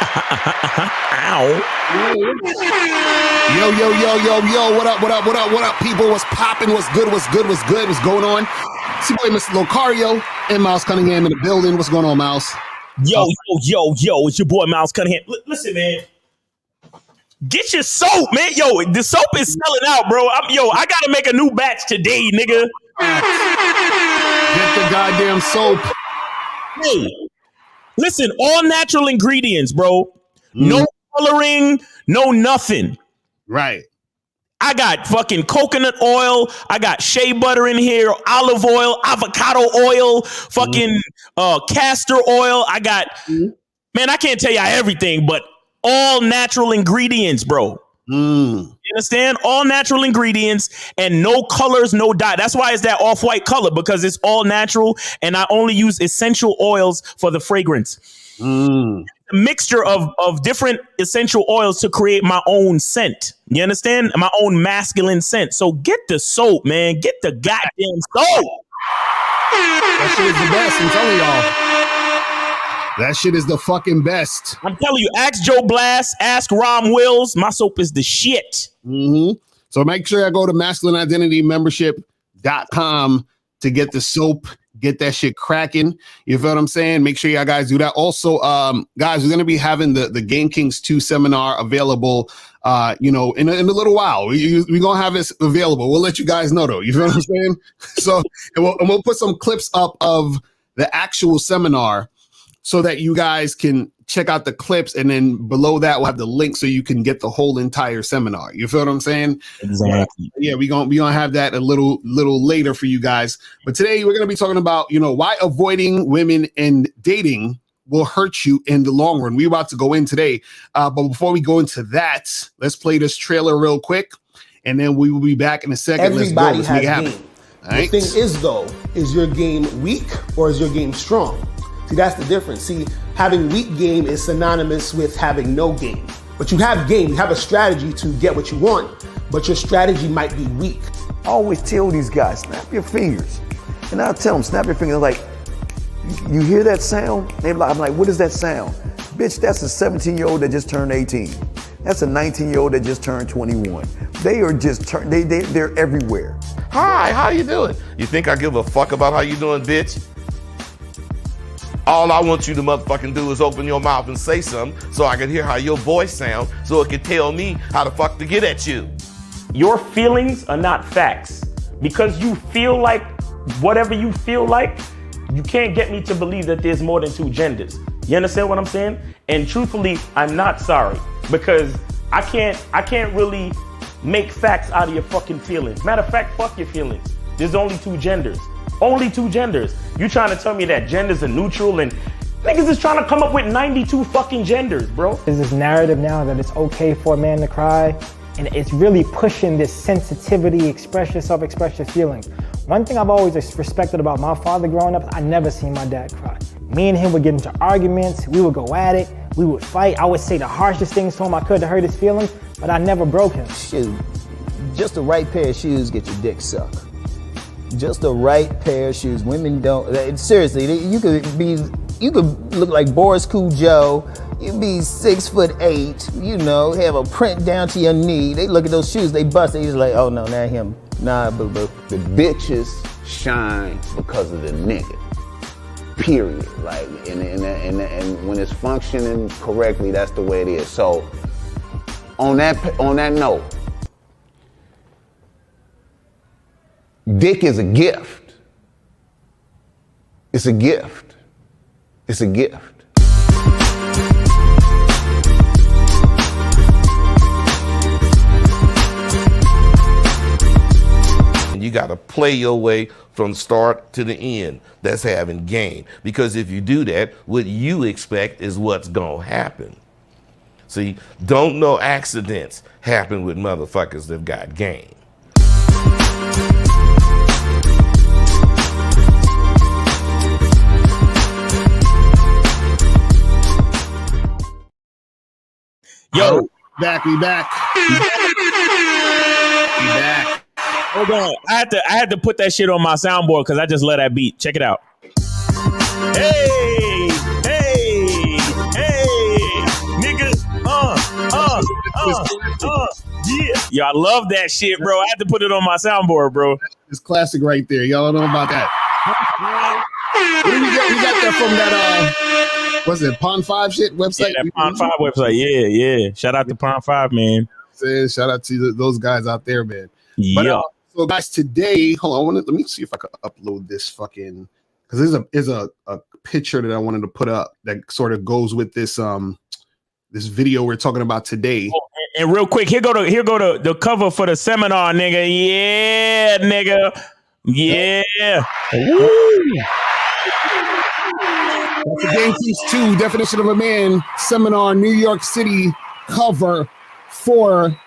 Ow. Yo, what up, people? What's popping? What's good? What's going on? It's your boy, Mr. Locario, and Miles Cunningham in the building. What's going on, Miles? Yo, it's your boy, Miles Cunningham. Listen, man. Get your soap, man. Yo, the soap is selling out, bro. I gotta make a new batch today, nigga. Get the goddamn soap. Hey, listen, all natural ingredients, bro. No coloring, no nothing. Right. I got fucking coconut oil. I got shea butter in here, olive oil, avocado oil, fucking castor oil. I got, man, I can't tell you everything, but all natural ingredients, bro. You understand? All natural ingredients and no colors, no dye. That's why it's that off-white color, because it's all natural, and I only use essential oils for the fragrance. A mixture of different essential oils to create my own scent. You understand? My own masculine scent. So get the soap, man. Get the goddamn soap. That shit is the best. I'm telling y'all. That shit is the fucking best. I'm telling you, ask Joe Blast, ask Rom Wills. My soap is the shit. So make sure I go to masculineidentitymembership.com to get the soap. Get that shit cracking. You feel what I'm saying? Make sure y'all guys do that. Also, guys, we're going to be having the Game Kings 2 seminar available, in a little while. We're going to have it available. We'll let you guys know, though. You feel what I'm saying? So, and we'll put some clips up of the actual seminar so that you guys can check out the clips, and then below that we'll have the link so you can get the whole entire seminar. You feel what I'm saying? Exactly. Yeah, we're gonna have that a little later for you guys. But today we're gonna be talking about, why avoiding women and dating will hurt you in the long run. We're about to go in today. But before we go into that, let's play this trailer real quick, and then we will be back in a second. Everybody has game. Right? The thing is, though, is your game weak or is your game strong? See, that's the difference. See, having weak game is synonymous with having no game. But you have game, you have a strategy to get what you want, but your strategy might be weak. I always tell these guys, snap your fingers. And I'll tell them, snap your fingers. Like, you hear that sound? I'm like, what is that sound? Bitch, that's a 17-year-old that just turned 18. That's a 19-year-old that just turned 21. They are just, they're everywhere. Hi, how you doing? You think I give a fuck about how you doing, bitch? All I want you to motherfucking do is open your mouth and say something so I can hear how your voice sounds, so it can tell me how the fuck to get at you. Your feelings are not facts. Because you feel like whatever you feel like, you can't get me to believe that there's more than two genders. You understand what I'm saying? And truthfully, I'm not sorry, because I can't really make facts out of your fucking feelings. Matter of fact, fuck your feelings. There's only two genders. Only two genders. You trying to tell me that genders are neutral, and niggas is trying to come up with 92 fucking genders, bro. There's this narrative now that it's okay for a man to cry, and it's really pushing this sensitivity, express yourself, express your feelings. One thing I've always respected about my father growing up, I never seen my dad cry. Me and him would get into arguments, we would go at it, we would fight. I would say the harshest things to him I could to hurt his feelings, but I never broke him. Shoot, just the right pair of shoes get your dick sucked. Just the right pair of shoes. Women don't, seriously, you could look like Boris Cujo, you'd be 6'8", have a print down to your knee. They look at those shoes, they bust, they just like, oh no, not him. Nah, boo-boo. The bitches shine because of the nigga. Period. Like, and when it's functioning correctly, that's the way it is. So, on that note, dick is a gift. It's a gift. It's a gift. And you gotta play your way from start to the end. That's having game. Because if you do that, what you expect is what's gonna happen. See, don't no accidents happen with motherfuckers that got game. Yo, we back. Hold on. I had to put that shit on my soundboard because I just love that beat. Check it out. Hey, Yo, I love that shit, bro. I had to put it on my soundboard, bro. It's classic right there. Y'all know about that. What do we got? We got that from that what's it, Pond 5 shit website? Yeah, that Pond 5 website. Yeah. Shout out to Pond 5, man. Shout out to those guys out there, man. Yeah. But, so guys, today, hold on, let me see if I can upload this fucking, because there's a picture that I wanted to put up that sort of goes with this this video we're talking about today. Oh, and real quick, here go to the cover for the seminar, nigga. Yeah, nigga. Yeah. Woo. That's the Game Piece 2 Definition of a Man seminar, New York City cover for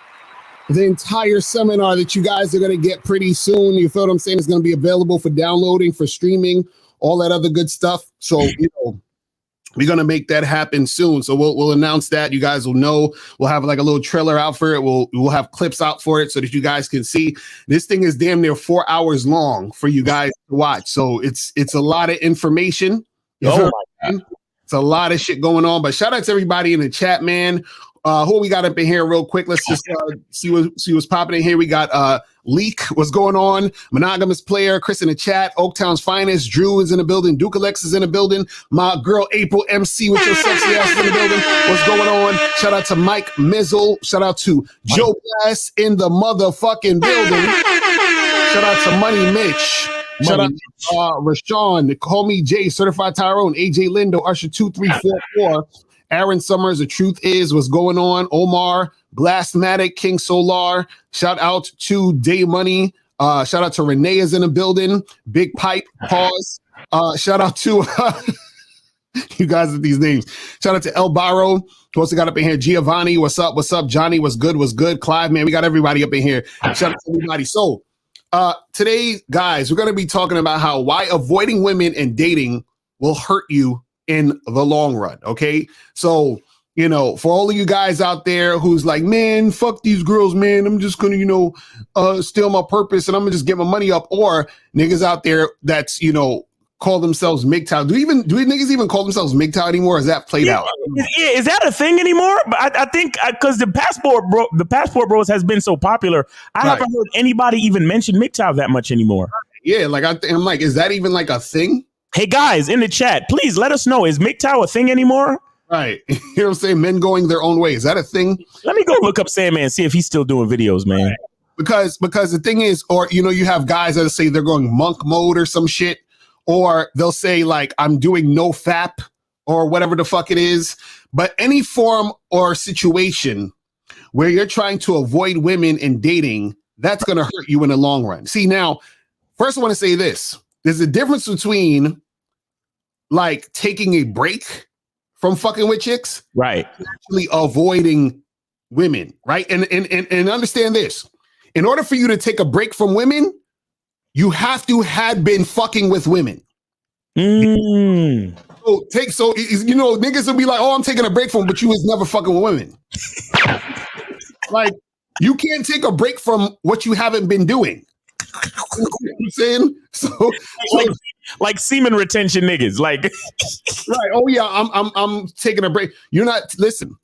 the entire seminar that you guys are going to get pretty soon. You feel what I'm saying? It's going to be available for downloading, for streaming, all that other good stuff. So, we're going to make that happen soon. So we'll announce that. You guys will know. We'll have like a little trailer out for it. We'll have clips out for it so that you guys can see. This thing is damn near 4 hours long for you guys to watch. So it's a lot of information. Oh my God. It's a lot of shit going on. But shout out to everybody in the chat, man. Who we got up in here real quick? Let's just see what's popping in here. We got Leak, what's going on? Monogamous Player, Chris in the chat, Oaktown's Finest, Drew is in the building, Duke Alex is in the building, my girl April MC with your sexy ass in the building. What's going on? Shout out to Mike Mizzle. Shout out to Joe Bass in the motherfucking building. Shout out to Money Mitch. Shout out to Rashawn, Homie J, Certified Tyrone, AJ Lindo, Usher 2344. Aaron Summers, The Truth Is, what's going on? Omar, Blastmatic, King Solar. Shout out to Day Money. Shout out to Renee is in the building. Big Pipe, pause. Shout out to you guys with these names. Shout out to El Barro. Who also got up in here? Giovanni, what's up? What's up? Johnny, what's good? What's good? Clive, man, we got everybody up in here. Shout out to everybody. So today, guys, we're going to be talking about why avoiding women and dating will hurt you in the long run. Okay. So, for all of you guys out there who's like, man, fuck these girls, man. I'm just going to, steal my purpose and I'm gonna just get my money up. Or niggas out there that's, call themselves MGTOW. Do niggas even call themselves MGTOW anymore? Is that played out? Yeah, is that a thing anymore? But I think because the Passport Bros has been so popular, I haven't heard anybody even mention MGTOW that much anymore. Yeah, like I'm like, is that even like a thing? Hey guys in the chat, please let us know. Is MGTOW a thing anymore? Right. You know what I'm saying? Men going their own way. Is that a thing? Let me go look up Sandman, see if he's still doing videos, man. Right. Because the thing is, or you have guys that say they're going monk mode or some shit, or they'll say like I'm doing no FAP or whatever the fuck it is. But any form or situation where you're trying to avoid women and dating, that's gonna hurt you in the long run. See, now, first I want to say this. There's a difference between like taking a break from fucking with chicks, right? Actually avoiding women, right? And understand this. In order for you to take a break from women, you have to had been fucking with women. Mm. So niggas will be like, oh, I'm taking a break from, but you was never fucking with women. Like, you can't take a break from what you haven't been doing. You know what I'm saying? So like semen retention niggas, like right. Oh yeah, I'm taking a break. You're not listen.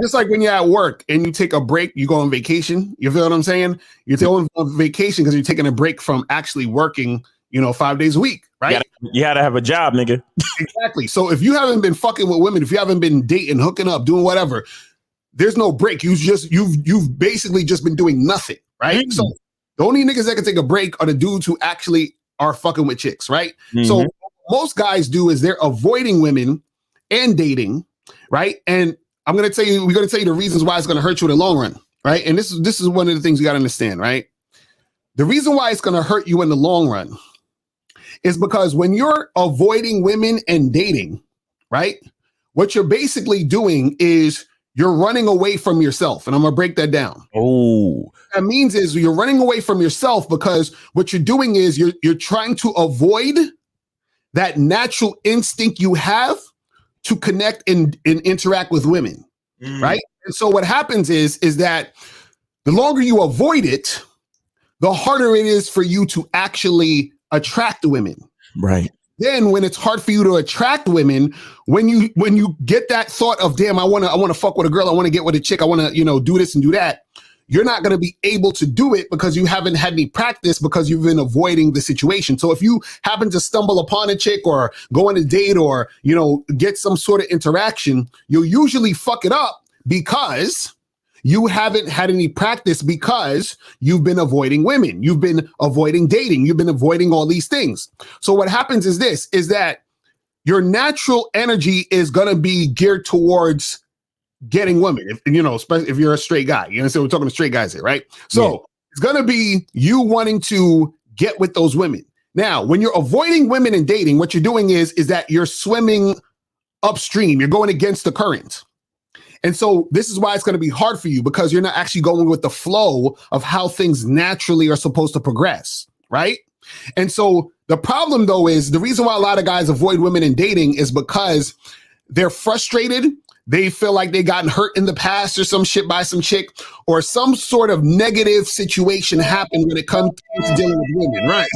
Just like when you're at work and you take a break, you go on vacation. You feel what I'm saying? You're going on vacation because you're taking a break from actually working, 5 days a week, right? You gotta have a job, nigga. Exactly. So if you haven't been fucking with women, if you haven't been dating, hooking up, doing whatever, there's no break. You've basically just been doing nothing, right? Mm-hmm. So the only niggas that can take a break are the dudes who actually are fucking with chicks, right? Mm-hmm. So what most guys do is they're avoiding women and dating, right? And we're going to tell you the reasons why it's going to hurt you in the long run, right? And this is one of the things you got to understand, right? The reason why it's going to hurt you in the long run is because when you're avoiding women and dating, right? What you're basically doing is you're running away from yourself. And I'm going to break that down. Oh, what that means is you're running away from yourself because what you're doing is you're trying to avoid that natural instinct you have to connect and interact with women, right? And so what happens is that the longer you avoid it, the harder it is for you to actually attract women. Right. Then when it's hard for you to attract women, when you get that thought of, damn, I want to fuck with a girl, I want to get with a chick, I want to, do this and do that, you're not going to be able to do it because you haven't had any practice because you've been avoiding the situation. So if you happen to stumble upon a chick or go on a date or, you know, get some sort of interaction, you'll usually fuck it up because you haven't had any practice because you've been avoiding women. You've been avoiding dating. You've been avoiding all these things. So what happens is this, is that your natural energy is going to be geared towards getting women, if, you know, especially if you're a straight guy. You understand? We're talking to straight guys here, right? So it's going to be you wanting to get with those women. Now, when you're avoiding women and dating, what you're doing is that you're swimming upstream. You're going against the current. And so this is why it's going to be hard for you, because you're not actually going with the flow of how things naturally are supposed to progress, right? And so the problem, though, is the reason why a lot of guys avoid women in dating is because they're frustrated. They feel like they gotten hurt in the past or some shit by some chick, or some sort of negative situation happened when it comes to dealing with women, right?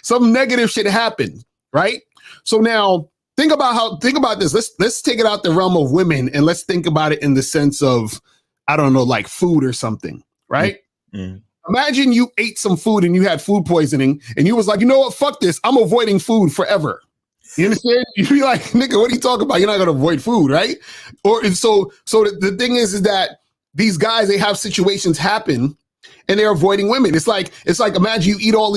Some negative shit happened, right? So now think about this. Let's take it out the realm of women and let's think about it in the sense of, I don't know, like food or something, right? Mm-hmm. Imagine you ate some food and you had food poisoning and you was like, you know what, fuck this. I'm avoiding food forever. You understand? You'd be like, nigga, what are you talking about? You're not gonna avoid food, right? Or and so the thing is that these guys, they have situations happen and they're avoiding women. It's like imagine you eat all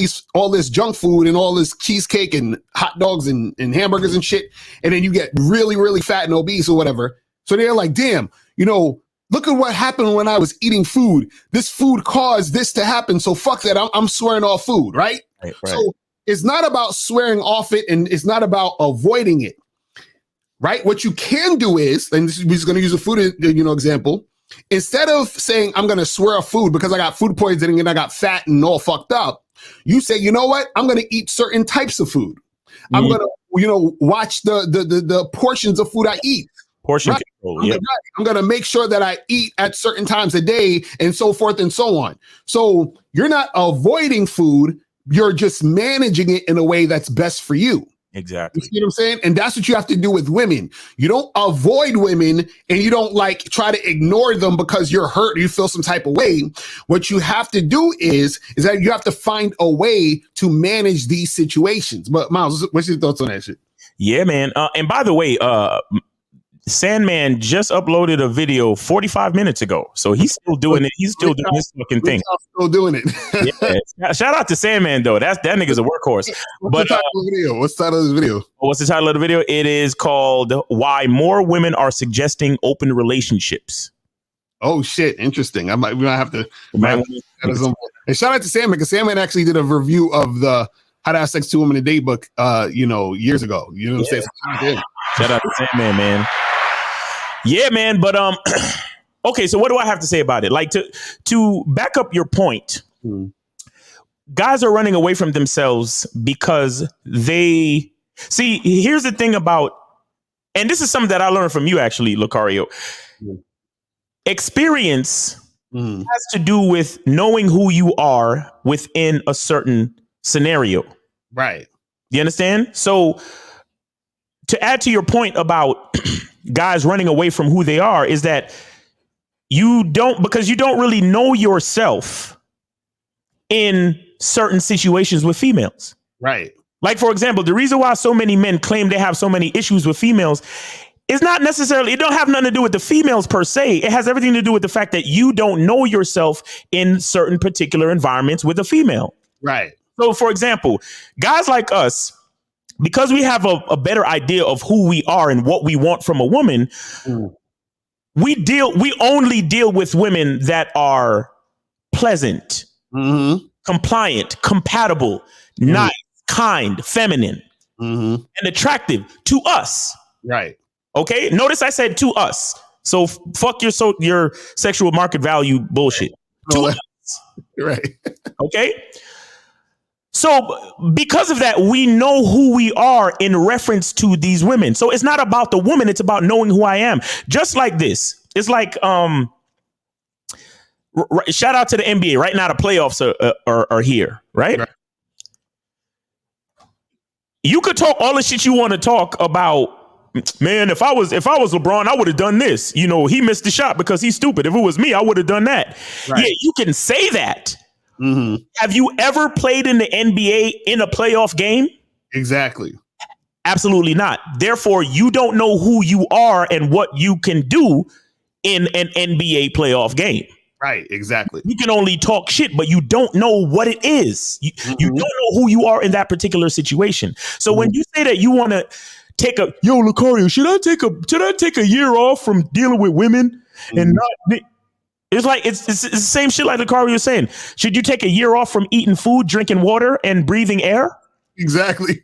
this junk food and all this cheesecake and hot dogs and hamburgers and shit, and then you get really, really fat and obese or whatever. So they're like, damn, you know, look at what happened when I was eating food. This food caused this to happen. So fuck that. I'm swearing off food, right? Right. So it's not about swearing off it, and it's not about avoiding it, right? What you can do is, and we're just going to use a food, example. Instead of saying, I'm going to swear off food because I got food poisoning and I got fat and all fucked up, you say, you know what? I'm going to eat certain types of food. Mm-hmm. I'm going to, watch the portions of food I eat. Portion control, yeah. I'm going to make sure that I eat at certain times a day and so forth and so on. So you're not avoiding food. You're just managing it in a way that's best for you. Exactly. You see what I'm saying? And that's what you have to do with women. You don't avoid women and you don't try to ignore them because you're hurt or you feel some type of way. What you have to do is that you have to find a way to manage these situations. But Miles, what's your thoughts on that shit? Yeah, man. And by the way, Sandman just uploaded a video 45 minutes ago. So he's still doing it. He's still doing this fucking thing. Still doing it. Yeah. Shout out to Sandman, though. That nigga's a workhorse. What's the title of the video? What's the title of this video? What's the title of the video? It is called Why More Women Are Suggesting Open Relationships. Oh, shit. Interesting. We might have to. And shout out to Sandman, because Sandman actually did a review of the How to Have Sex 2 Women a Day book, years ago. You know what I'm saying? Shout out to Sandman, man. Yeah, man. But okay. So what do I have to say about it? Like to back up your point, guys are running away from themselves because they see. Here's the thing about, and this is something that I learned from you, actually, Lucario. Experience has to do with knowing who you are within a certain scenario. Right. You understand? So to add to your point about guys running away from who they are, is that because you don't really know yourself in certain situations with females. Right. Like, for example, the reason why so many men claim they have so many issues with females is not necessarily, it don't have nothing to do with the females per se. It has everything to do with the fact that you don't know yourself in certain particular environments with a female. Right. So, for example, guys like us, because we have a better idea of who we are and what we want from a woman, we only deal with women that are pleasant, compliant, compatible, nice, kind, feminine, and attractive to us. Right. Okay. Notice I said to us. So fuck your sexual market value bullshit. To us. Right. Okay. So because of that, we know who we are in reference to these women. So it's not about the woman. It's about knowing who I am. Just like this. It's like, shout out to the NBA. Right now, the playoffs are here, right? You could talk all the shit you want to talk about man, if I was LeBron, I would have done this. You know, he missed the shot because he's stupid. If it was me, I would have done that. Right. Yeah, you can say that. Mm-hmm. Have you ever played in the NBA in a playoff game? Exactly. Absolutely not. Therefore, you don't know who you are and what you can do in an NBA playoff game. Right, exactly. You can only talk shit, but you don't know what it is. You don't know who you are in that particular situation. So when you say that you want to take Lucario, should I take a year off from dealing with women and not? It's like it's the same shit like Lucario was saying. Should you take a year off from eating food, drinking water, and breathing air? Exactly.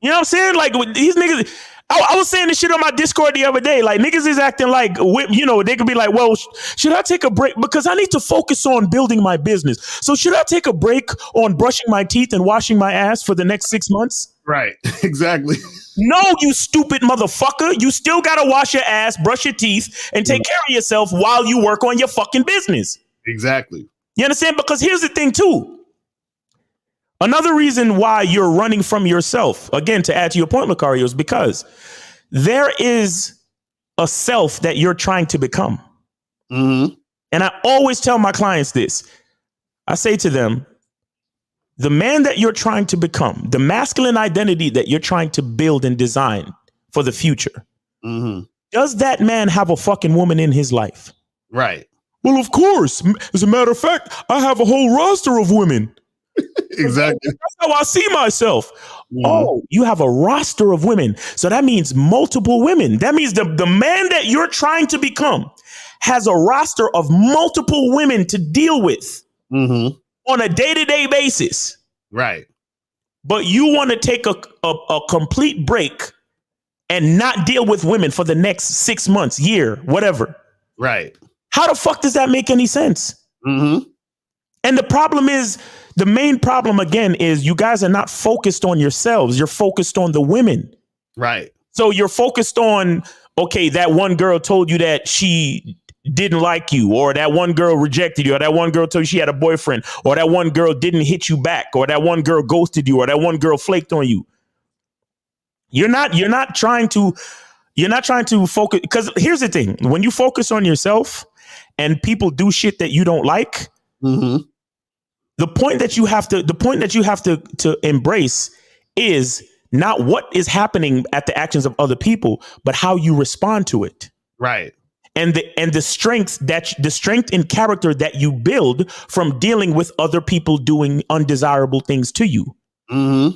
You know what I'm saying? Like these niggas. I was saying this shit on my Discord the other day. Like niggas is acting like, you know, they could be like, well, should I take a break? Because I need to focus on building my business. So should I take a break on brushing my teeth and washing my ass for the next 6 months? Right. Exactly. No, you stupid motherfucker. You still got to wash your ass, brush your teeth, and take care of yourself while you work on your fucking business. Exactly. You understand? Because here's the thing, too. Another reason why you're running from yourself, again, to add to your point, Lucario, is because there is a self that you're trying to become. Mm-hmm. And I always tell my clients this. I say to them, the man that you're trying to become, the masculine identity that you're trying to build and design for the future, does that man have a fucking woman in his life? Right. Well, of course. As a matter of fact, I have a whole roster of women. Exactly. That's how I see myself. Oh, you have a roster of women. So that means multiple women. That means the man that you're trying to become has a roster of multiple women to deal with on a day-to-day basis. Right. But you want to take a complete break and not deal with women for the next 6 months, year, whatever. Right. How the fuck does that make any sense? And the problem is, the main problem, again, is you guys are not focused on yourselves. You're focused on the women. Right. So you're focused on, okay, that one girl told you that she didn't like you, or that one girl rejected you, or that one girl told you she had a boyfriend, or that one girl didn't hit you back, or that one girl ghosted you, or that one girl flaked on you. You're not trying to focus, because here's the thing. When you focus on yourself and people do shit that you don't like, the point that you have to embrace is not what is happening at the actions of other people, but how you respond to it. Right. And the strength in character that you build from dealing with other people doing undesirable things to you. Do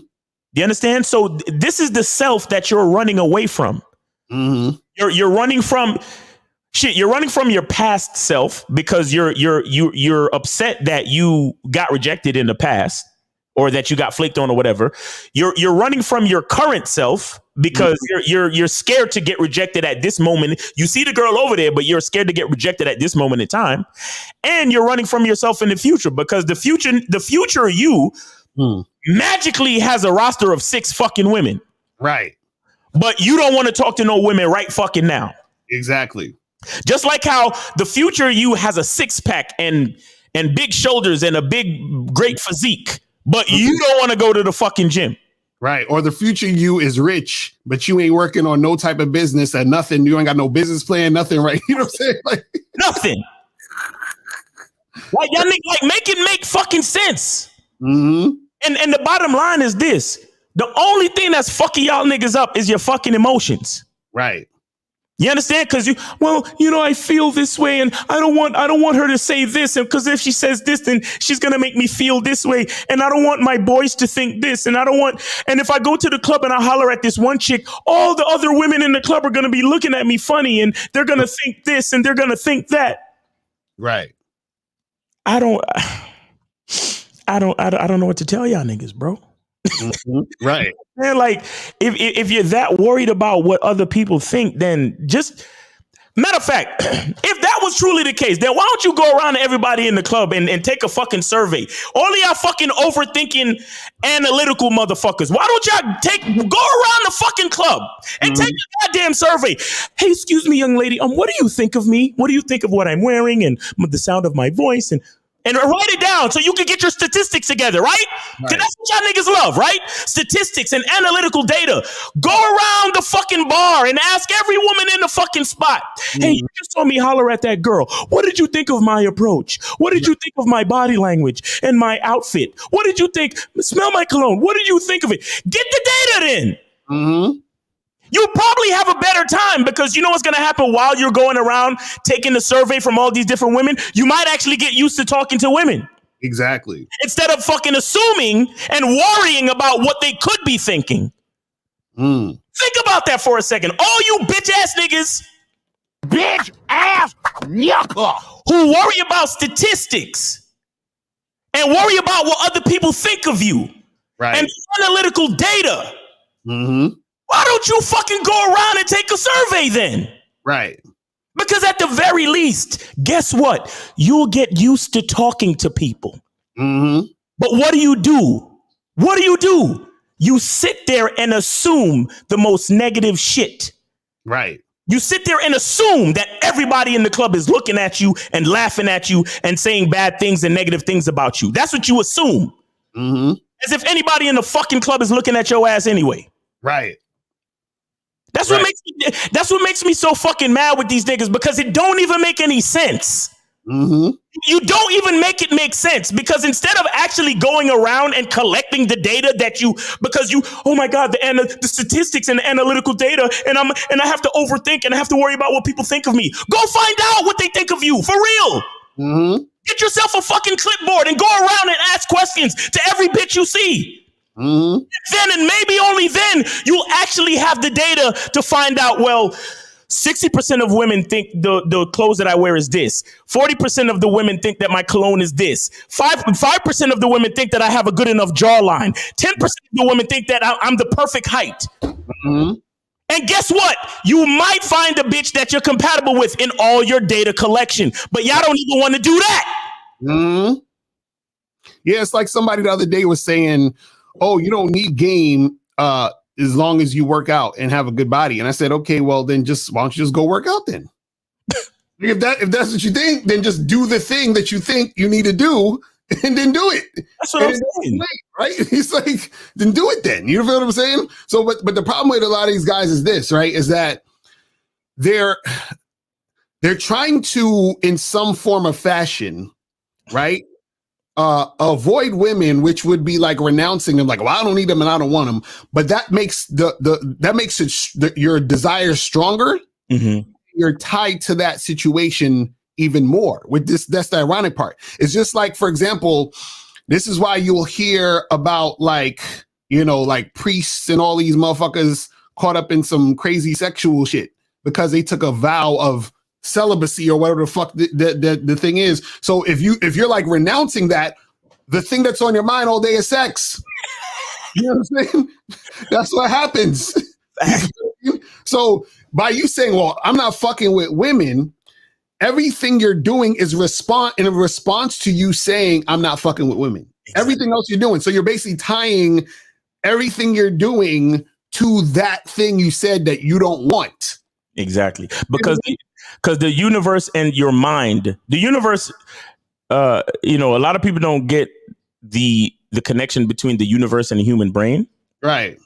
you understand? So this is the self that you're running away from. You're running from shit. You're running from your past self because you're upset that you got rejected in the past, or that you got flaked on, or whatever. You're running from your current self because you're scared to get rejected at this moment. You see the girl over there, but you're scared to get rejected at this moment in time. And you're running from yourself in the future because the future you magically has a roster of 6 fucking women. Right. But you don't want to talk to no women right fucking now. Exactly. Just like how the future you has a 6-pack and big shoulders and a big, great physique, but you don't want to go to the fucking gym. Right. Or the future you is rich, but you ain't working on no type of business or nothing. You ain't got no business plan, nothing, right? You know what I'm saying? Like nothing. Like y'all like make fucking sense. And the bottom line is this. The only thing that's fucking y'all niggas up is your fucking emotions. Right. You understand? Because I feel this way, and I don't want her to say this, and because if she says this, then she's gonna make me feel this way, and I don't want my boys to think this, and and if I go to the club and I holler at this one chick, all the other women in the club are gonna be looking at me funny, and they're gonna think this, and they're gonna think that. Right. I don't know what to tell y'all niggas, bro. Right. Man, like if you're that worried about what other people think, then just matter of fact, if that was truly the case, then why don't you go around to everybody in the club and take a fucking survey? All of y'all fucking overthinking analytical motherfuckers. Why don't y'all go around the fucking club and take a goddamn survey? Hey, excuse me, young lady. What do you think of me? What do you think of what I'm wearing and the sound of my voice? And And write it down so you can get your statistics together, right? Because that's what y'all niggas love, right? Statistics and analytical data. Go around the fucking bar and ask every woman in the fucking spot. Hey, you just saw me holler at that girl. What did you think of my approach? What did you think of my body language and my outfit? What did you think? Smell my cologne. What did you think of it? Get the data then. Mm-hmm. You'll probably have a better time because you know what's going to happen while you're going around taking the survey from all these different women? You might actually get used to talking to women. Exactly. Instead of fucking assuming and worrying about what they could be thinking. Think about that for a second. All you bitch ass niggas, bitch ass yucca, who worry about statistics and worry about what other people think of you. Right. And analytical data. Mm-hmm. Why don't you fucking go around and take a survey then? Right. Because at the very least, guess what? You'll get used to talking to people. Mm-hmm. But what do? What do? You sit there and assume the most negative shit. Right. You sit there and assume that everybody in the club is looking at you and laughing at you and saying bad things and negative things about you. That's what you assume. Mm-hmm. As if anybody in the fucking club is looking at your ass anyway. Right. That's what makes me so fucking mad with these niggas because it don't even make any sense. Mm-hmm. You don't even make it make sense because instead of actually going around and collecting the data that oh my God, the statistics and the analytical data, and I have to overthink and I have to worry about what people think of me. Go find out what they think of you for real. Mm-hmm. Get yourself a fucking clipboard and go around and ask questions to every bitch you see. Mm-hmm. Then and maybe only then you'll actually have the data to find out, well, 60% of women think the clothes that I wear is this. 40% of the women think that my cologne is this. 5% of the women think that I have a good enough jawline. 10% of the women think that I'm the perfect height. Mm-hmm. And guess what? You might find a bitch that you're compatible with in all your data collection, but y'all don't even want to do that. Mm-hmm. Yeah, it's like somebody the other day was saying, oh, you don't need game as long as you work out and have a good body. And I said, okay, well, then why don't you just go work out then? if that's what you think, then just do the thing that you think you need to do and then do it. That's what I'm saying. Right? It's like, then do it then. You feel what I'm saying? So, but the problem with a lot of these guys is this, right? Is that they're trying to, in some form of fashion, right? Avoid women, which would be like renouncing them, like, well, I don't need them and I don't want them. But that makes your desire stronger. Mm-hmm. You're tied to that situation even more. With this, that's the ironic part. It's just like, for example, this is why you'll hear about like priests and all these motherfuckers caught up in some crazy sexual shit because they took a vow of celibacy or whatever the fuck the thing is. So if you're like renouncing that, the thing that's on your mind all day is sex. You know what I'm saying? That's what happens. So by you saying, well, I'm not fucking with women, everything you're doing is in response to you saying I'm not fucking with women. Exactly. Everything else you're doing. So you're basically tying everything you're doing to that thing you said that you don't want. Exactly. Because the universe and your mind, the universe, a lot of people don't get the connection between the universe and the human brain. Right.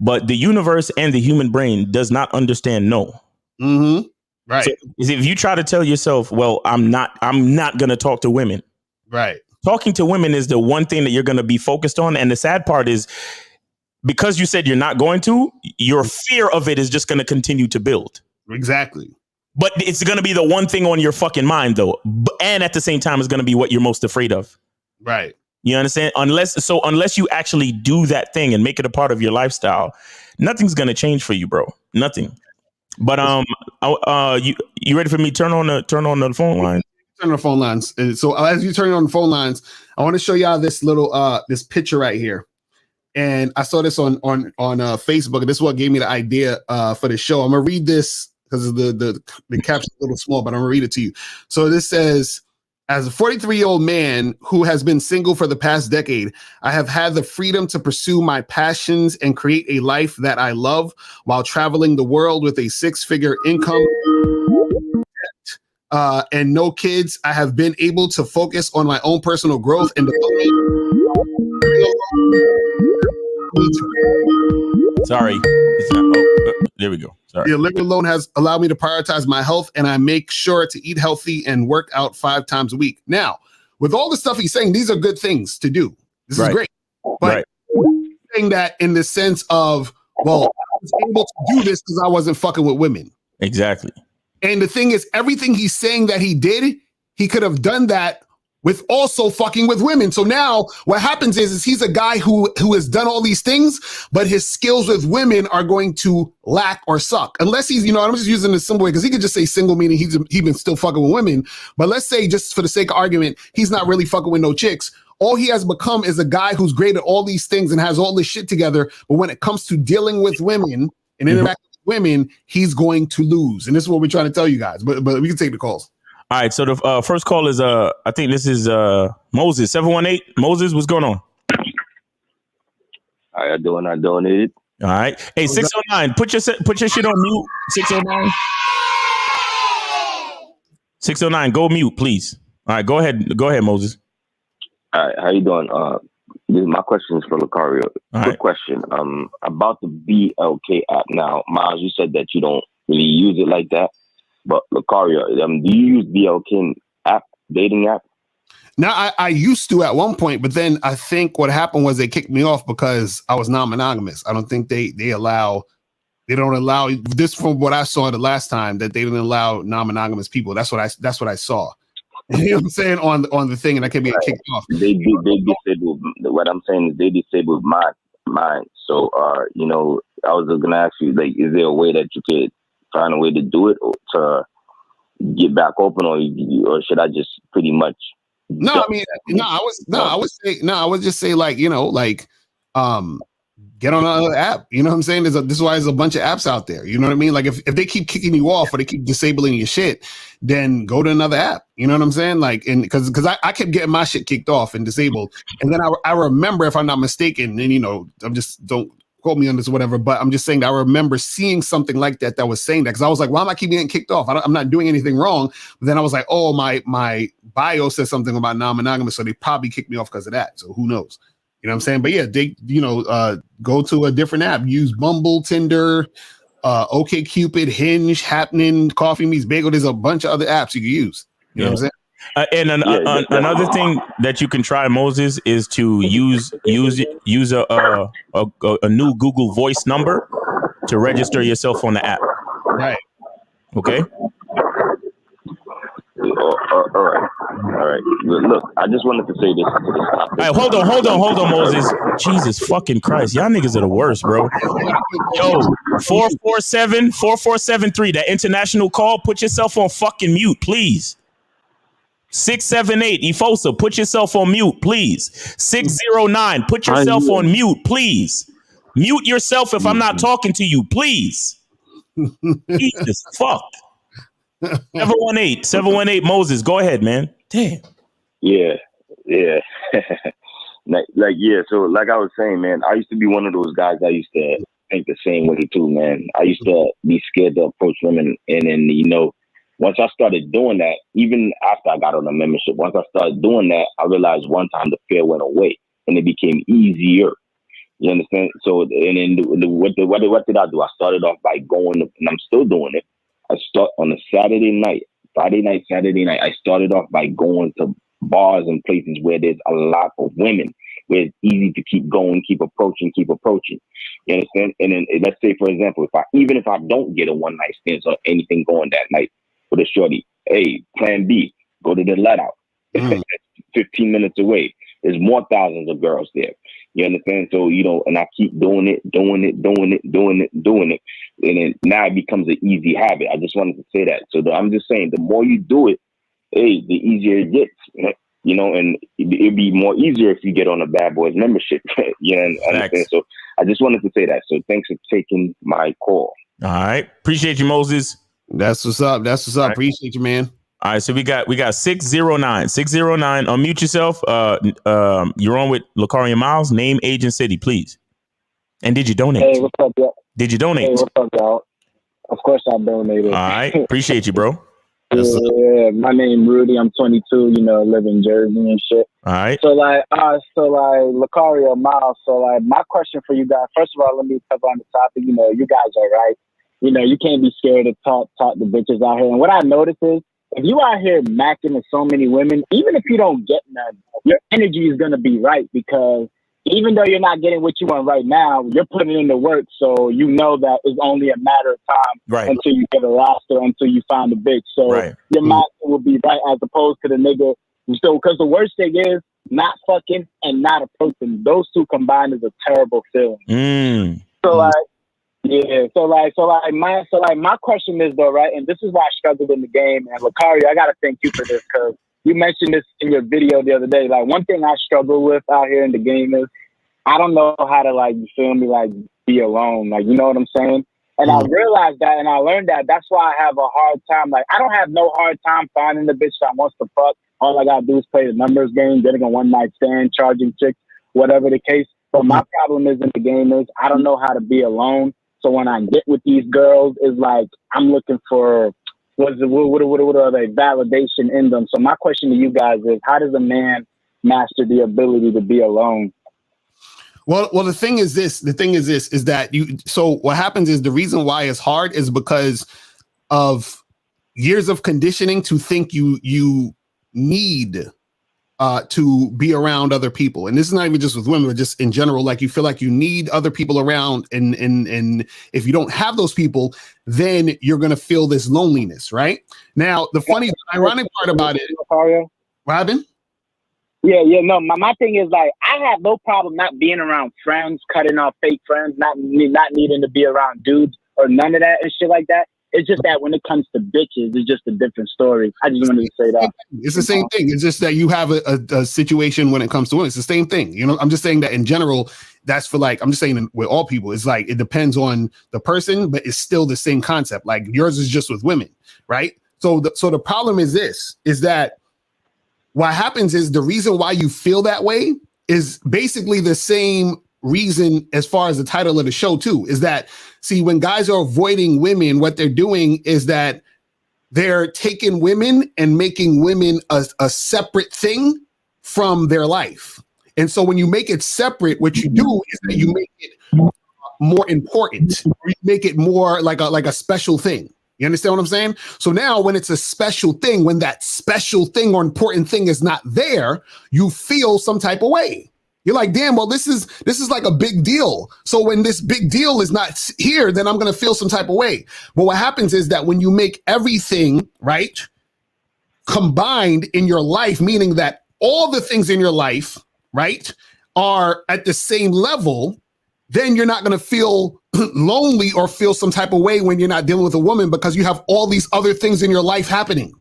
But the universe and the human brain does not understand no. Mm-hmm. Right. So if you try to tell yourself, well, I'm not going to talk to women. Right. Talking to women is the one thing that you're going to be focused on. And the sad part is because you said you're not going to, your fear of it is just going to continue to build. Exactly. But it's going to be the one thing on your fucking mind, though. And at the same time, it's going to be what you're most afraid of. Right. You understand? Unless you actually do that thing and make it a part of your lifestyle, nothing's going to change for you, bro. Nothing. But you ready for me? Turn on the phone line. Turn on the phone lines. And so as you turn on the phone lines, I want to show y'all this little this picture right here. And I saw this on Facebook. This is what gave me the idea for the show. I'm gonna read this because the caption's a little small, but I'm gonna read it to you. So this says, as a 43-year-old man who has been single for the past decade, I have had the freedom to pursue my passions and create a life that I love while traveling the world with a 6-figure income. and no kids, I have been able to focus on my own personal growth and development. Sorry. It's not, there we go. Sorry. The living alone has allowed me to prioritize my health, and I make sure to eat healthy and work out 5 times a week. Now, with all the stuff he's saying, these are good things to do. This is great. But saying that in the sense of, well, I was able to do this because I wasn't fucking with women. Exactly. And the thing is, everything he's saying that he did, he could have done that with also fucking with women. So now what happens is he's a guy who has done all these things, but his skills with women are going to lack or suck. Unless he's, I'm just using this simple way because he could just say single, meaning he's been still fucking with women. But let's say, just for the sake of argument, he's not really fucking with no chicks. All he has become is a guy who's great at all these things and has all this shit together. But when it comes to dealing with women and interacting with women, he's going to lose. And this is what we're trying to tell you guys. But we can take the calls. All right, so the first call is I think this is Moses 718. Moses, what's going on? How you doing? I donated. All right, hey 609, put your shit on mute. 609, 609, go mute, please. All right, go ahead, Moses. All right, how you doing? My question is for Lucario. Quick question. About the BLK app. Now, Miles, you said that you don't really use it like that. But Lucario, do you use BLK app, dating app? Now, I used to at one point, but then I think what happened was they kicked me off because I was non-monogamous. I don't think they don't allow this, from what I saw the last time, that they didn't allow non-monogamous people. That's what I saw. You know what I'm saying on the thing, and I kept getting kicked off. They disabled. What I'm saying is they disabled mine. So I was gonna ask you, like, is there a way that you could find a way to do it or to get back open, or should I just pretty much? I would just say like, get on another app. You know what I'm saying? This is why there's a bunch of apps out there. You know what I mean? Like if they keep kicking you off or they keep disabling your shit, then go to another app. You know what I'm saying? Like, and because I kept getting my shit kicked off and disabled. And then I remember, if I'm not mistaken, and I'm just, don't quote me on this or whatever, but I'm just saying that I remember seeing something like that was saying that, because I was like, why am I keep getting kicked off? I'm not doing anything wrong. But then I was like, oh, my bio says something about non-monogamous, so they probably kicked me off because of that. So who knows? You know what I'm saying? But yeah, they, go to a different app. Use Bumble, Tinder, OkCupid, Hinge, Happening, Coffee Meets Bagel. There's a bunch of other apps you can use. You know what I'm saying? Another thing that you can try, Moses, is to use a new Google Voice number to register yourself on the app. Right. Okay. All right. Look, I just wanted to say this to this topic. All right, hold on, Moses. Jesus fucking Christ. Y'all niggas are the worst, bro. Yo, 447-4473, that international call, put yourself on fucking mute, please. 678, Efosa, put yourself on mute, please. 609, put yourself on mute, please. Mute yourself if I'm not talking to you, please. Jesus fuck. 718, Moses, go ahead, man. Damn. Yeah. So like I was saying, man, I used to be one of those guys. I used to think the same way too, man. I used to be scared to approach women, and then once I started doing that, even after I got on the membership, once I started doing that, I realized one time the fear went away and it became easier. You understand? So, and then what did I do? I started off by going, and I'm still doing it. I start on a Friday night, Saturday night. I started off by going to bars and places where there's a lot of women, where it's easy to keep going, keep approaching. You understand? And then let's say, for example, even if I don't get a one night stand or anything going that night with a shorty, hey, plan B, go to the let out. 15 minutes away. There's more thousands of girls there. You understand? So, and I keep doing it. And then now it becomes an easy habit. I just wanted to say that. So I'm just saying, the more you do it, hey, the easier it gets. And it'd be more easier if you get on a Bad Boys membership. Understand? So I just wanted to say that. So thanks for taking my call. All right. Appreciate you, Moses. That's what's up. Right. Appreciate you, man. All right, so we got 609. 609, unmute yourself. You're on with Lucario Miles. Name, age, and city, please. And did you donate? Hey, what's up, y'all? Did you donate? Hey, what's up, y'all? Of course I donated. All right, appreciate you, bro. Yeah, my name Rudy. I'm 22. You know, live in Jersey and shit. All right. So like, Lucario, Miles. So like, my question for you guys. First of all, let me cover on the topic. You know, you guys are right. You know, you can't be scared to talk the bitches out here. And what I notice is, if you out here macking with so many women, even if you don't get none, your energy is gonna be right, because even though you're not getting what you want right now, you're putting in the work. So you know that it's only a matter of time until you get a roster, until you find a bitch. So your mindset will be right, as opposed to the nigga. So, because the worst thing is not fucking and not approaching. Those two combined is a terrible feeling. So like, yeah. So my question is though, right? And this is why I struggled in the game. And Lucario, I gotta thank you for this, because you mentioned this in your video the other day. Like, one thing I struggle with out here in the game is I don't know how to, like, you feel me, like, be alone. Like, you know what I'm saying? And I realized that, and I learned that. That's why I have a hard time. Like, I don't have no hard time finding the bitch that wants to fuck. All I gotta do is play the numbers game, getting a one night stand, charging chicks, whatever the case. But my problem is in the game is I don't know how to be alone. So when I get with these girls, it's like I'm looking for what are they, validation in them. So my question to you guys is, how does a man master the ability to be alone? Well, the thing is this is that so what happens is, the reason why it's hard is because of years of conditioning to think you need to be around other people. And this is not even just with women, but just in general. Like, you feel like you need other people around, and if you don't have those people, then you're gonna feel this loneliness, right? Now, the funny, ironic part about it, what happened? Yeah, no. My thing is, like, I have no problem not being around friends, cutting off fake friends, not needing to be around dudes or none of that and shit like that. It's just that when it comes to bitches, it's just a different story. I just wanted to say that. It's the same thing. It's just that you have a situation when it comes to women. It's the same thing. You know, I'm just saying that in general, that's for, like, I'm just saying with all people, it's like, it depends on the person, but it's still the same concept. Like, yours is just with women, right? So the problem is this, is that what happens is, the reason why you feel that way is basically the same reason as far as the title of the show too, is that, see, when guys are avoiding women, what they're doing is that they're taking women and making women a separate thing from their life. And so when you make it separate, what you do is that you make it more important, or you make it more like a special thing. You understand what I'm saying? So now when it's a special thing, when that special thing or important thing is not there, you feel some type of way. You're like, damn, well, this is like a big deal. So when this big deal is not here, then I'm going to feel some type of way. But what happens is that when you make everything, right, combined in your life, meaning that all the things in your life, right, are at the same level, then you're not going to feel lonely or feel some type of way when you're not dealing with a woman, because you have all these other things in your life happening.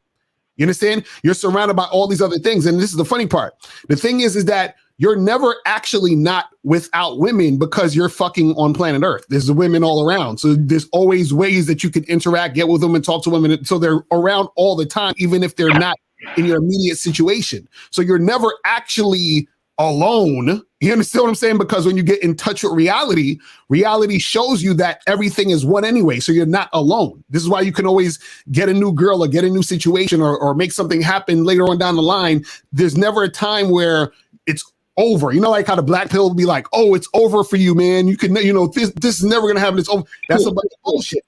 You understand? You're surrounded by all these other things. And this is the funny part. The thing is that you're never actually not without women, because you're fucking on planet Earth. There's women all around. So there's always ways that you can interact, get with them, and talk to women. So they're around all the time, even if they're not in your immediate situation. So you're never actually alone. You understand what I'm saying? Because when you get in touch with reality, reality shows you that everything is one anyway. So you're not alone. This is why you can always get a new girl or get a new situation or make something happen later on down the line. There's never a time where it's over. You know, like how the black pill will be like, oh, it's over for you, man. You can, you know, this is never going to happen. It's over. That's a bunch of bullshit.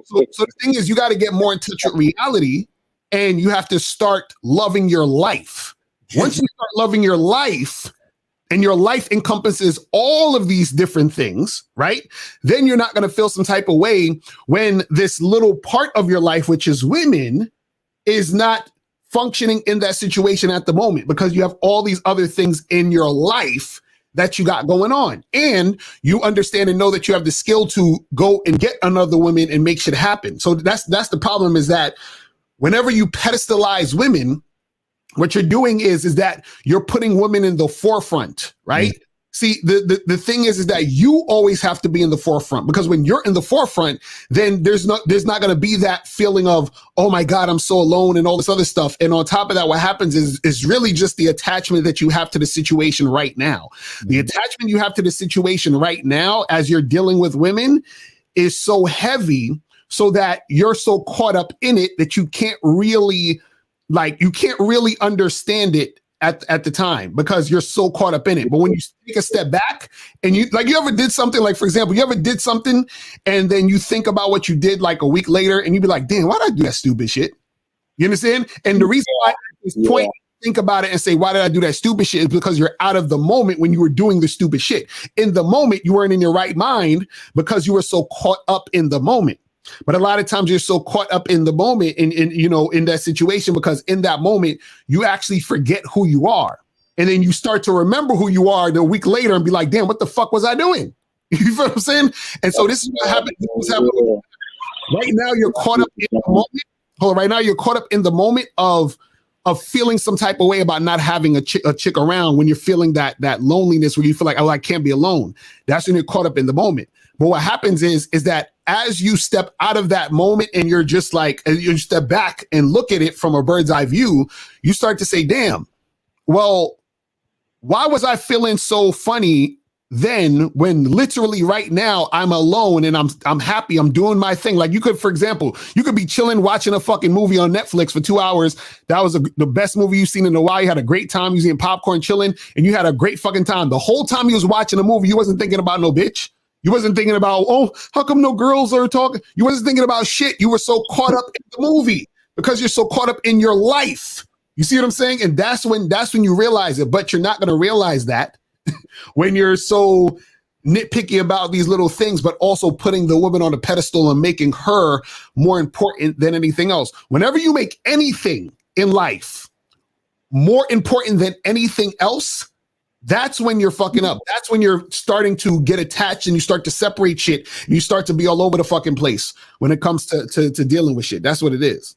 So the thing is, you got to get more in touch with reality, and you have to start loving your life. Once you start loving your life, and your life encompasses all of these different things, right? Then you're not going to feel some type of way when this little part of your life, which is women, is not functioning in that situation at the moment, because you have all these other things in your life that you got going on. And you understand and know that you have the skill to go and get another woman and make shit happen. So that's the problem, is that whenever you pedestalize women, what you're doing is that you're putting women in the forefront, right? Mm-hmm. See, the thing is that you always have to be in the forefront, because when you're in the forefront, then there's not going to be that feeling of, oh my God, I'm so alone and all this other stuff. And on top of that, what happens is really just the attachment that you have to the situation right now. Mm-hmm. The attachment you have to the situation right now as you're dealing with women is so heavy. so that you're so caught up in it that you can't really understand it at the time because you're so caught up in it. But when you take a step back and you ever did something, like, for example, you ever did something and then you think about what you did like a week later and you be like, damn, why did I do that stupid shit? You understand? And the reason why at this point, think about it and say, why did I do that stupid shit? Is because you're out of the moment when you were doing the stupid shit. In the moment, you weren't in your right mind because you were so caught up in the moment. But a lot of times you're so caught up in the moment in that situation, because in that moment, you actually forget who you are. And then you start to remember who you are a week later and be like, damn, what the fuck was I doing? You feel what I'm saying? And so this is what happened. Right now, you're caught up in the moment. Hold on, right now, you're caught up in the moment of feeling some type of way about not having a chick around, when you're feeling that loneliness where you feel like, oh, I can't be alone. That's when you're caught up in the moment. But what happens is that as you step out of that moment and you're just like, you step back and look at it from a bird's eye view, you start to say, damn, well, why was I feeling so funny then when literally right now I'm alone and I'm happy, I'm doing my thing? Like, you could, for example, you could be chilling watching a fucking movie on Netflix for 2 hours. That was the best movie you've seen in a while. You had a great time, you was eating popcorn, chilling, and you had a great fucking time. The whole time you was watching a movie, you wasn't thinking about no bitch. You wasn't thinking about, oh, how come no girls are talking? You wasn't thinking about shit. You were so caught up in the movie because you're so caught up in your life. You see what I'm saying? And that's when you realize it. But you're not going to realize that when you're so nitpicky about these little things, but also putting the woman on a pedestal and making her more important than anything else. Whenever you make anything in life more important than anything else, that's when you're fucking up. That's when you're starting to get attached and you start to separate shit and you start to be all over the fucking place when it comes to dealing with shit. That's what it is.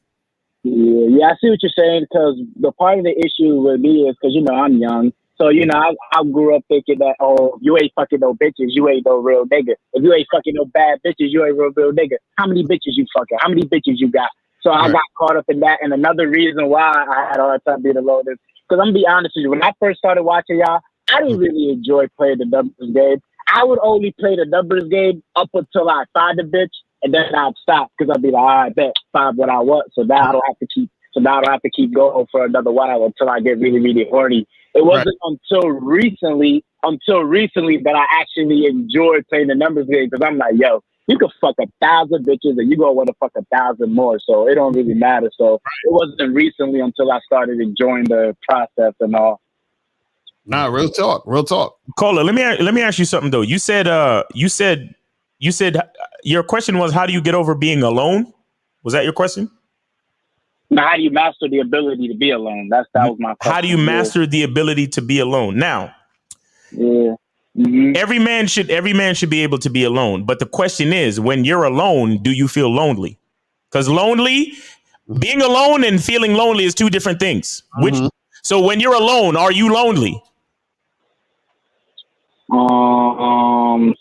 Yeah, I see what you're saying, because the part of the issue with me is because, I'm young. So, I grew up thinking that, oh, you ain't fucking no bitches, you ain't no real nigga. If you ain't fucking no bad bitches, you ain't real nigga. How many bitches you fucking? How many bitches you got? So I got caught up in that. And another reason why I had a hard time being alone is because I'm going to be honest with you. When I first started watching y'all, I didn't really enjoy playing the numbers game. I would only play the numbers game up until I find a bitch, and then I'd stop because I'd be like, all right, bet, find what I want. So now I don't have to keep. So now I don't have to keep going for another while until I get really, really horny. It wasn't until recently that I actually enjoyed playing the numbers game, because I'm like, yo, you can fuck 1,000 bitches and you gonna want to fuck 1,000 more. So it don't really matter. So it wasn't recently until I started enjoying the process and all. Nah, real talk. Cola, let me ask you something though. You said your question was, how do you get over being alone? Was that your question? Now, how do you master the ability to be alone? That was my question. How do you master the ability to be alone? Now, every man should be able to be alone. But the question is, when you're alone, do you feel lonely? Because being alone and feeling lonely is two different things. So when you're alone, are you lonely?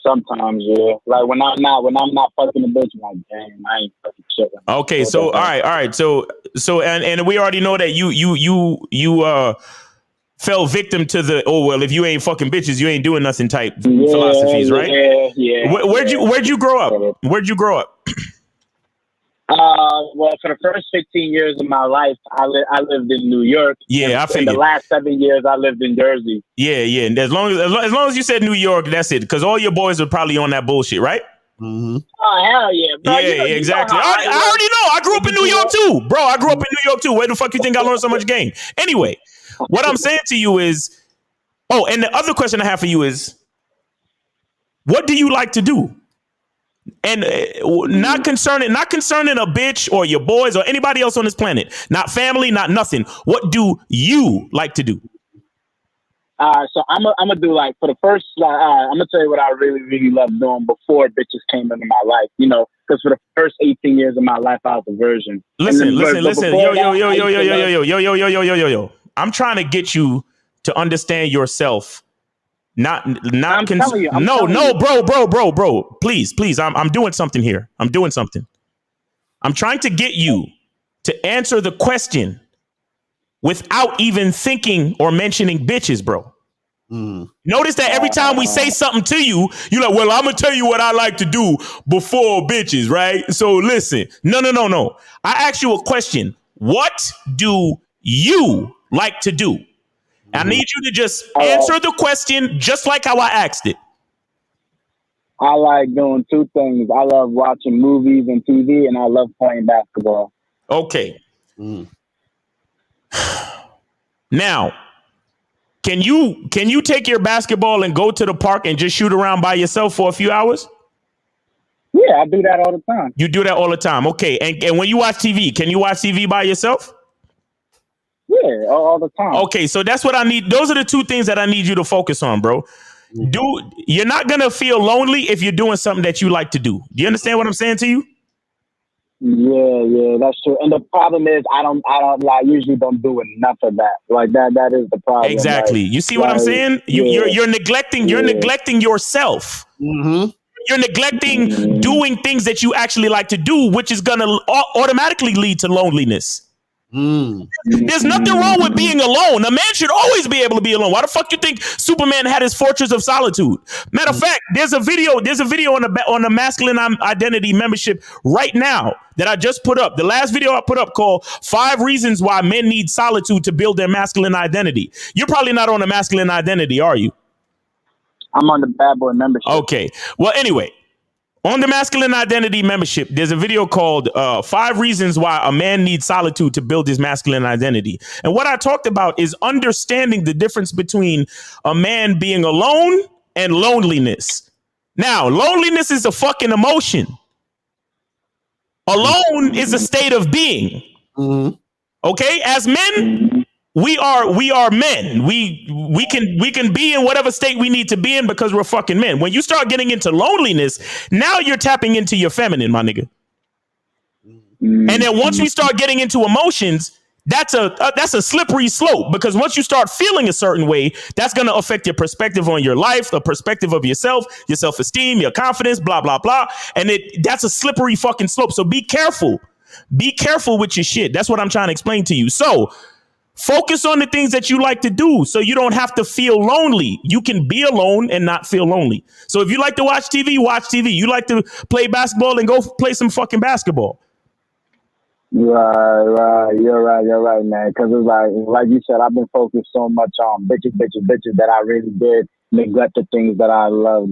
Sometimes, yeah. Like when I'm not fucking a bitch, I'm like, damn, I ain't fucking shit. Okay, so all right. So and we already know that you fell victim to the, oh well, if you ain't fucking bitches, you ain't doing nothing type philosophies, right? Yeah. Where'd you grow up? Where'd you grow up? Well, for the first 15 years of my life, I lived in New York. Yeah, I figured. In the last 7 years, I lived in Jersey. Yeah. And as long as you said New York, that's it. Because all your boys are probably on that bullshit, right? Oh, hell yeah, bro. Yeah, exactly. I already know. I grew up in New York too, bro. I grew up in New York too. Where the fuck you think I learned so much game? Anyway, what I'm saying to you is, and the other question I have for you is, what do you like to do? And not concerning a bitch or your boys or anybody else on this planet, not family, not nothing. What do you like to do? So I'm gonna do, like, for the first, I'm gonna tell you what I really, really loved doing before bitches came into my life. Because for the first 18 years of my life, I was a virgin. Listen. Yo. I'm trying to get you to understand yourself. Bro. Please. I'm doing something here. I'm trying to get you to answer the question without even thinking or mentioning bitches, bro. Notice that every time we say something to you, you're like, well, I'm going to tell you what I like to do before bitches, right? So listen, no. I asked you a question. What do you like to do? I need you to just answer the question just like how I asked it. I like doing two things. I love watching movies and TV, and I love playing basketball. Okay. Now, can you take your basketball and go to the park and just shoot around by yourself for a few hours? Yeah, I do that all the time. You do that all the time. Okay. And when you watch TV, can you watch TV by yourself? Yeah, all the time. Okay, so that's what I need. Those are the two things that I need you to focus on, bro. You're not gonna feel lonely if you're doing something that you like to do. Do you understand what I'm saying to you? Yeah, that's true. And the problem is, I usually don't do enough of that. Like that is the problem. Exactly. Like, you see what I'm saying? You're neglecting yourself. You're neglecting doing things that you actually like to do, which is gonna automatically lead to loneliness. There's nothing wrong with being alone. A man should always be able to be alone. Why the fuck you think Superman had his fortress of solitude? Matter of fact, there's a video on the masculine identity membership right now that I just put up. The last video I put up called 5 Reasons Why Men Need Solitude to Build Their Masculine Identity. You're probably not on the masculine identity, are you? I'm on the bad boy membership. Okay. Well, anyway. On the masculine identity membership, there's a video called 5 Reasons Why a Man Needs Solitude to Build His Masculine Identity. And what I talked about is understanding the difference between a man being alone and loneliness. Now, loneliness is a fucking emotion. Alone is a state of being. Okay? As men, we are men. We can be in whatever state we need to be in because we're fucking men. When you start getting into loneliness, now you're tapping into your feminine, my nigga. And then once we start getting into emotions, that's a slippery slope, because once you start feeling a certain way, that's going to affect your perspective on your life, the perspective of yourself, your self-esteem, your confidence, blah, blah, blah. And that's a slippery fucking slope. So be careful. Be careful with your shit. That's what I'm trying to explain to you. So focus on the things that you like to do so you don't have to feel lonely. You can be alone and not feel lonely. So if you like to watch TV, watch TV. You like to play basketball, and go play some fucking basketball. Right. You're right, man. Because it's like you said, I've been focused so much on bitches that I really did neglect the things that I love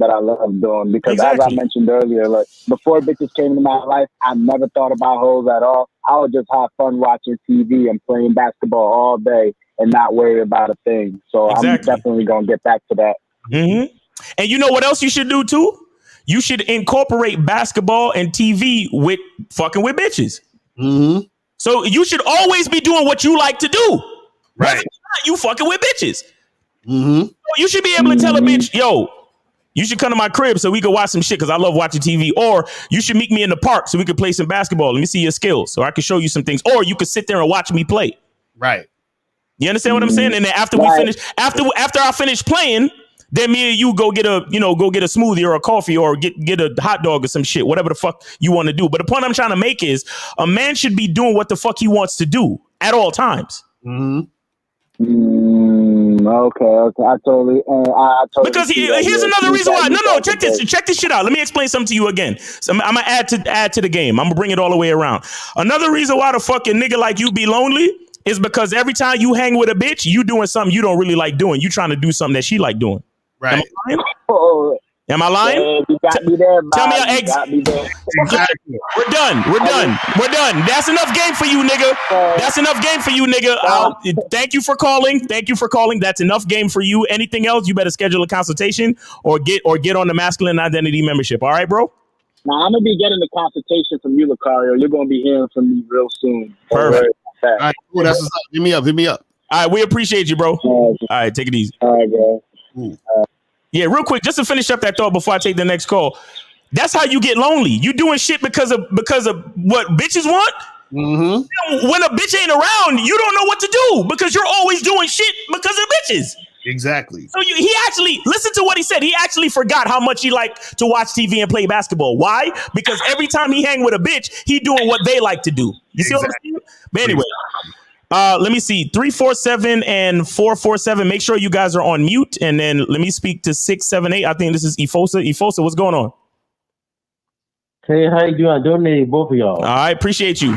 doing. Because as I mentioned earlier, like before bitches came into my life, I never thought about hoes at all. I would just have fun watching TV and playing basketball all day and not worry about a thing. So I'm definitely gonna get back to that. And you know what else you should do too? You should incorporate basketball and TV with fucking with bitches. So you should always be doing what you like to do. Right. You fucking with bitches. You should be able to tell a bitch, yo, you should come to my crib so we can watch some shit because I love watching TV. Or you should meet me in the park so we can play some basketball. Let me see your skills so I can show you some things. Or you could sit there and watch me play. Right. You understand what I'm saying? And then after we finish, after I finish playing, then me and you go get a smoothie or a coffee or get a hot dog or some shit, whatever the fuck you want to do. But the point I'm trying to make is a man should be doing what the fuck he wants to do at all times. Okay. I totally. Because here's another reason why. No. Check this shit out. Let me explain something to you again. So I'm gonna add to the game. I'm gonna bring it all the way around. Another reason why the fucking nigga like you be lonely is because every time you hang with a bitch, you doing something you don't really like doing. You trying to do something that she like doing. Right. Am I lying? You got me there, Tell me exactly. We're done. That's enough game for you, nigga. Thank you for calling. That's enough game for you. Anything else, you better schedule a consultation or get on the masculine identity membership. All right, bro? Now, I'm going to be getting the consultation from you, Lucario. You're going to be hearing from me real soon. Perfect. All right, cool. That's what's up. Hit me up. All right, we appreciate you, bro. All right, take it easy. All right, bro. Yeah, real quick, just to finish up that thought before I take the next call. That's how you get lonely. You doing shit because of what bitches want. When a bitch ain't around, you don't know what to do because you're always doing shit because of bitches. Exactly. So he actually, listen to what he said. He actually forgot how much he liked to watch TV and play basketball. Why? Because every time he hang with a bitch, he doing what they like to do. You see what I'm saying? But anyway, Let me see. 347 and 447. Make sure you guys are on mute. And then let me speak to 678. I think this is Ifosa. Ifosa, what's going on? Hey, how you doing? I donated both of y'all. I appreciate you.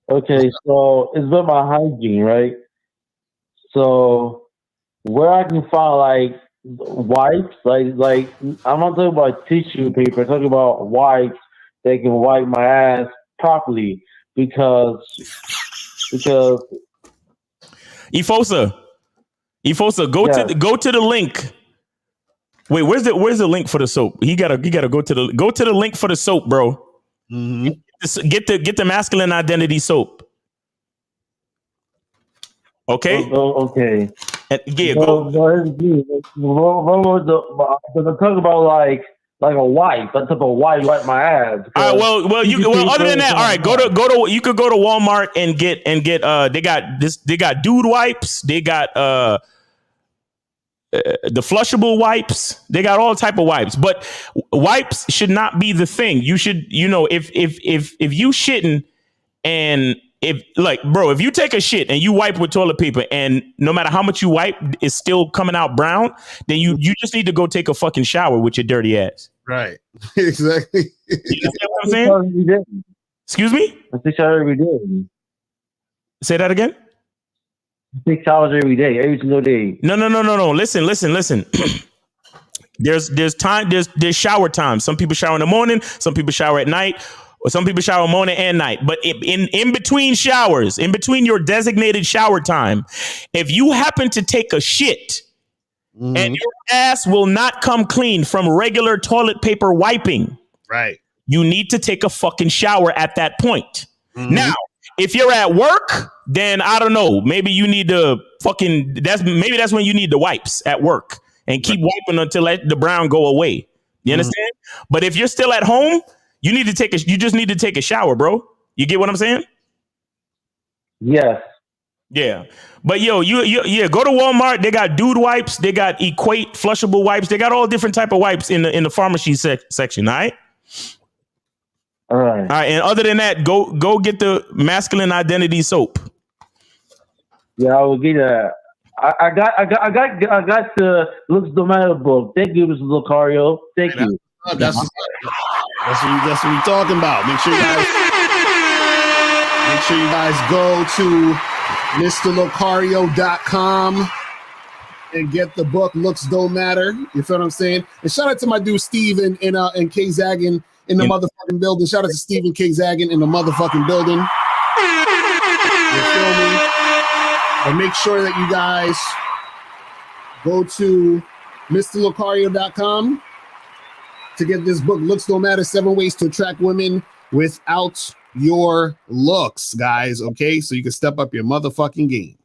Okay, so it's about my hygiene, right? So where I can find like wipes, like I'm not talking about tissue paper. I'm talking about wipes that can wipe my ass properly because Ifosa, go to the link. Wait, where's the link for the soap? He gotta go to the link for the soap, bro. Mm-hmm. Get the masculine identity soap. Okay. Okay. And, yeah, But I'm talking about like a wipe. I'm talking about wipe my ass. All right, well, other than that, all right, go to you could go to Walmart and get they got dude wipes, they got the flushable wipes, they got all type of wipes, but wipes should not be the thing. You should, if you shitting and if you take a shit and you wipe with toilet paper and no matter how much you wipe, it's still coming out brown, then you just need to go take a fucking shower with your dirty ass. Right. Exactly. You understand what I'm saying? Excuse me? I take showers every day. Say that again? I take showers every day, every single day. No. Listen. There's shower time. Some people shower in the morning, some people shower at night, or some people shower morning and night. But in between showers, in between your designated shower time, if you happen to take a shit and your ass will not come clean from regular toilet paper wiping, Right. you need to take a fucking shower at that point. Now, if you're at work, then I don't know. Maybe you need to that's when you need the wipes at work and keep wiping until let the brown go away. You understand? But if you're still at home, you just need to take a shower, bro. You get what I'm saying? Yes. Yeah. But yo, you go to Walmart. They got dude wipes. They got Equate flushable wipes. They got all different type of wipes in the pharmacy section. All right. All right. All right. And other than that, go get the masculine identity soap. Yeah, I will get that. I got the Looks No Matter book. Thank you, Mr. Lucario. Thank you. That's what we're talking about. Make sure you guys go to MrLocario.com and get the book Looks Don't Matter. You feel what I'm saying? And shout out to my dude Steven and K Zaggin in the motherfucking building. Shout out to Steven K Zaggin in the motherfucking building. You feel me? But make sure that you guys go to MrLocario.com to get this book, Looks Don't Matter, 7 Ways to Attract Women Without Your Looks, guys. Okay, so you can step up your motherfucking game.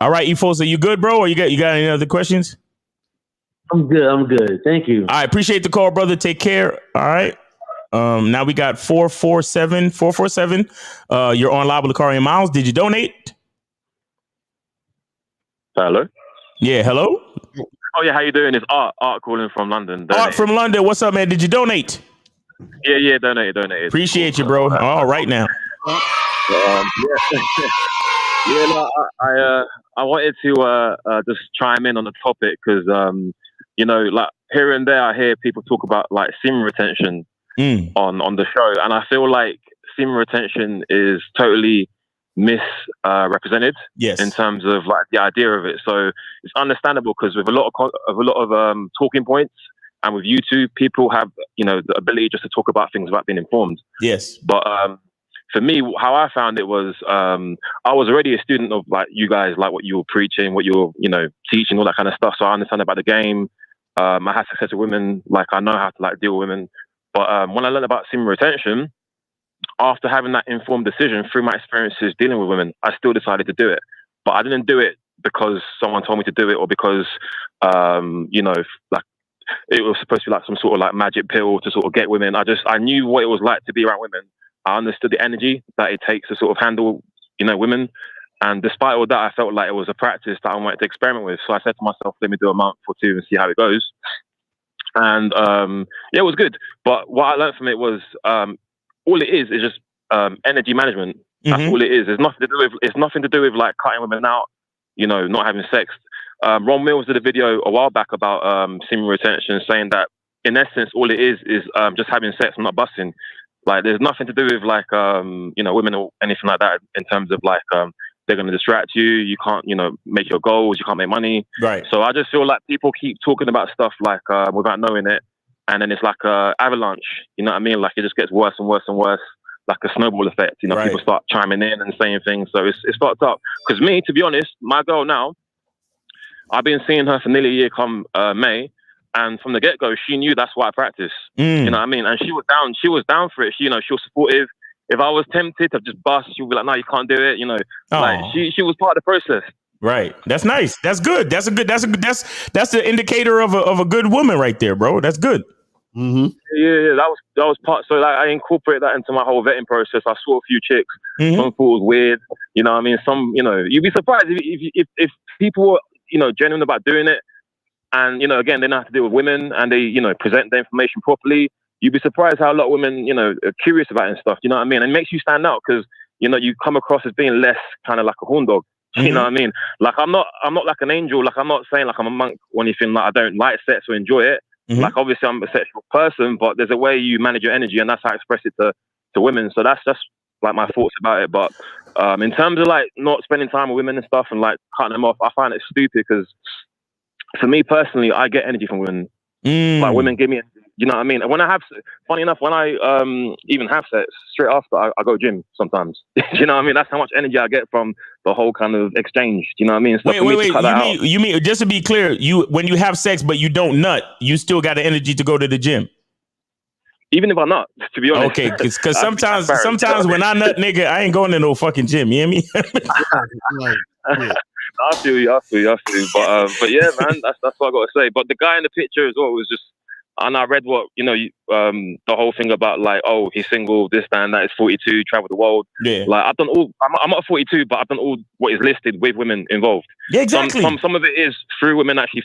All right, Efos, are you good, bro? Or you got any other questions? I'm good. Thank you. I appreciate the call, brother. Take care. All right. Now we got 447. You're on live with Lucario Miles. Did you donate? Hello. Yeah, hello. Oh yeah, how you doing? It's Art calling from London. Art from London. What's up, man? Did you donate? Yeah, donated. Appreciate you, bro. All right now. I wanted to just chime in on the topic because like here and there I hear people talk about like semen retention on the show, and I feel like semen retention is totally misrepresented in terms of like the idea of it. So it's understandable because with a lot of talking points and with YouTube, people have the ability just to talk about things without being informed. Yes. But for me, how I found it was I was already a student of like you guys, like what you were preaching, what you were teaching, all that kind of stuff. So I understand about the game. I had success with women, like I know how to like deal with women. But when I learned about semen retention, after having that informed decision through my experiences dealing with women, I still decided to do it. But I didn't do it because someone told me to do it or because, like it was supposed to be like some sort of like magic pill to sort of get women. I knew what it was like to be around women. I understood the energy that it takes to sort of handle, women. And despite all that, I felt like it was a practice that I wanted to experiment with. So I said to myself, let me do a month or two and see how it goes. And yeah, it was good. But what I learned from it was all it is just energy management. That's all it is. It's nothing to do with like cutting women out, you know, not having sex. Ron Mills did a video a while back about semen retention, saying that in essence, all it is just having sex and not busting. Like, there's nothing to do with like you know, women or anything like that in terms of like they're going to distract you. You can't, you know, make your goals. You can't make money. Right. So I just feel like people keep talking about stuff like without knowing it, and then it's like a avalanche. You know what I mean? Like, it just gets worse and worse and worse, like a snowball effect. You know, people start chiming in and saying things. So it's fucked up. Because me, to be honest, my girl now, I've been seeing her for nearly a year come May, and from the get go, she knew that's what I practice. You know what I mean? And she was down. She was down for it. She, you know, she was supportive. If I was tempted to just bust, she would be like, "No, you can't do it." You know, like she was part of the process. Right. That's nice. That's good. That's the indicator of a good woman right there, bro. That's good. Yeah, that was part. So like, I incorporate that into my whole vetting process. I saw a few chicks. Some thought it was weird. You know what I mean? Some, you know, you'd be surprised if people were, you know, genuine about doing it. And, you know, again, they don't have to deal with women, and they, you know, present the information properly. You'd be surprised how a lot of women, you know, are curious about it and stuff. You know what I mean? And it makes you stand out because, you know, you come across as being less kind of like a horn dog. You know what I mean? Like, I'm not like an angel. Like, I'm not saying like I'm a monk or anything. Like, I don't like sex or enjoy it. Like, obviously I'm a sexual person, but there's a way you manage your energy, and that's how I express it to women. So that's like my thoughts about it. But in terms of like not spending time with women and stuff and like cutting them off, I find it stupid because for me personally, I get energy from women. Like, women give me, you know what I mean? And when I have, funny enough, when I even have sex, straight after I go gym sometimes. You know what I mean? That's how much energy I get from the whole kind of exchange. You know what I mean? So Wait. You mean just to be clear, when you have sex but you don't nut, you still got the energy to go to the gym? Even if I'm not, to be honest. Okay, because sometimes when I nut, nigga, I ain't going to no fucking gym. You hear me? I feel you. But yeah, man, that's what I got to say. But the guy in the picture as well was just, and I read what, you know, the whole thing about like, oh, he's single, this, that, and that, is 42, travel the world. Yeah. Like, I've done all, I'm not 42, but I've done all what is listed with women involved. Yeah, exactly. Some of it is through women actually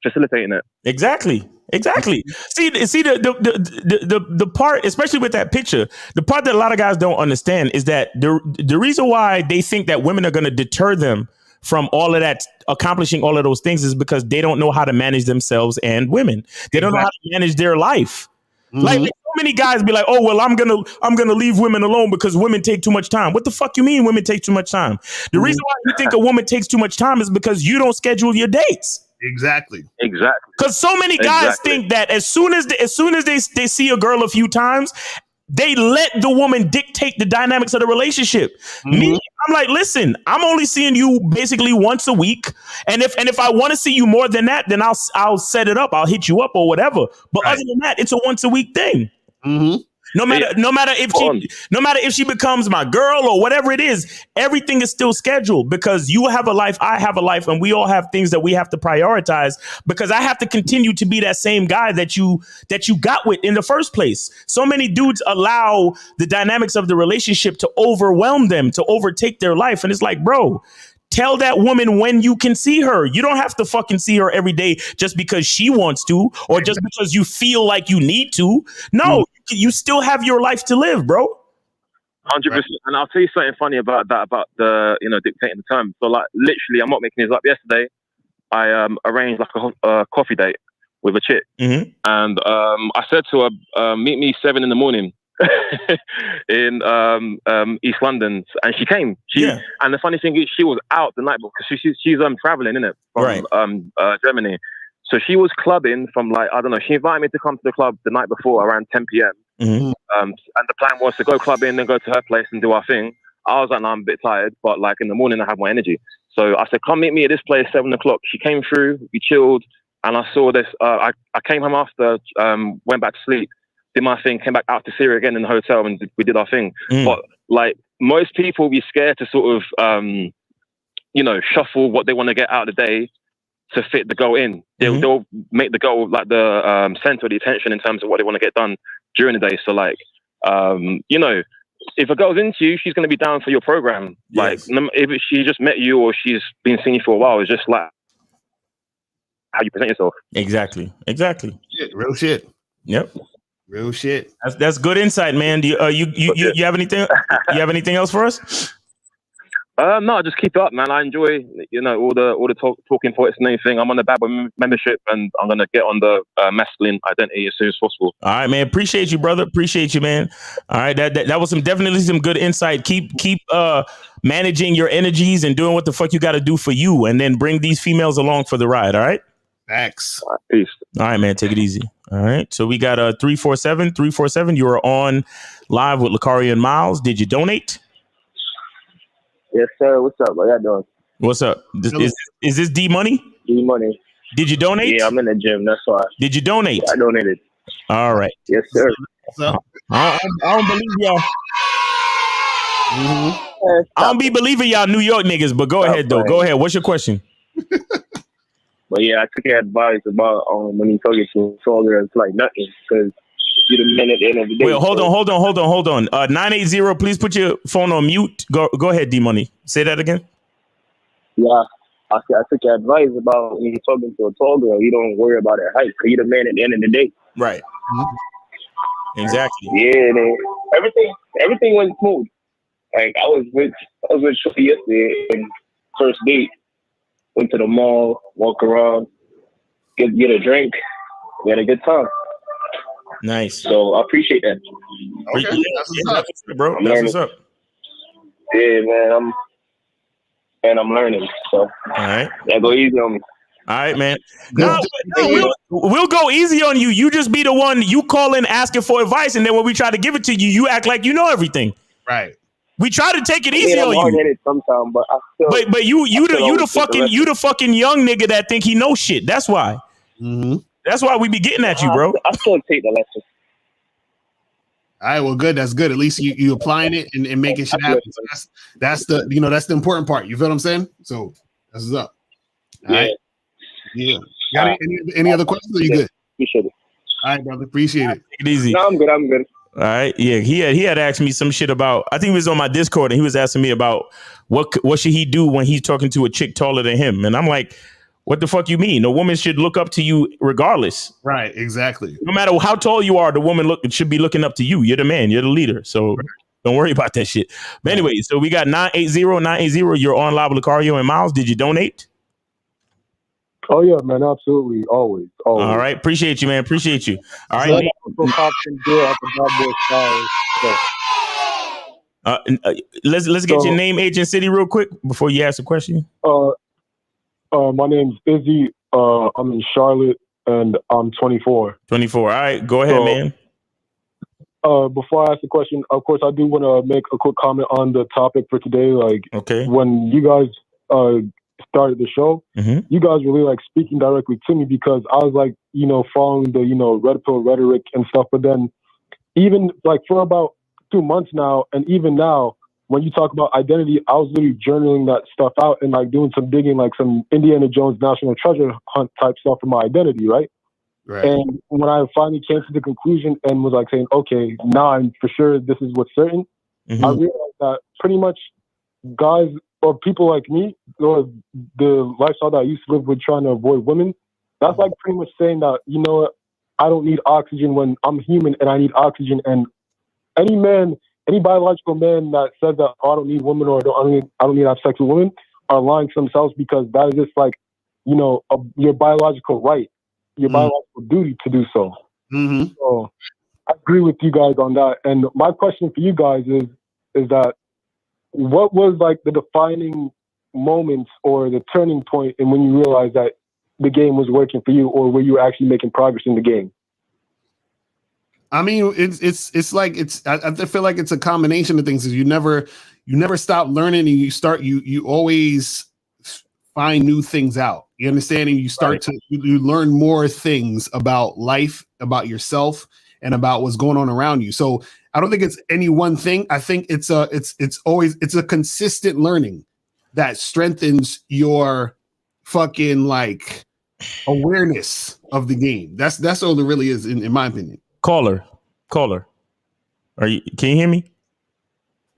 facilitating it. Exactly. See the part, especially with that picture, the part that a lot of guys don't understand is that the reason why they think that women are going to deter them from all of that, accomplishing all of those things, is because they don't know how to manage themselves and women. They don't know how to manage their life. Like, so many guys be like, "Oh, well, I'm gonna leave women alone because women take too much time." What the fuck you mean women take too much time? The reason why you think a woman takes too much time is because you don't schedule your dates. Exactly. Because so many guys think that as soon as they see a girl a few times, they let the woman dictate the dynamics of the relationship. Me, I'm like, listen, I'm only seeing you basically once a week, and if I want to see you more than that, then I'll set it up. I'll hit you up or whatever. But other than that, it's a once a week thing. No matter if she becomes my girl or whatever it is, everything is still scheduled because you have a life, I have a life, and we all have things that we have to prioritize because I have to continue to be that same guy that you got with in the first place. So many dudes allow the dynamics of the relationship to overwhelm them, to overtake their life. And it's like, bro, tell that woman when you can see her. You don't have to fucking see her every day just because she wants to or just because you feel like you need to. No, you still have your life to live, bro. 100%. And I'll tell you something funny about that, about the, you know, dictating the terms. So like, literally, I'm not making this up. Yesterday, I arranged like a coffee date with a chick. And I said to her, meet me 7 a.m. in East London, and she came. And the funny thing is, she was out the night because she's traveling, innit, from Germany. So she was clubbing from like, I don't know, she invited me to come to the club the night before around 10 p.m. And the plan was to go clubbing, then go to her place and do our thing. I was like, no, I'm a bit tired, but like in the morning I have more energy. So I said, come meet me at this place 7 o'clock. She came through, we chilled, and I saw this. I came home after, went back to sleep, did my thing, came back out to Syria again in the hotel, and we did our thing. But like, most people be scared to sort of, you know, shuffle what they want to get out of the day to fit the goal in. They'll make the goal like the center of the attention in terms of what they want to get done during the day. So like, you know, if a girl's into you, she's going to be down for your program. Like, if she just met you or she's been seeing you for a while, it's just like how you present yourself. Exactly. Real shit. Yep. Real shit. That's good insight, man. Do you have anything? You have anything else for us? No, just keep it up, man. I enjoy, all the talking points and everything. I'm on the bad boy membership, and I'm gonna get on the masculine identity as soon as possible. All right, man. Appreciate you, brother. Appreciate you, man. All right, that was definitely some good insight. Keep managing your energies and doing what the fuck you got to do for you, and then bring these females along for the ride. All right. Facts. All right, peace. All right, man. Take it easy. All right. So we got 347. You are on live with Lucario and Miles. Did you donate? Yes, sir. What's up? What y'all doing? What's up? Is this D Money? D Money. Did you donate? Yeah, I'm in the gym. That's why. Did you donate? Yeah, I donated. All right. Yes, sir. I don't believe y'all. I don't be believing y'all New York niggas, but go ahead, though. Go ahead. What's your question? But yeah, I took your advice about when you talking to soldiers, it's like nothing, because you're the man at the end of the day. Wait, hold on. 980, please put your phone on mute. Go ahead, D Money. Say that again. Yeah, I took your advice about when you're talking to a tall girl, you don't worry about her height, because you're the man at the end of the day. Right. Exactly. Yeah, man. Everything went smooth. Like I was with Shorty yesterday, and first date. Went to the mall, walk around, get a drink. We had a good time. Nice. So I appreciate that. Okay. That's what's up, bro. That's what's up. Yeah, man. I'm learning. So all right. Yeah, go easy on me. All right, man. No, we'll go easy on you. You just be the one you call in asking for advice, and then when we try to give it to you, you act like you know everything. Right. We try to take it easy on you. Hard-headed sometimes, but I still. But you the fucking young nigga that think he knows shit. That's why. Mm-hmm. That's why we be getting at you, bro. I still take the lesson. All right, well, good. That's good. At least you applying it and making shit happen. So that's the important part. You feel what I'm saying? So that's what's up. All right. Yeah. Got any other questions? Or you good? Appreciate it. All right, brother. Appreciate it. Take it easy. No, I'm good. All right. Yeah. He had asked me some shit about, I think he was on my Discord and he was asking me about what should he do when he's talking to a chick taller than him. And I'm like, what the fuck you mean? A woman should look up to you regardless. Right. Exactly. No matter how tall you are, the woman should be looking up to you. You're the man. You're the leader. So don't worry about that shit. But anyway, so we got 980. You're on live with Lucario and Miles. Did you donate? Oh yeah, man, absolutely, always. All right, appreciate you, man. Appreciate you. All right, let's get your name, age, and city real quick before you ask a question. My name's Izzy. I'm in Charlotte, and I'm 24. 24. All right, go ahead, man. Before I ask the question, of course, I do want to make a quick comment on the topic for today. Like, okay, when you guys started the show, you guys were really like speaking directly to me because I was like, following the, red pill rhetoric and stuff. But then even like for about 2 months now, and even now, when you talk about identity, I was literally journaling that stuff out and like doing some digging, like some Indiana Jones National Treasure Hunt type stuff for my identity, right? Right. And when I finally came to the conclusion and was like saying, okay, now I'm for sure this is what's certain, I realized that pretty much guys or people like me, or the lifestyle that I used to live with trying to avoid women, that's like pretty much saying that, I don't need oxygen when I'm human and I need oxygen. And any biological man that says that, I don't need women or I don't need to have sex with women are lying to themselves, because that is just like, your biological right, your biological duty to do so. So I agree with you guys on that. And my question for you guys is that, what was like the defining moments or the turning point in when you realized that the game was working for you, or were you actually making progress in the game? I mean, it's like I feel like it's a combination of things. Is you never stop learning, and you always find new things out. You understand? And you start to you learn more things about life, about yourself, and about what's going on around you. So I don't think it's any one thing. I think it's always a consistent learning that strengthens your fucking like awareness of the game. That's all it really is, in my opinion. Caller. Can you hear me?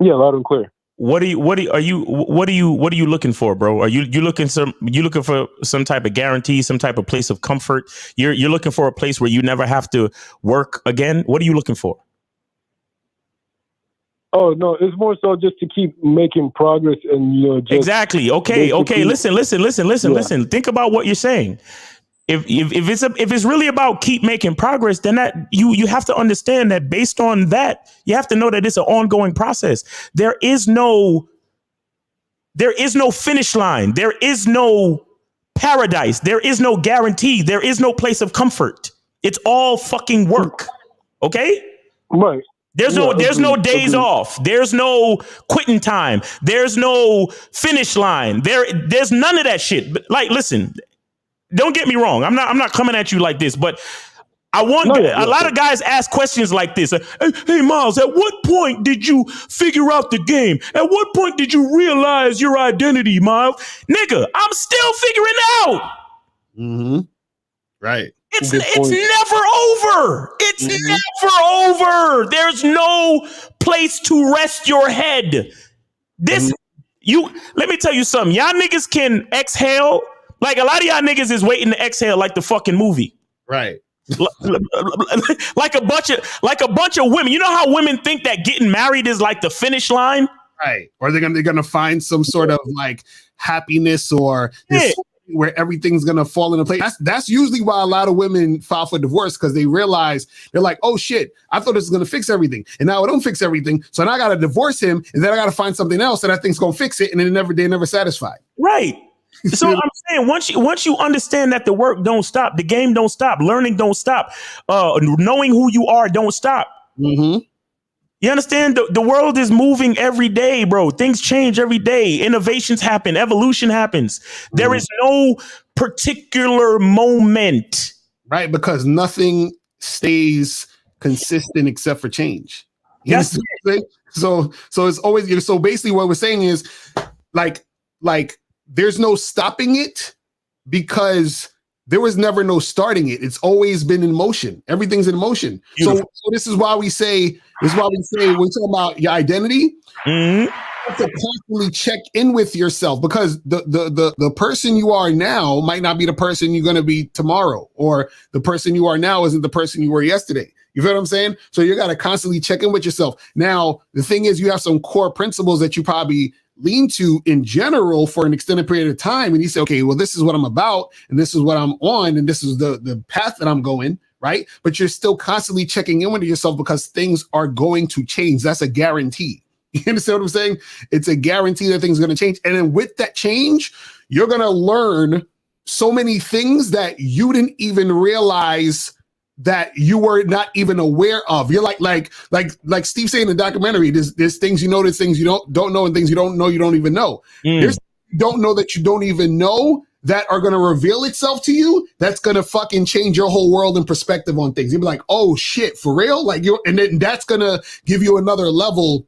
Yeah, loud and clear. What are you looking for, bro? Are you looking for some type of guarantee, some type of place of comfort? You're looking for a place where you never have to work again? What are you looking for? Oh no, it's more so just to keep making progress and just exactly. Okay. Listen. Think about what you're saying. If it's really about keep making progress, then that you have to understand that based on that, you have to know that it's an ongoing process. There is no finish line. There is no paradise. There is no guarantee. There is no place of comfort. It's all fucking work. Okay? Right. There's no days off. There's no quitting time. There's no finish line. There's none of that shit. But like, listen, don't get me wrong. I'm not coming at you like this, but I want a lot of guys ask questions like this. Hey, Miles, at what point did you figure out the game? At what point did you realize your identity, Miles? Nigga, I'm still figuring out. Mm-hmm. Right. It's never over. It's never over. There's no place to rest your head. Let me tell you something. Y'all niggas can exhale. Like a lot of y'all niggas is waiting to exhale like the fucking movie. Right. like a bunch of women. You know how women think that getting married is like the finish line? Right. Or they're gonna find some sort of like happiness or this where everything's gonna fall into place. That's usually why a lot of women file for divorce, because they realize they're like, oh shit, I thought this was gonna fix everything, and now it don't fix everything. So now I gotta divorce him, and then I gotta find something else that I think's gonna fix it, and then they're never satisfied. Right. So I'm saying once you understand that the work don't stop, the game don't stop, learning don't stop, knowing who you are don't stop. Mm-hmm. You understand? The world is moving every day, bro. Things change every day. Innovations happen. Evolution happens. Mm-hmm. There is no particular moment. Right, because nothing stays consistent except for change. Yes. So it's always so basically what we're saying is like there's no stopping it because there was never no starting it. It's always been in motion. Everything's in motion. So this is why we say when we're talking about your identity, you have to constantly check in with yourself, because the person you are now might not be the person you're going to be tomorrow, or the person you are now isn't the person you were yesterday. You feel what I'm saying? So you got to constantly check in with yourself. Now, the thing is, you have some core principles that you probably lean to in general for an extended period of time, and you say, okay, well, this is what I'm about, and this is what I'm on, and this is the path that I'm going, right? But you're still constantly checking in with yourself because things are going to change. That's a guarantee. You understand what I'm saying? It's a guarantee that things are going to change. And then with that change, you're going to learn so many things that you didn't even realize that you were not even aware of. You're like Steve saying in the documentary, there's things you know, there's things you don't know, and things you don't know you don't even know. There's things you don't know that you don't even know that are going to reveal itself to you. That's going to fucking change your whole world and perspective on things. You'll be like, oh shit, for real? And then that's going to give you another level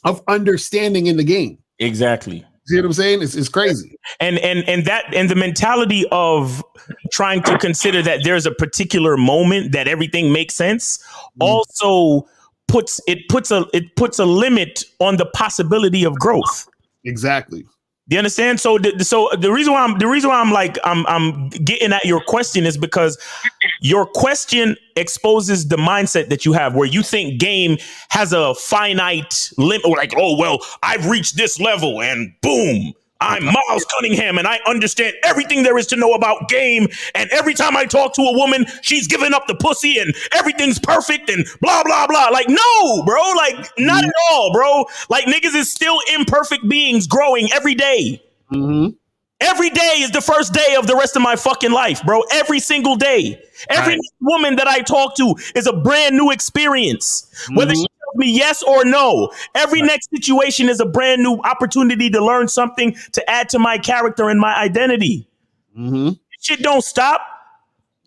of understanding in the game. Exactly. See what I'm saying? It's crazy. And the mentality of trying to consider that there's a particular moment that everything makes sense also puts a limit on the possibility of growth. Exactly. Do you understand? So the reason why I'm getting at your question is because your question exposes the mindset that you have, where you think game has a finite limit, or like, oh well, I've reached this level and boom, I'm Miles Cunningham and I understand everything there is to know about game. And every time I talk to a woman, she's giving up the pussy and everything's perfect and blah, blah, blah. Like, no, bro, like not at all, bro. Like niggas is still imperfect beings growing every day. Mm-hmm. Every day is the first day of the rest of my fucking life, bro. Every single day. Every woman that I talk to is a brand new experience. Whether she tells me yes or no. Every next situation is a brand new opportunity to learn something to add to my character and my identity. Shit don't stop.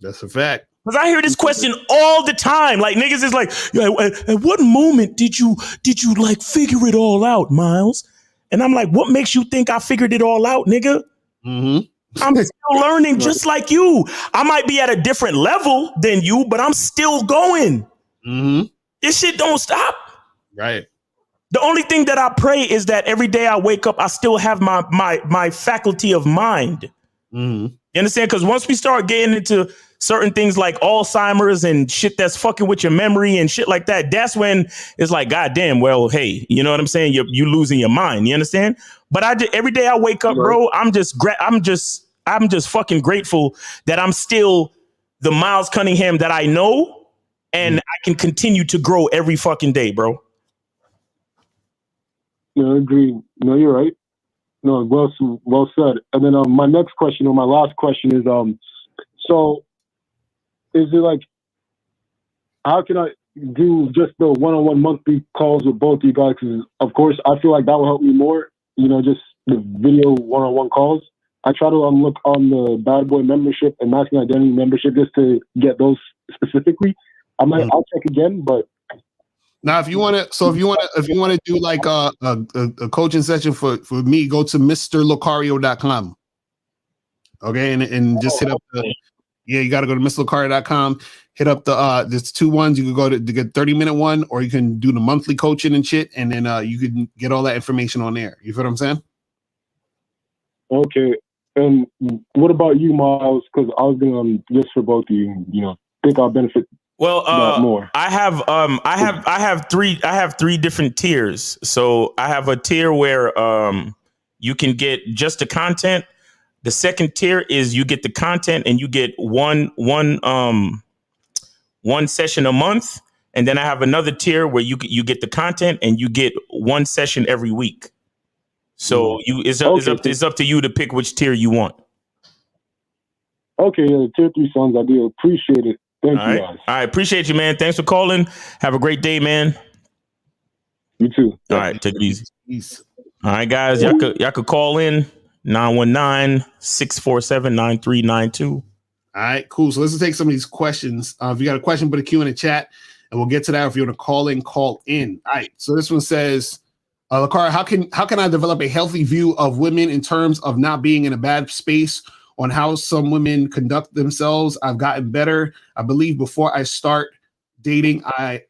That's a fact. Because I hear this question all the time. Like niggas is like, at what moment did you like figure it all out, Miles? And I'm like, what makes you think I figured it all out, nigga? I'm still learning just like you. I might be at a different level than you, but I'm still going. This shit don't stop. Right. The only thing that I pray is that every day I wake up, I still have my faculty of mind. Mm-hmm. You understand? Because once we start getting into certain things like Alzheimer's and shit that's fucking with your memory and shit like that, that's when it's like, God damn, well, hey, you know what I'm saying? You losing your mind. You understand? But every day I wake up, bro, I'm just fucking grateful that I'm still the Miles Cunningham that I know, and I can continue to grow every fucking day, bro. No, I agree. No, you're right. No, well said. And then my next question, or my last question, is so is it like, how can I do just the one-on-one monthly calls with both you guys? Because of course, I feel like that will help me more. You know, just the video one-on-one calls. I try to look on the Bad Boy membership and Masculine Identity membership just to get those specifically. I'll check again, but. Now, if you want to do like a coaching session for me, go to mrlocario.com. Okay, and just hit up you got to go to mrlocario.com. Hit up there's two ones. You can go to get 30-minute one, or you can do the monthly coaching and shit, and then you can get all that information on there. You feel what I'm saying? Okay. And what about you, Miles? Because I was gonna just for both of you, think I'll benefit. Well, more. I have three different tiers. So I have a tier where you can get just the content. The second tier is you get the content and you get one session a month. And then I have another tier where you get the content and you get one session every week. So it's up to you to pick which tier you want. Okay, tier 3 sounds ideal. Appreciate it. Thank you, guys. All right, appreciate you, man. Thanks for calling. Have a great day, man. You too. All right, take it easy. Peace. All right, guys, y'all could call in 919-647-9392. All right, cool. So let's take some of these questions. If you got a question, put a Q in the chat, and we'll get to that. If you want to call in, call in. All right. So this one says, Lakara, how can I develop a healthy view of women in terms of not being in a bad space on how some women conduct themselves? I've gotten better. I believe before I start dating, I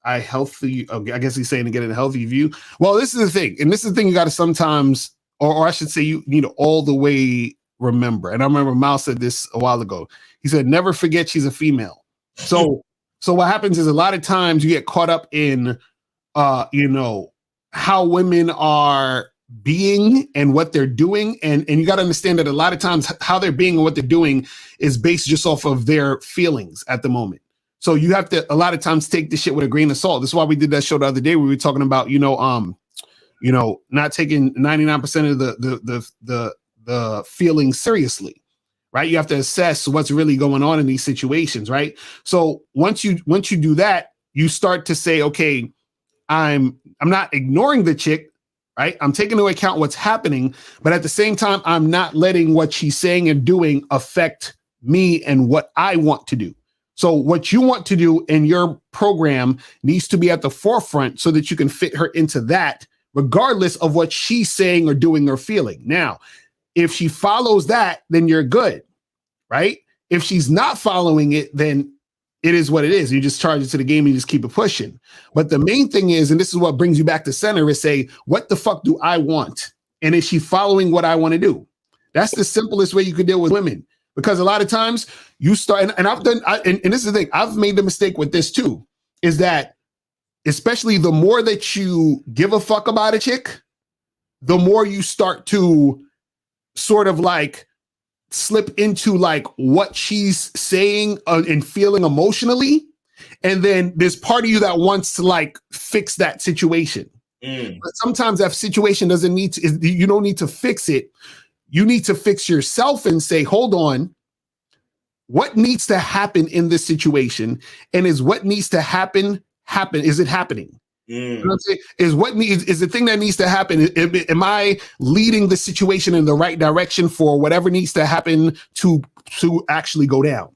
healthy. Okay, I guess he's saying to get a healthy view. Well, this is the thing, and this is the thing you got to sometimes, or I should say, you need to all the way remember. And I remember Miles said this a while ago. He said, "Never forget she's a female." So what happens is a lot of times you get caught up in, how women are being and what they're doing, and you got to understand that a lot of times how they're being and what they're doing is based just off of their feelings at the moment. So you have to a lot of times take this shit with a grain of salt. This is why we did that show the other day where we were talking about not taking 99% of the feelings seriously, right? You have to assess what's really going on in these situations, right? So once you do that, you start to say, okay, I'm not ignoring the chick, right? I'm taking into account what's happening, but at the same time, I'm not letting what she's saying and doing affect me and what I want to do. So what you want to do in your program needs to be at the forefront so that you can fit her into that, regardless of what she's saying or doing or feeling. Now, if she follows that, then you're good, right? If she's not following it, then it is what it is. You just charge it to the game and you just keep it pushing. But the main thing is, and this is what brings you back to center, is say, what the fuck do I want? And is she following what I want to do? That's the simplest way you could deal with women. Because a lot of times you start, and I've done, and this is the thing, I've made the mistake with this too, is that especially the more that you give a fuck about a chick, the more you start to sort of like slip into like what she's saying and feeling emotionally. And then there's part of you that wants to like fix that situation. But sometimes that situation doesn't need to, you don't need to fix it. You need to fix yourself and say, hold on, what needs to happen in this situation? And is what needs to happen? Is it happening? You know what I'm saying? Is the thing that needs to happen? Am I leading the situation in the right direction for whatever needs to happen to actually go down?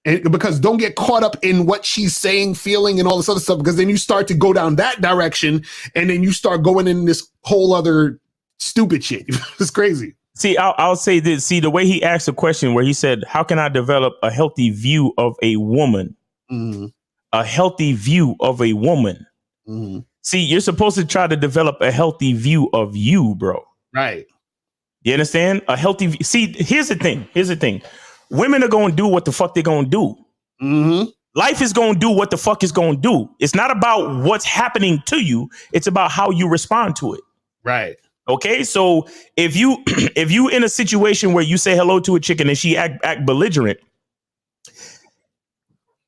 And because don't get caught up in what she's saying, feeling, and all this other stuff, because then you start to go down that direction, and then you start going in this whole other stupid shit. It's crazy. See, I'll say this. See, the way he asked the question where he said, how can I develop a healthy view of a woman? Mm-hmm. A healthy view of a woman. Mm-hmm. See, you're supposed to try to develop a healthy view of you, bro. Right. You understand? A healthy view. See, here's the thing. Women are going to do what the fuck they're going to do. Mm-hmm. Life is going to do what the fuck it's going to do. It's not about what's happening to you. It's about how you respond to it. Right. Okay. So if you in a situation where you say hello to a chicken and she act belligerent,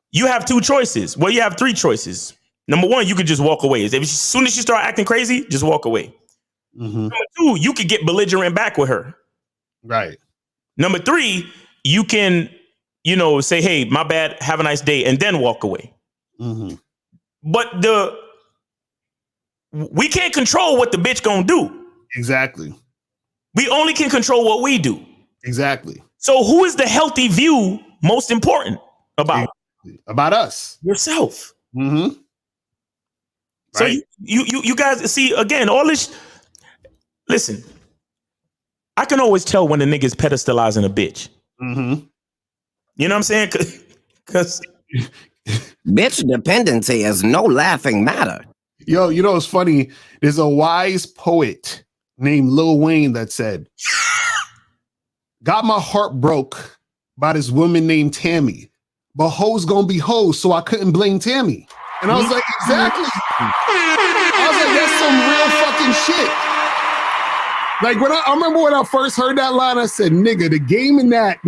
you have two choices. Well, you have three choices. Number one, you could just walk away. As soon as she start acting crazy, just walk away. Mm-hmm. Number two, you could get belligerent back with her. Right. Number three, you can, say, hey, my bad, have a nice day, and then walk away. Mm-hmm. But we can't control what the bitch gonna do. Exactly. We only can control what we do. Exactly. So who is the healthy view most important about? Exactly. About us. Yourself. Mm-hmm. So you guys see, again, all this. Listen, I can always tell when the nigga's pedestalizing a bitch. Mm-hmm. You know what I'm saying? Because bitch dependency is no laughing matter. Yo, it's funny. There's a wise poet named Lil Wayne that said, got my heart broke by this woman named Tammy, but hoes gonna be hoes, so I couldn't blame Tammy. And I was like, exactly. I was like, that's some real fucking shit. Like I remember when I first heard that line, I said, nigga, the game in that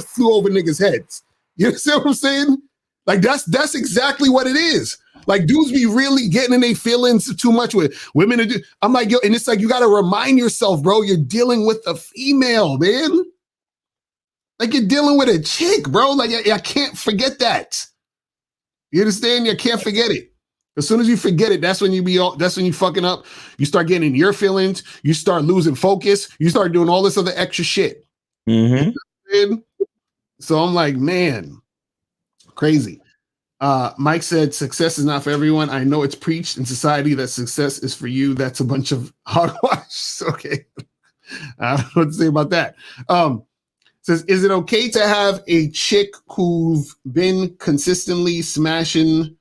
flew over niggas' heads. You see what I'm saying? Like that's exactly what it is. Like dudes be really getting in their feelings too much with women. I'm like, yo, and it's like, you got to remind yourself, bro, you're dealing with a female, man. Like you're dealing with a chick, bro. Like I can't forget that. You understand? You can't forget it. As soon as you forget it, that's when you fucking up. You start getting in your feelings. You start losing focus. You start doing all this other extra shit. Mm-hmm. You know, so I'm like, man, crazy. Mike said, success is not for everyone. I know it's preached in society that success is for you. That's a bunch of hogwash. Okay. I don't know what to say about that. Says, is it okay to have a chick who've been consistently smashing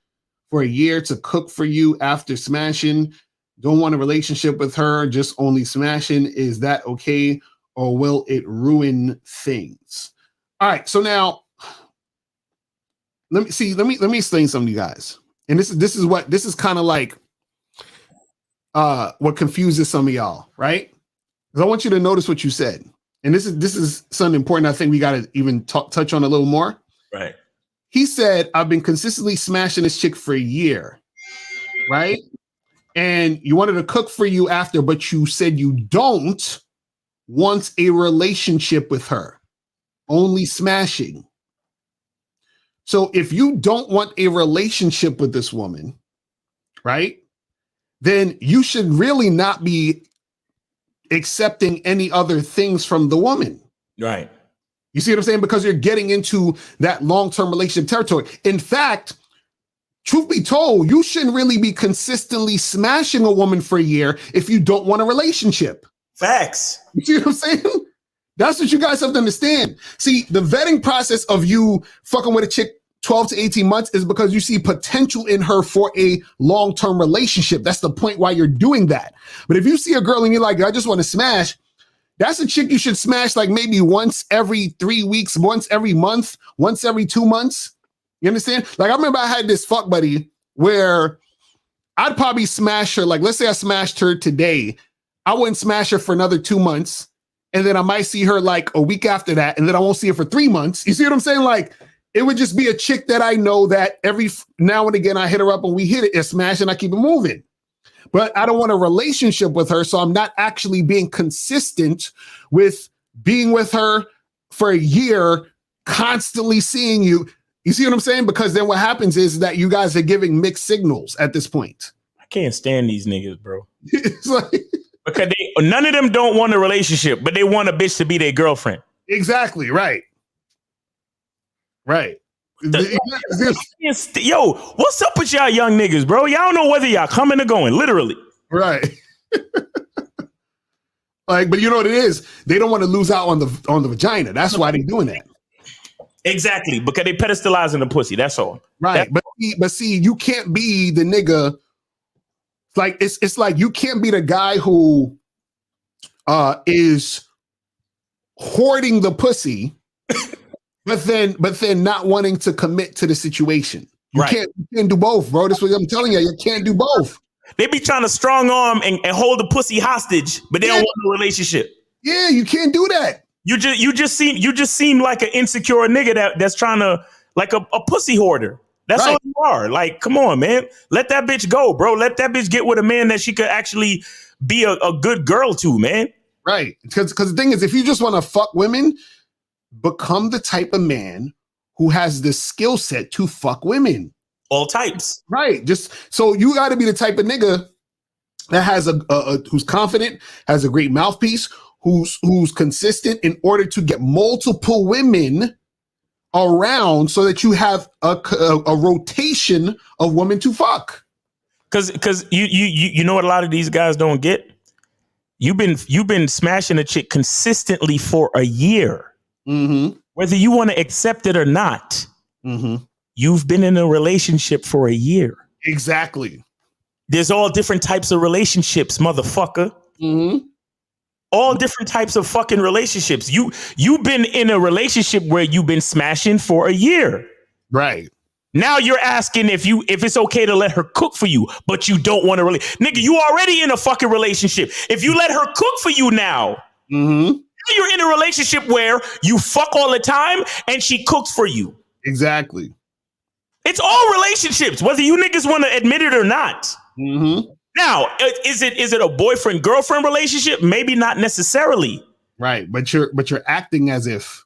for a year to cook for you after smashing? Don't want a relationship with her, just only smashing. Is that okay? Or will it ruin things? All right. So now, let me explain something to you guys. And this is kind of like what confuses some of y'all, right? Because I want you to notice what you said. And this is something important. I think we got to even touch on a little more. Right. He said, I've been consistently smashing this chick for a year, right? And you wanted to cook for you after, but you said you don't want a relationship with her, only smashing. So if you don't want a relationship with this woman, right, then you should really not be accepting any other things from the woman. Right. You see what I'm saying? Because you're getting into that long-term relationship territory. In fact, truth be told, you shouldn't really be consistently smashing a woman for a year if you don't want a relationship. Facts. You see what I'm saying? That's what you guys have to understand. See, the vetting process of you fucking with a chick 12 to 18 months is because you see potential in her for a long-term relationship. That's the point why you're doing that. But if you see a girl and you're like, I just want to smash, that's a chick you should smash like maybe once every 3 weeks, once every month, once every 2 months. You understand? Like I remember I had this fuck buddy where I'd probably smash her. Like, let's say I smashed her today. I wouldn't smash her for another 2 months. And then I might see her like a week after that. And then I won't see her for 3 months. You see what I'm saying? Like, it would just be a chick that I know that every now and again I hit her up and we hit it and smash and I keep it moving. But I don't want a relationship with her. So I'm not actually being consistent with being with her for a year, constantly seeing you. You see what I'm saying? Because then what happens is that you guys are giving mixed signals at this point. I can't stand these niggas, bro. It's like, because none of them don't want a relationship, but they want a bitch to be their girlfriend. Exactly. Right. Right. Yo, what's up with y'all young niggas, bro? Y'all don't know whether y'all coming or going, literally. Right. Like, but you know what it is? They don't want to lose out on the vagina. That's why they're doing that. Exactly, because they pedestalizing the pussy. That's all. Right. But see, you can't be the nigga It's like you can't be the guy who is hoarding the pussy, but then not wanting to commit to the situation. You can't do both, bro. This is what I'm telling you. You can't do both. They be trying to strong arm and hold the pussy hostage, but they don't want a relationship. Yeah, you can't do that. You just seem like an insecure nigga that's trying to, like a pussy hoarder. That's all you are. Like, come on, man. Let that bitch go, bro. Let that bitch get with a man that she could actually be a good girl to, man. Right. Because the thing is, if you just want to fuck women, become the type of man who has the skill set to fuck women. All types. Right. Just so you got to be the type of nigga that has who's confident, has a great mouthpiece, who's consistent in order to get multiple women around so that you have a rotation of women to fuck. Because you know what a lot of these guys don't get? You've been smashing a chick consistently for a year. Mm-hmm. Whether you want to accept it or not, you've been in a relationship for a year. Exactly. There's all different types of relationships, motherfucker. Mm-hmm. All different types of fucking relationships. You've been in a relationship where you've been smashing for a year. Right. Now you're asking if it's okay to let her cook for you, but you don't want to really. Nigga, you already in a fucking relationship. If you let her cook for you now, you're in a relationship where you fuck all the time and she cooks for you. Exactly. It's all relationships, whether you niggas want to admit it or not. Mm-hmm. Now, is it a boyfriend-girlfriend relationship? Maybe not necessarily. Right, but you're acting as if.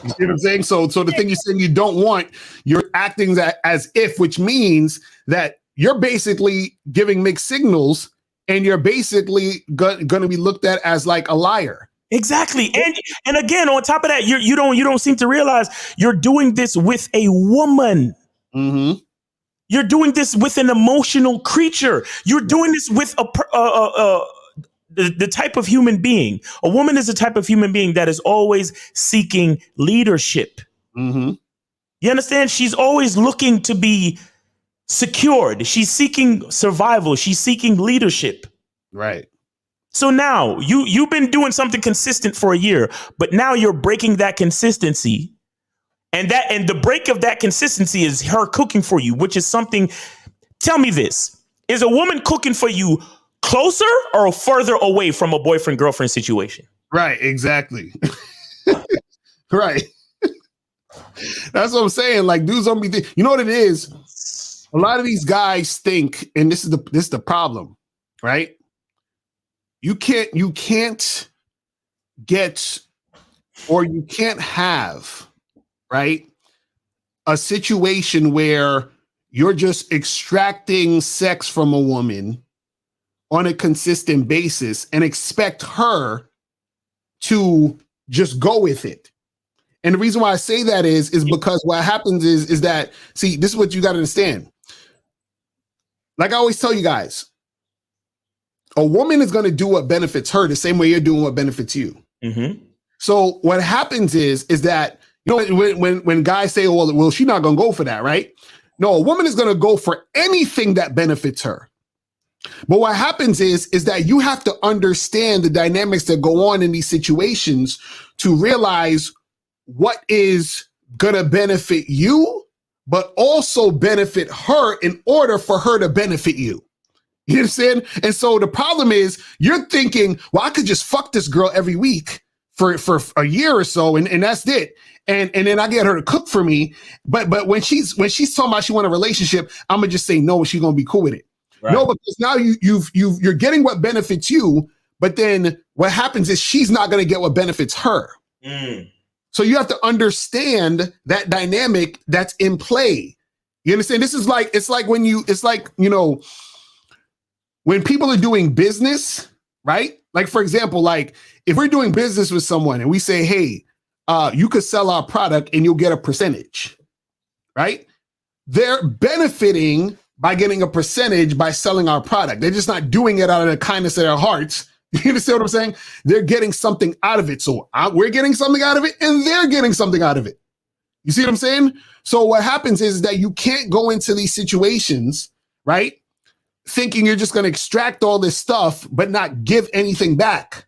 You see what I'm saying? So the thing you're saying you don't want, you're acting as if, which means that you're basically giving mixed signals, and you're basically going to be looked at as like a liar. Exactly, and again, on top of that, you don't seem to realize you're doing this with a woman. Mm-hmm. You're doing this with an emotional creature. You're doing this with the type of human being. A woman is a type of human being that is always seeking leadership. Mm-hmm. You understand? She's always looking to be secured. She's seeking survival. She's seeking leadership. Right. So now you've been doing something consistent for a year, but now you're breaking that consistency. And the break of that consistency is her cooking for you, which is something. Tell me this. Is a woman cooking for you closer or further away from a boyfriend-girlfriend situation? Right, exactly. Right. That's what I'm saying. Like, dudes don't be you know what it is? A lot of these guys think, and this is the problem, right? You can't get, or you can't have, right, a situation where you're just extracting sex from a woman on a consistent basis and expect her to just go with it. And the reason why I say that is because what happens is that, see, this is what you got to understand. Like I always tell you guys, a woman is going to do what benefits her the same way you're doing what benefits you. Mm-hmm. So what happens is that, you know, when guys say, oh, well, she's not going to go for that, right? No, a woman is going to go for anything that benefits her. But what happens is that you have to understand the dynamics that go on in these situations to realize what is going to benefit you, but also benefit her in order for her to benefit you. You understand? And so the problem is you're thinking, well, I could just fuck this girl every week for a year or so, and that's it. And then I get her to cook for me. But when she's talking about she want a relationship, I'm gonna just say no, she's gonna be cool with it. Right. No, because now you're getting what benefits you, but then what happens is she's not gonna get what benefits her. Mm. So you have to understand that dynamic that's in play. You understand? This is like, it's like, you know, when people are doing business, right? Like, for example, like if we're doing business with someone and we say, hey, you could sell our product and you'll get a percentage, right? They're benefiting by getting a percentage by selling our product. They're just not doing it out of the kindness of their hearts. You understand what I'm saying? They're getting something out of it. So we're getting something out of it and they're getting something out of it. You see what I'm saying? So what happens is that you can't go into these situations, right, thinking you're just going to extract all this stuff but not give anything back.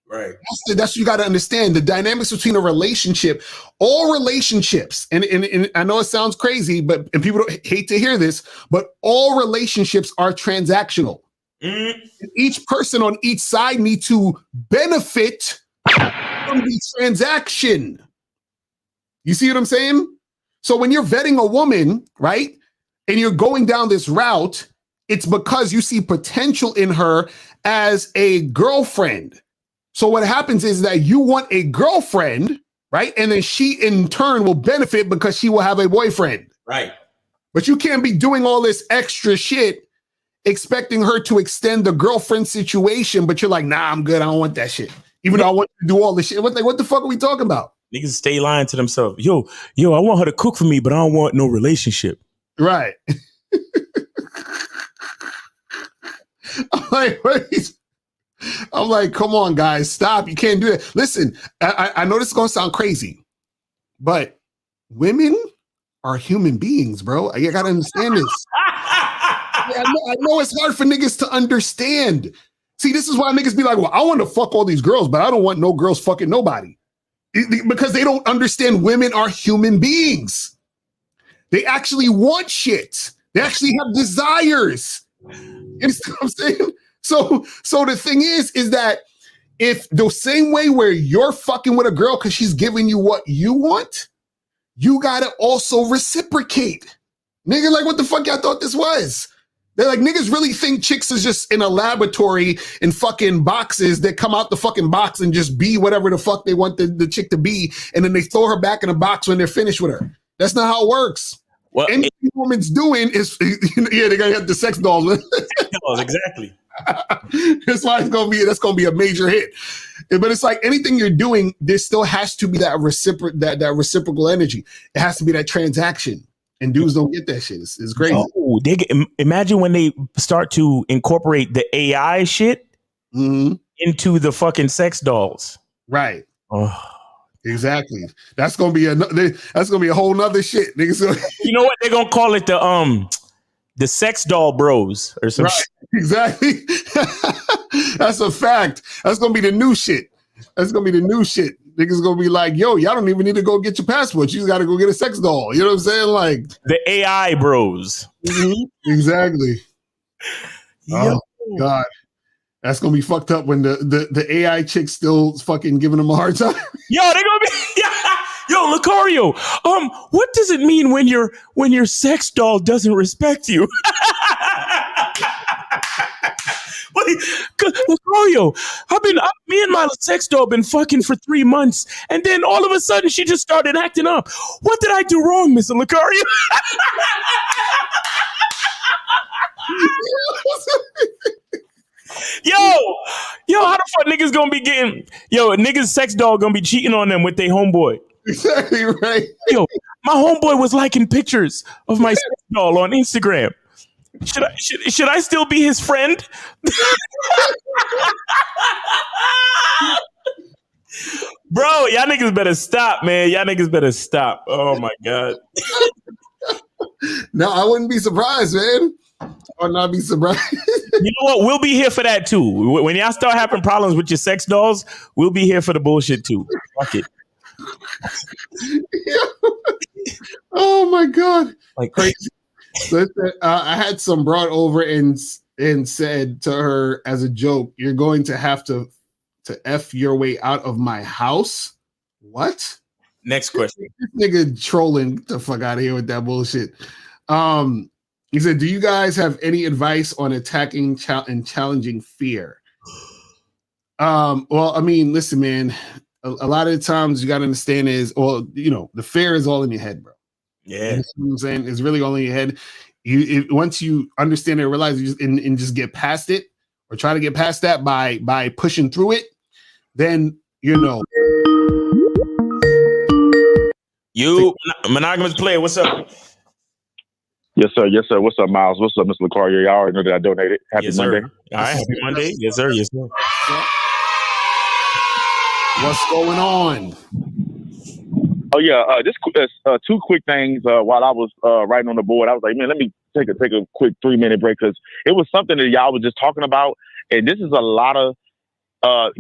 Right. That's what you got to understand. The dynamics between a relationship, all relationships, and I know it sounds crazy, but and people don't hate to hear this, but all relationships are transactional. Each person on each side need to benefit from the transaction. You see what I'm saying? So when you're vetting a woman, right, and you're going down this route, it's because you see potential in her as a girlfriend. So what happens is that you want a girlfriend, right? And then she in turn will benefit because she will have a boyfriend. Right. But you can't be doing all this extra shit expecting her to extend the girlfriend situation, but you're like, nah, I'm good. I don't want that shit. Even though I want to do all this shit. What the fuck are we talking about? Niggas stay lying to themselves. Yo, I want her to cook for me, but I don't want no relationship. Right. I'm like, come on, guys, stop. You can't do that. Listen, I know this is going to sound crazy, but women are human beings, bro. You got to understand this. Yeah, I know it's hard for niggas to understand. See, this is why niggas be like, well, I want to fuck all these girls, but I don't want no girls fucking nobody. Because they don't understand women are human beings. They actually want shit. They actually have desires. You understand what I'm saying? So the thing is that if the same way where you're fucking with a girl because she's giving you what you want, you gotta also reciprocate. Nigga, like, what the fuck y'all thought this was? They're like, niggas really think chicks is just in a laboratory in fucking boxes that come out the fucking box and just be whatever the fuck they want the chick to be, and then they throw her back in a box when they're finished with her. That's not how it works. Well, anything woman's doing is, yeah, they're gonna have the sex dolls. Exactly. That's why that's gonna be a major hit. But it's like anything you're doing, there still has to be that reciprocal energy. It has to be that transaction. And dudes don't get that shit. It's crazy. Oh, imagine when they start to incorporate the AI shit into the fucking sex dolls. Right. Oh. Exactly. That's gonna be a whole nother shit. Niggas. You know what? They're gonna call it the sex doll bros or some shit. Exactly. That's a fact. That's gonna be the new shit. Niggas gonna be like, yo, y'all don't even need to go get your passport. You just gotta go get a sex doll. You know what I'm saying? Like the AI bros. Exactly. Oh God. That's gonna be fucked up when the AI chick's still fucking giving them a hard time. Yo, they're gonna be yo, Lucario. What does it mean when your sex doll doesn't respect you? Lucario, me and my sex doll been fucking for 3 months, and then all of a sudden she just started acting up. What did I do wrong, Mr. Lucario? Yo, how the fuck niggas gonna be getting? Yo, niggas sex doll gonna be cheating on them with their homeboy. Exactly right. Yo, my homeboy was liking pictures of my sex doll on Instagram. Should I still be his friend? Bro, y'all niggas better stop, man. Y'all niggas better stop. Oh my God. No, I wouldn't be surprised, man. I would not be surprised. You know what? We'll be here for that too. When y'all start having problems with your sex dolls, we'll be here for the bullshit too. Fuck it. Oh my God. Like crazy. Listen, I had some brought over and said to her as a joke, "You're going to have to F your way out of my house." What? Next question. This nigga trolling. Get the fuck out of here with that bullshit. He said, "Do you guys have any advice on attacking and challenging fear?" Well, I mean, listen, man. A lot of the times you got to understand is, well, you know, the fear is all in your head, bro. Yeah, you know what I'm saying? It's really all in your head. Once you understand it, realize it, and just get past it, or try to get past that by pushing through it, then you know. You monogamous player, what's up? Yes, sir. Yes, sir. What's up, Miles? What's up, Mr. Lucario? Y'all already know that I donated. Happy Monday. All right, happy Monday. Yes, sir. Yes, sir. What's going on? Oh yeah, just two quick things. While I was writing on the board, I was like, man, let me take a quick 3-minute break because it was something that y'all was just talking about, and this is a lot of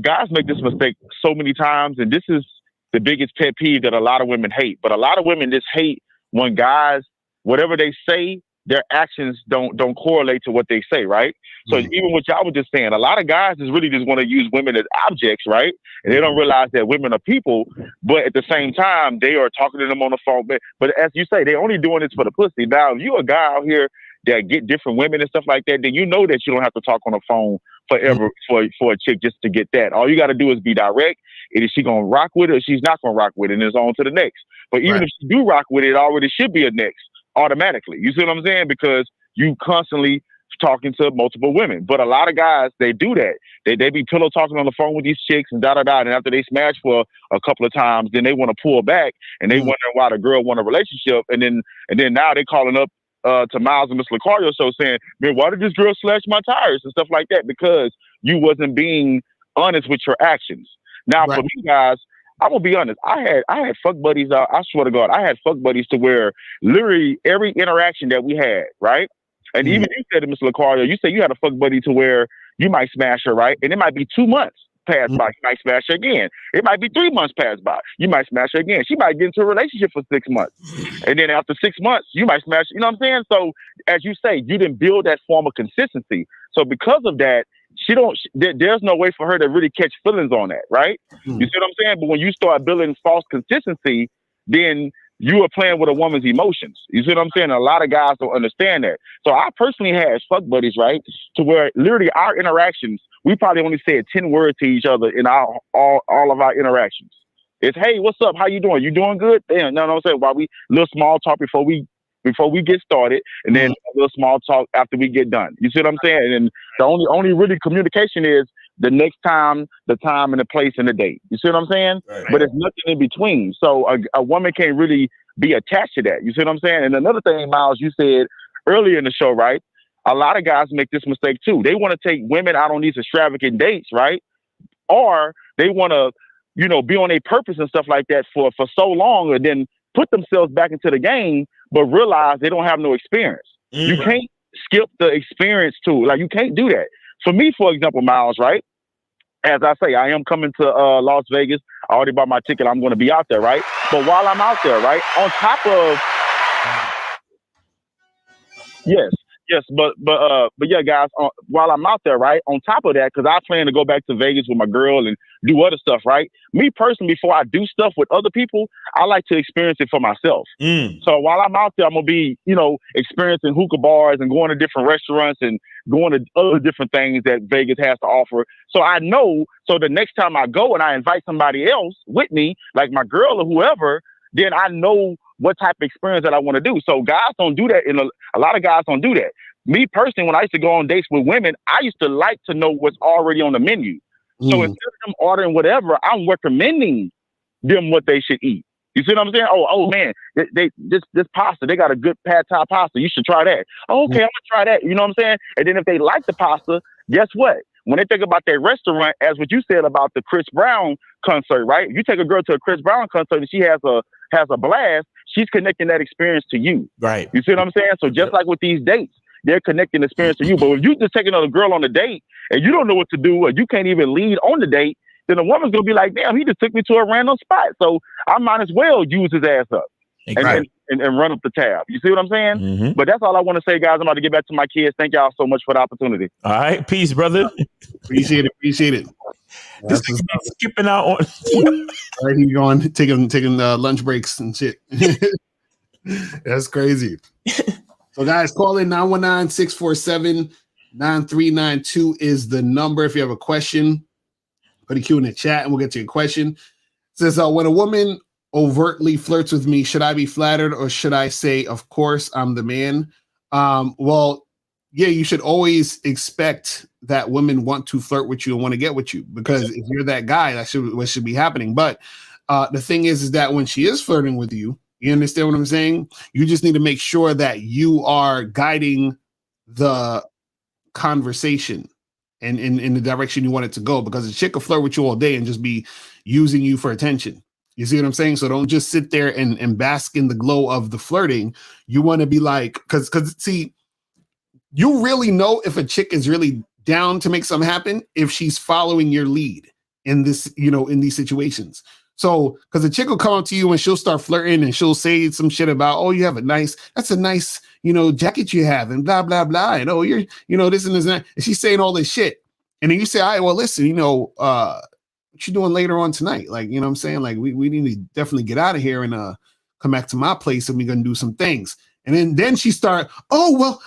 guys make this mistake so many times, and this is the biggest pet peeve that a lot of women hate. But a lot of women just hate when guys, whatever they say, their actions don't correlate to what they say, right? So even what y'all were just saying, a lot of guys is really just want to use women as objects, right? And they don't realize that women are people, but at the same time, they are talking to them on the phone. But as you say, they're only doing this for the pussy. Now, if you a guy out here that get different women and stuff like that, then you know that you don't have to talk on the phone forever for a chick just to get that. All you got to do is be direct. And is she going to rock with it or she's not going to rock with it, and it's on to the next. But even if she do rock with it, it already should be a next automatically. You see what I'm saying? Because you constantly talking to multiple women. But a lot of guys, they do that. They be pillow talking on the phone with these chicks and da-da-da. And after they smash for a couple of times, then they want to pull back and they wonder why the girl want a relationship. And then now they calling up to Miles and Miss Lucario show saying, man, why did this girl slash my tires and stuff like that? Because you wasn't being honest with your actions. Now, for me, guys, I'm gonna be honest. I had fuck buddies. I swear to God, I had fuck buddies to where literally every interaction that we had, right? And even you said to Mr. Lucario, you said you had a fuck buddy to where you might smash her, right? And it might be 2 months pass by. You might smash her again. It might be 3 months pass by. You might smash her again. She might get into a relationship for 6 months. And then after 6 months, you might smash, you know what I'm saying? So as you say, you didn't build that form of consistency. So because of that, there's no way for her to really catch feelings on that, right? You see what I'm saying? But when you start building false consistency, then you are playing with a woman's emotions. You see what I'm saying? A lot of guys don't understand that. So I personally had fuck buddies, right? To where literally our interactions, we probably only said 10 words to each other in all of our interactions. It's, hey, what's up? How you doing? You doing good? Damn, no, I'm saying, while we little small talk before we get started, and then a little small talk after we get done. You see what I'm saying? And the only really communication is the next time, the time and the place and the date. You see what I'm saying? Right. But it's nothing in between. So a woman can't really be attached to that. You see what I'm saying? And another thing, Miles, you said earlier in the show, right? A lot of guys make this mistake too. They want to take women out on these extravagant dates, right? Or they want to, be on a purpose and stuff like that for so long, and then put themselves back into the game, but realize they don't have no experience. You can't skip the experience too. Like, you can't do that. For me, for example, Miles, right? As I say, I am coming to Las Vegas. I already bought my ticket. I'm going to be out there, right? But while I'm out there, right, on top of yes, but yeah, guys, while I'm out there, right, on top of that, because I plan to go back to Vegas with my girl and do other stuff, right? Me personally, before I do stuff with other people, I like to experience it for myself. So while I'm out there, I'm gonna be, experiencing hookah bars and going to different restaurants and going to other different things that Vegas has to offer. So I know, so the next time I go and I invite somebody else with me, like my girl or whoever, then I know what type of experience that I want to do. So guys don't do that. A lot of guys don't do that. Me personally, when I used to go on dates with women, I used to like to know what's already on the menu. So instead of them ordering whatever, I'm recommending them what they should eat. You see what I'm saying? Oh man, this pasta, they got a good pad thai pasta. You should try that. Oh, okay, I'm gonna try that. You know what I'm saying? And then if they like the pasta, guess what? When they think about their restaurant, as what you said about the Chris Brown concert, right? If you take a girl to a Chris Brown concert and she has a blast, she's connecting that experience to you. Right. You see what I'm saying? So just like with these dates, they're connecting the experience to you. But if you just take another girl on a date and you don't know what to do, or you can't even lead on the date, then the woman's gonna be like, damn, he just took me to a random spot. So I might as well use his ass up and run up the tab. You see what I'm saying? But that's all I want to say, guys. I'm about to get back to my kids. Thank y'all so much for the opportunity. All right. Peace, brother. Appreciate it. This thing skipping out on. Right, he going taking lunch breaks and shit. That's crazy. So guys, call in 919-647-9392 is the number. If you have a question, put a Q in the chat and we'll get to your question. It says, when a woman overtly flirts with me, should I be flattered or should I say, of course, I'm the man? Well, yeah, you should always expect that women want to flirt with you and want to get with you, because if you're that guy, that's what should be happening. But the thing is that when she is flirting with you, you understand what I'm saying? You just need to make sure that you are guiding the conversation and in the direction you want it to go, because a chick will flirt with you all day and just be using you for attention. You see what I'm saying? So don't just sit there and bask in the glow of the flirting. You want to be like, because see, you really know if a chick is really down to make something happen if she's following your lead in this, in these situations. So, because a chick will come up to you and she'll start flirting and she'll say some shit about, oh, that's a nice, jacket you have and blah, blah, blah. And oh, you're, this and this and that. And she's saying all this shit. And then you say, all right, well, listen, what you doing later on tonight? Like, you know what I'm saying? Like, we need to definitely get out of here and come back to my place and we're going to do some things. And then she start, oh,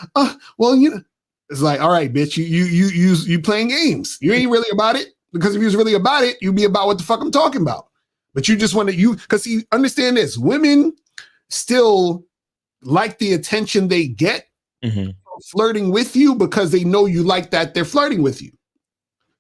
well, it's like, all right, bitch, you playing games. You ain't really about it, because if you was really about it, you'd be about what the fuck I'm talking about. But you just want to, because you understand this, women still like the attention they get flirting with you because they know you like that they're flirting with you.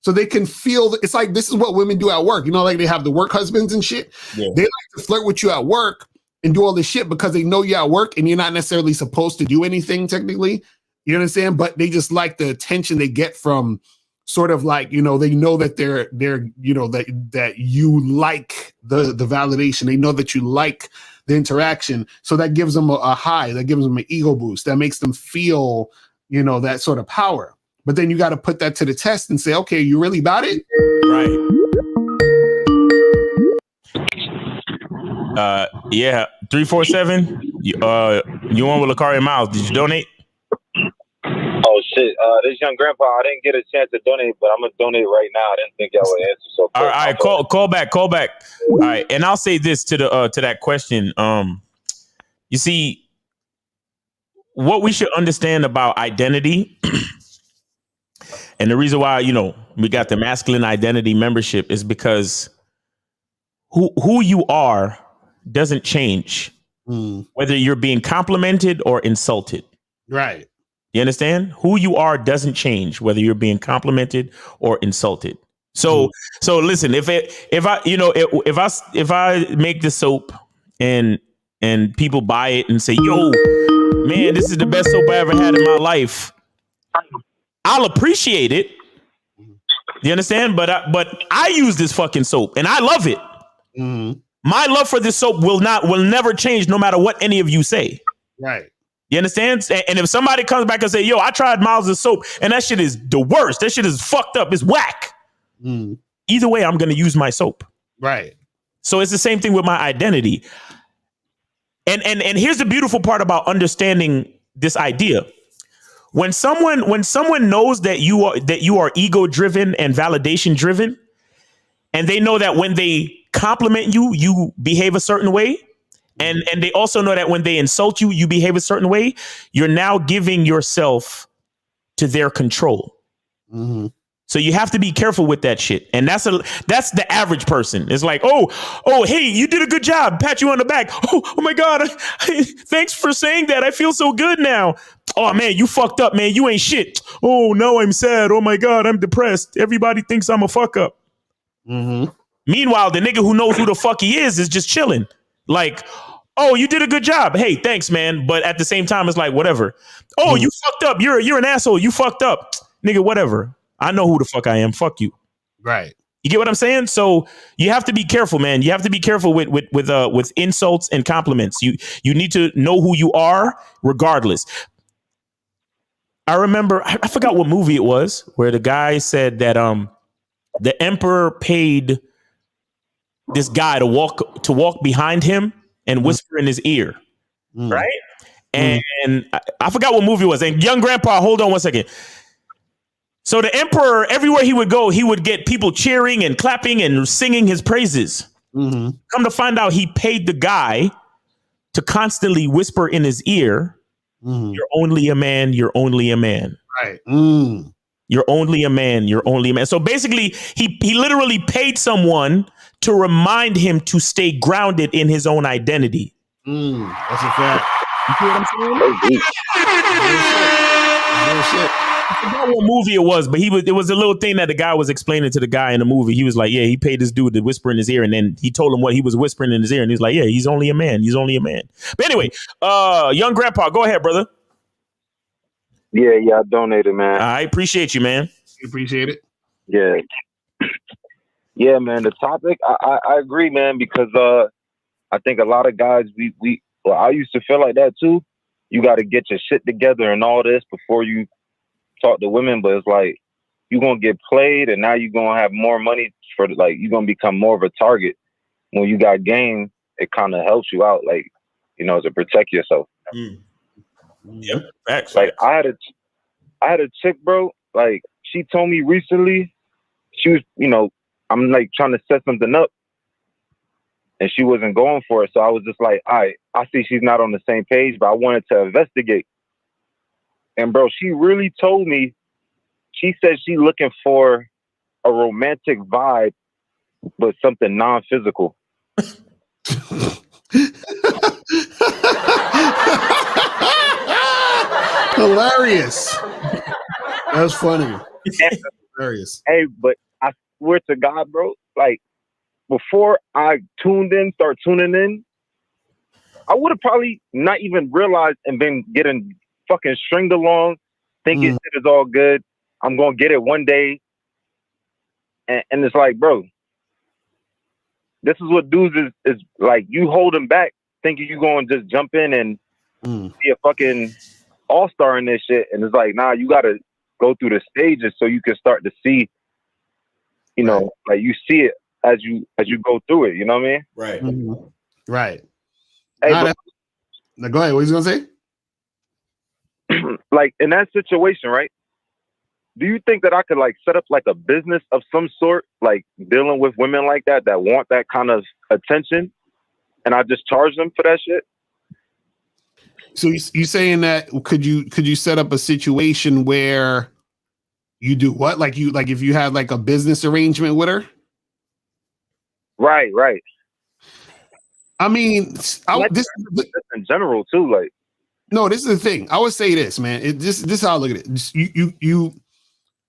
So they can feel that it's like, this is what women do at work. Like they have the work husbands and shit. Yeah. They like to flirt with you at work and do all this shit because they know you're at work and you're not necessarily supposed to do anything technically. You understand? But they just like the attention they get from sort of like, they know that they're that you like the validation. They know that you like the interaction. So that gives them a high, that gives them an ego boost, that makes them feel, that sort of power. But then you got to put that to the test and say, okay, you really about it? Right. Yeah, 347. You on with Lakari Miles? Did you donate? Oh shit! This young grandpa, I didn't get a chance to donate, but I'm gonna donate right now. I didn't think y'all would answer. So all right, call back. All right, and I'll say this to that question. You see, what we should understand about identity, and the reason why we got the masculine identity membership is because who you are doesn't change, whether you're being complimented or insulted. Right. You understand? Who you are doesn't change whether you're being complimented or insulted. So listen, if I make the soap and people buy it and say, yo, man, this is the best soap I ever had in my life, I'll appreciate it. You understand? But I use this fucking soap and I love it. My love for this soap will never change no matter what any of you say. Right. You understand? And if somebody comes back and say, yo, I tried Miles' soap and that shit is the worst. That shit is fucked up. It's whack. Either way, I'm going to use my soap. Right. So it's the same thing with my identity. And here's the beautiful part about understanding this idea. When someone knows that you are ego driven and validation driven, and they know that when they compliment you, you behave a certain way. And they also know that when they insult you, you behave a certain way. You're now giving yourself to their control. So you have to be careful with that shit. And that's the average person. It's like, oh, hey, you did a good job. Pat you on the back. Oh my God. Thanks for saying that. I feel so good now. Oh man, you fucked up, man. You ain't shit. Oh, now I'm sad. Oh my God, I'm depressed. Everybody thinks I'm a fuck up. Meanwhile, the nigga who knows who the fuck he is just chilling. Like, oh, you did a good job. Hey, thanks, man. But at the same time, it's like, whatever. Oh, you fucked up. You're an asshole. You fucked up. Nigga, whatever. I know who the fuck I am. Fuck you. Right. You get what I'm saying? So you have to be careful, man. You have to be careful with insults and compliments. You need to know who you are regardless. I remember, I forgot what movie it was, where the guy said that the emperor paid this guy to walk behind him and whisper in his ear, right? And I forgot what movie it was. And young grandpa, hold on one second. So the emperor, everywhere he would go, he would get people cheering and clapping and singing his praises. Come to find out, he paid the guy to constantly whisper in his ear, "You're only a man. You're only a man." Right. You're only a man. You're only a man. So basically, he literally paid someone to remind him to stay grounded in his own identity. That's a fact. You see what I'm saying? I forgot what movie it was, but it was a little thing that the guy was explaining to the guy in the movie. He was like, yeah, he paid this dude to whisper in his ear, and then he told him what he was whispering in his ear, and he's like, yeah, he's only a man. He's only a man. But anyway, young grandpa, go ahead, brother. Yeah, I donated, man. I appreciate you, man. You appreciate it? Yeah. Yeah, man. The topic, I agree, man, because I think a lot of guys well, I used to feel like that too. You got to get your shit together and all this before you talk to women, but it's like you're gonna get played, and now you're gonna have more money for like you're gonna become more of a target. When you got game, it kind of helps you out, like to protect yourself. Yep, facts. Like I had a chick, bro. Like she told me recently, she was, I'm like trying to set something up, and she wasn't going for it. So I was just like, all right, I see she's not on the same page, but I wanted to investigate. And bro, she really told me, she said she looking for a romantic vibe, but something non-physical. Hilarious. That's funny. Hilarious. Hey, but I swear to God, bro, like before I start tuning in, I would have probably not even realized and been getting fucking stringed along, thinking shit is all good. I'm gonna get it one day. And it's like, bro, this is what dudes is like. You hold them back, thinking you going to just jump in and be a fucking all-star in this shit. And it's like, nah, you got to go through the stages so you can start to see, like you see it as you go through it. You know what I mean? Right. Right. Hey, now go ahead. What are you gonna say? Like in that situation, right? Do you think that I could like set up like a business of some sort, like dealing with women like that want that kind of attention, and I just charge them for that shit? So you saying that could you set up a situation where you do what? Like if you had like a business arrangement with her? Right. I mean, this in general too. Like, no, this is the thing. I would say this, man. This is how I look at it. You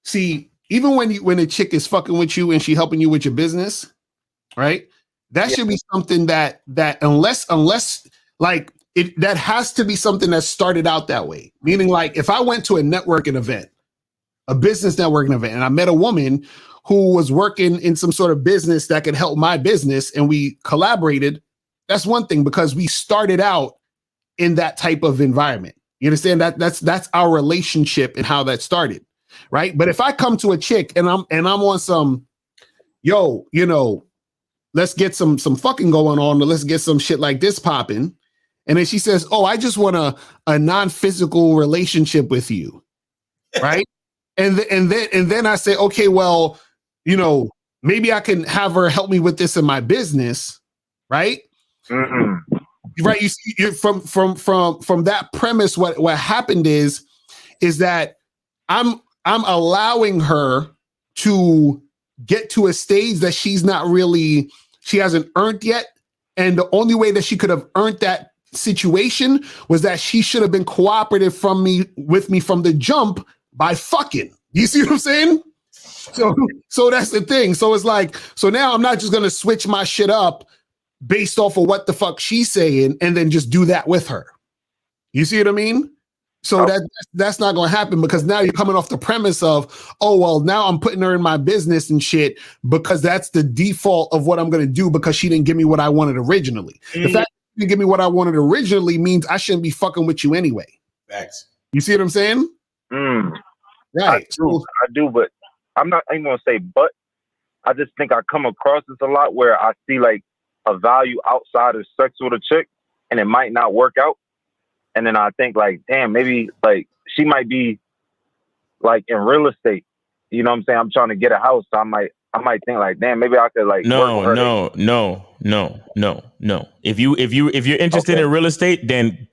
see, even when a chick is fucking with you and she helping you with your business, right? That should be something that unless like it, that has to be something that started out that way. Meaning, like if I went to a networking event, a business networking event, and I met a woman who was working in some sort of business that could help my business, and we collaborated. That's one thing because we started out in that type of environment. You understand that that's our relationship and how that started, right? But if I come to a chick and I'm on some, let's get some fucking going on, or let's get some shit like this popping, and then she says, "Oh, I just want a non-physical relationship with you," right? and then I say, "Okay, well, maybe I can have her help me with this in my business," right? Right. You see, from that premise, what happened is that I'm allowing her to get to a stage that she hasn't earned yet. And the only way that she could have earned that situation was that she should have been cooperative with me from the jump by fucking. You see what I'm saying? So that's the thing. So it's like, so now I'm not just gonna switch my shit up based off of what the fuck she's saying and then just do that with her. You see what I mean? So that's not going to happen because now you're coming off the premise of, oh, well, now I'm putting her in my business and shit because that's the default of what I'm going to do because she didn't give me what I wanted originally. The fact that she didn't give me what I wanted originally means I shouldn't be fucking with you anyway. Facts. You see what I'm saying? Right. I do, but I'm not even going to say but. I just think I come across this a lot where I see like a value outside of sex with a chick and it might not work out. And then I think like, damn, maybe like she might be like in real estate. You know what I'm saying? I'm trying to get a house. So I might think like, damn, maybe I could like work with her. No. If you're interested in real estate, then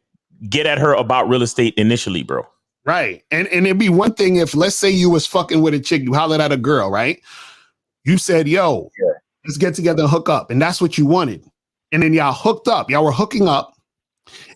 get at her about real estate initially, bro. Right. And it'd be one thing if, let's say you was fucking with a chick, you hollered at a girl, right? You said, yo, let's get together and hook up. And that's what you wanted. And then y'all hooked up. Y'all were hooking up.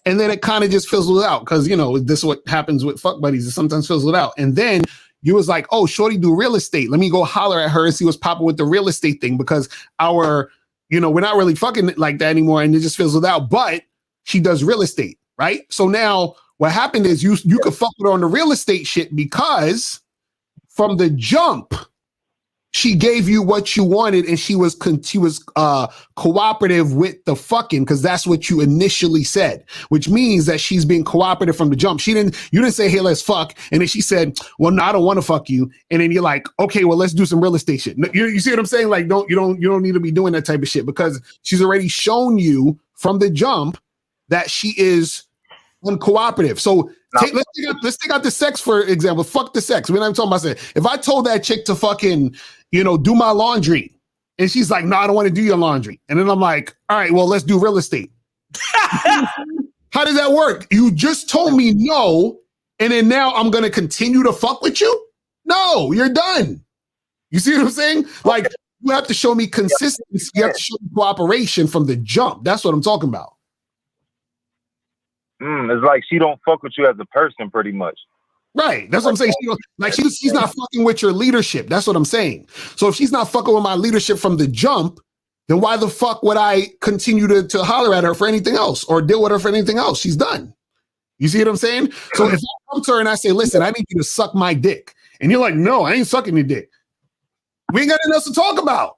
And then it kind of just fizzled out because, this is what happens with fuck buddies. It sometimes fizzled out. And then you was like, oh, shorty do real estate. Let me go holler at her and see what's popping with the real estate thing because we're not really fucking like that anymore. And it just fizzled out. But she does real estate, right? So now what happened is you could fuck with her on the real estate shit because from the jump, she gave you what you wanted, and she was cooperative with the fucking, because that's what you initially said, which means that she's being cooperative from the jump. You didn't say, hey, let's fuck, and then she said, well, no, I don't want to fuck you, and then you're like, okay, well, let's do some real estate shit. You see what I'm saying? Like, you don't need to be doing that type of shit, because she's already shown you from the jump that she is uncooperative. So let's take out the sex, for example. Fuck the sex. We're not even talking about sex. If I told that chick to fucking, do my laundry, and she's like, no, I don't want to do your laundry. And then I'm like, all right, well, let's do real estate. How does that work? You just told me no, and then now I'm going to continue to fuck with you? No, you're done. You see what I'm saying? Like, you have to show me consistency. You have to show me cooperation from the jump. That's what I'm talking about. It's like she don't fuck with you as a person, pretty much. Right. That's what I'm saying. She's not fucking with your leadership. That's what I'm saying. So if she's not fucking with my leadership from the jump, then why the fuck would I continue to holler at her for anything else or deal with her for anything else? She's done. You see what I'm saying? So if I come to her and I say, listen, I need you to suck my dick, and you're like, no, I ain't sucking your dick, we ain't got anything else to talk about.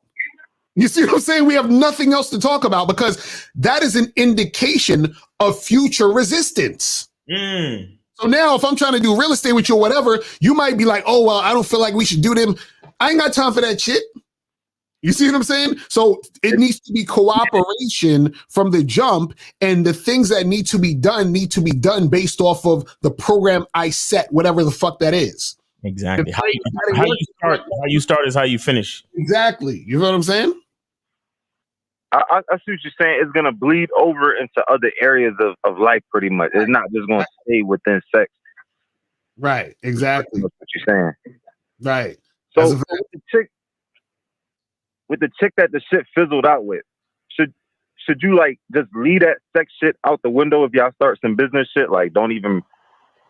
You see what I'm saying? We have nothing else to talk about, because that is an indication of future resistance. So now if I'm trying to do real estate with you or whatever, you might be like, oh, well, I don't feel like we should do them. I ain't got time for that shit. You see what I'm saying? So it needs to be cooperation from the jump, and the things that need to be done based off of the program I set, whatever the fuck that is. Exactly. How you start is how you finish. Exactly. You know what I'm saying? I see what you're saying. It's gonna bleed over into other areas of life, pretty much. It's not just gonna stay within sex. Right. Exactly. That's what you're saying. Right. So with the chick that the shit fizzled out with, should you like just leave that sex shit out the window if y'all start some business shit? Like, don't even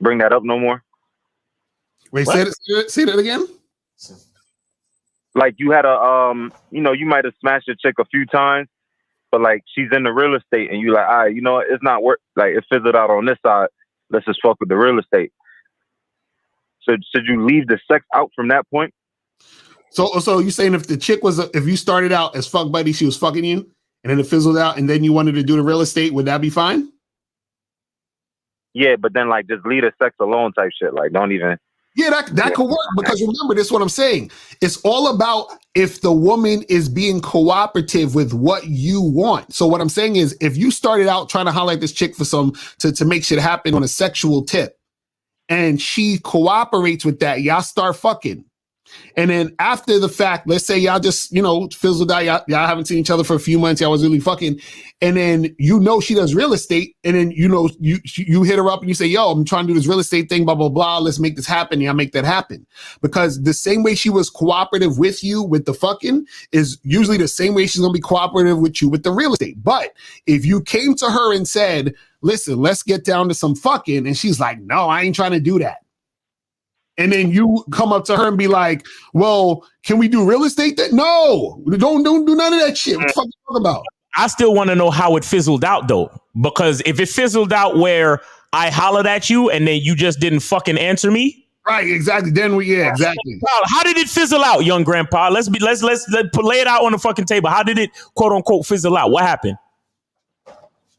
bring that up no more. Wait, say that again. Like, you had you might have smashed your chick a few times, but like she's in the real estate, and you like, all right, you know what? It's not work. Like, it fizzled out on this side. Let's just fuck with the real estate. So should you leave the sex out from that point? So you saying if you started out as fuck buddy, she was fucking you, and then it fizzled out, and then you wanted to do the real estate, would that be fine? Yeah, but then like just leave the sex alone type shit. Like, don't even. Yeah, that could work, because remember, this is what I'm saying. It's all about if the woman is being cooperative with what you want. So what I'm saying is, if you started out trying to holler at this chick for to make shit happen on a sexual tip, and she cooperates with that, y'all start fucking. And then after the fact, let's say y'all just, fizzled out, y'all haven't seen each other for a few months, y'all was really fucking, and then she does real estate, and then you hit her up and you say, yo, I'm trying to do this real estate thing, blah, blah, blah, let's make this happen, y'all make that happen. Because the same way she was cooperative with you with the fucking is usually the same way she's gonna be cooperative with you with the real estate. But if you came to her and said, listen, let's get down to some fucking, and she's like, no, I ain't trying to do that. And then you come up to her and be like, well, can we do real estate? No, don't do none of that shit. What the fuck are you talking about? I still want to know how it fizzled out, though, because if it fizzled out where I hollered at you and then you just didn't fucking answer me. Right, exactly. Then exactly. How did it fizzle out, young grandpa? Let's lay it out on the fucking table. How did it, quote unquote, fizzle out? What happened?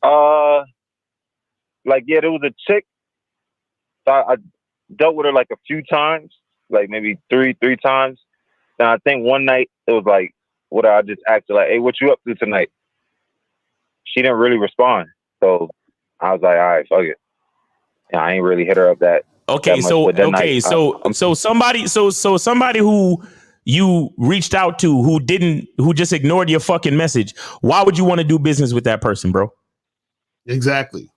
There was a chick. I dealt with her like a few times, like maybe three times. And I think one night it was like, I just acted like, hey, what you up to tonight? She didn't really respond. So I was like, all right, fuck it. And I ain't really hit her up that. Okay, so somebody who you reached out to who just ignored your fucking message, why would you want to do business with that person, bro? Exactly.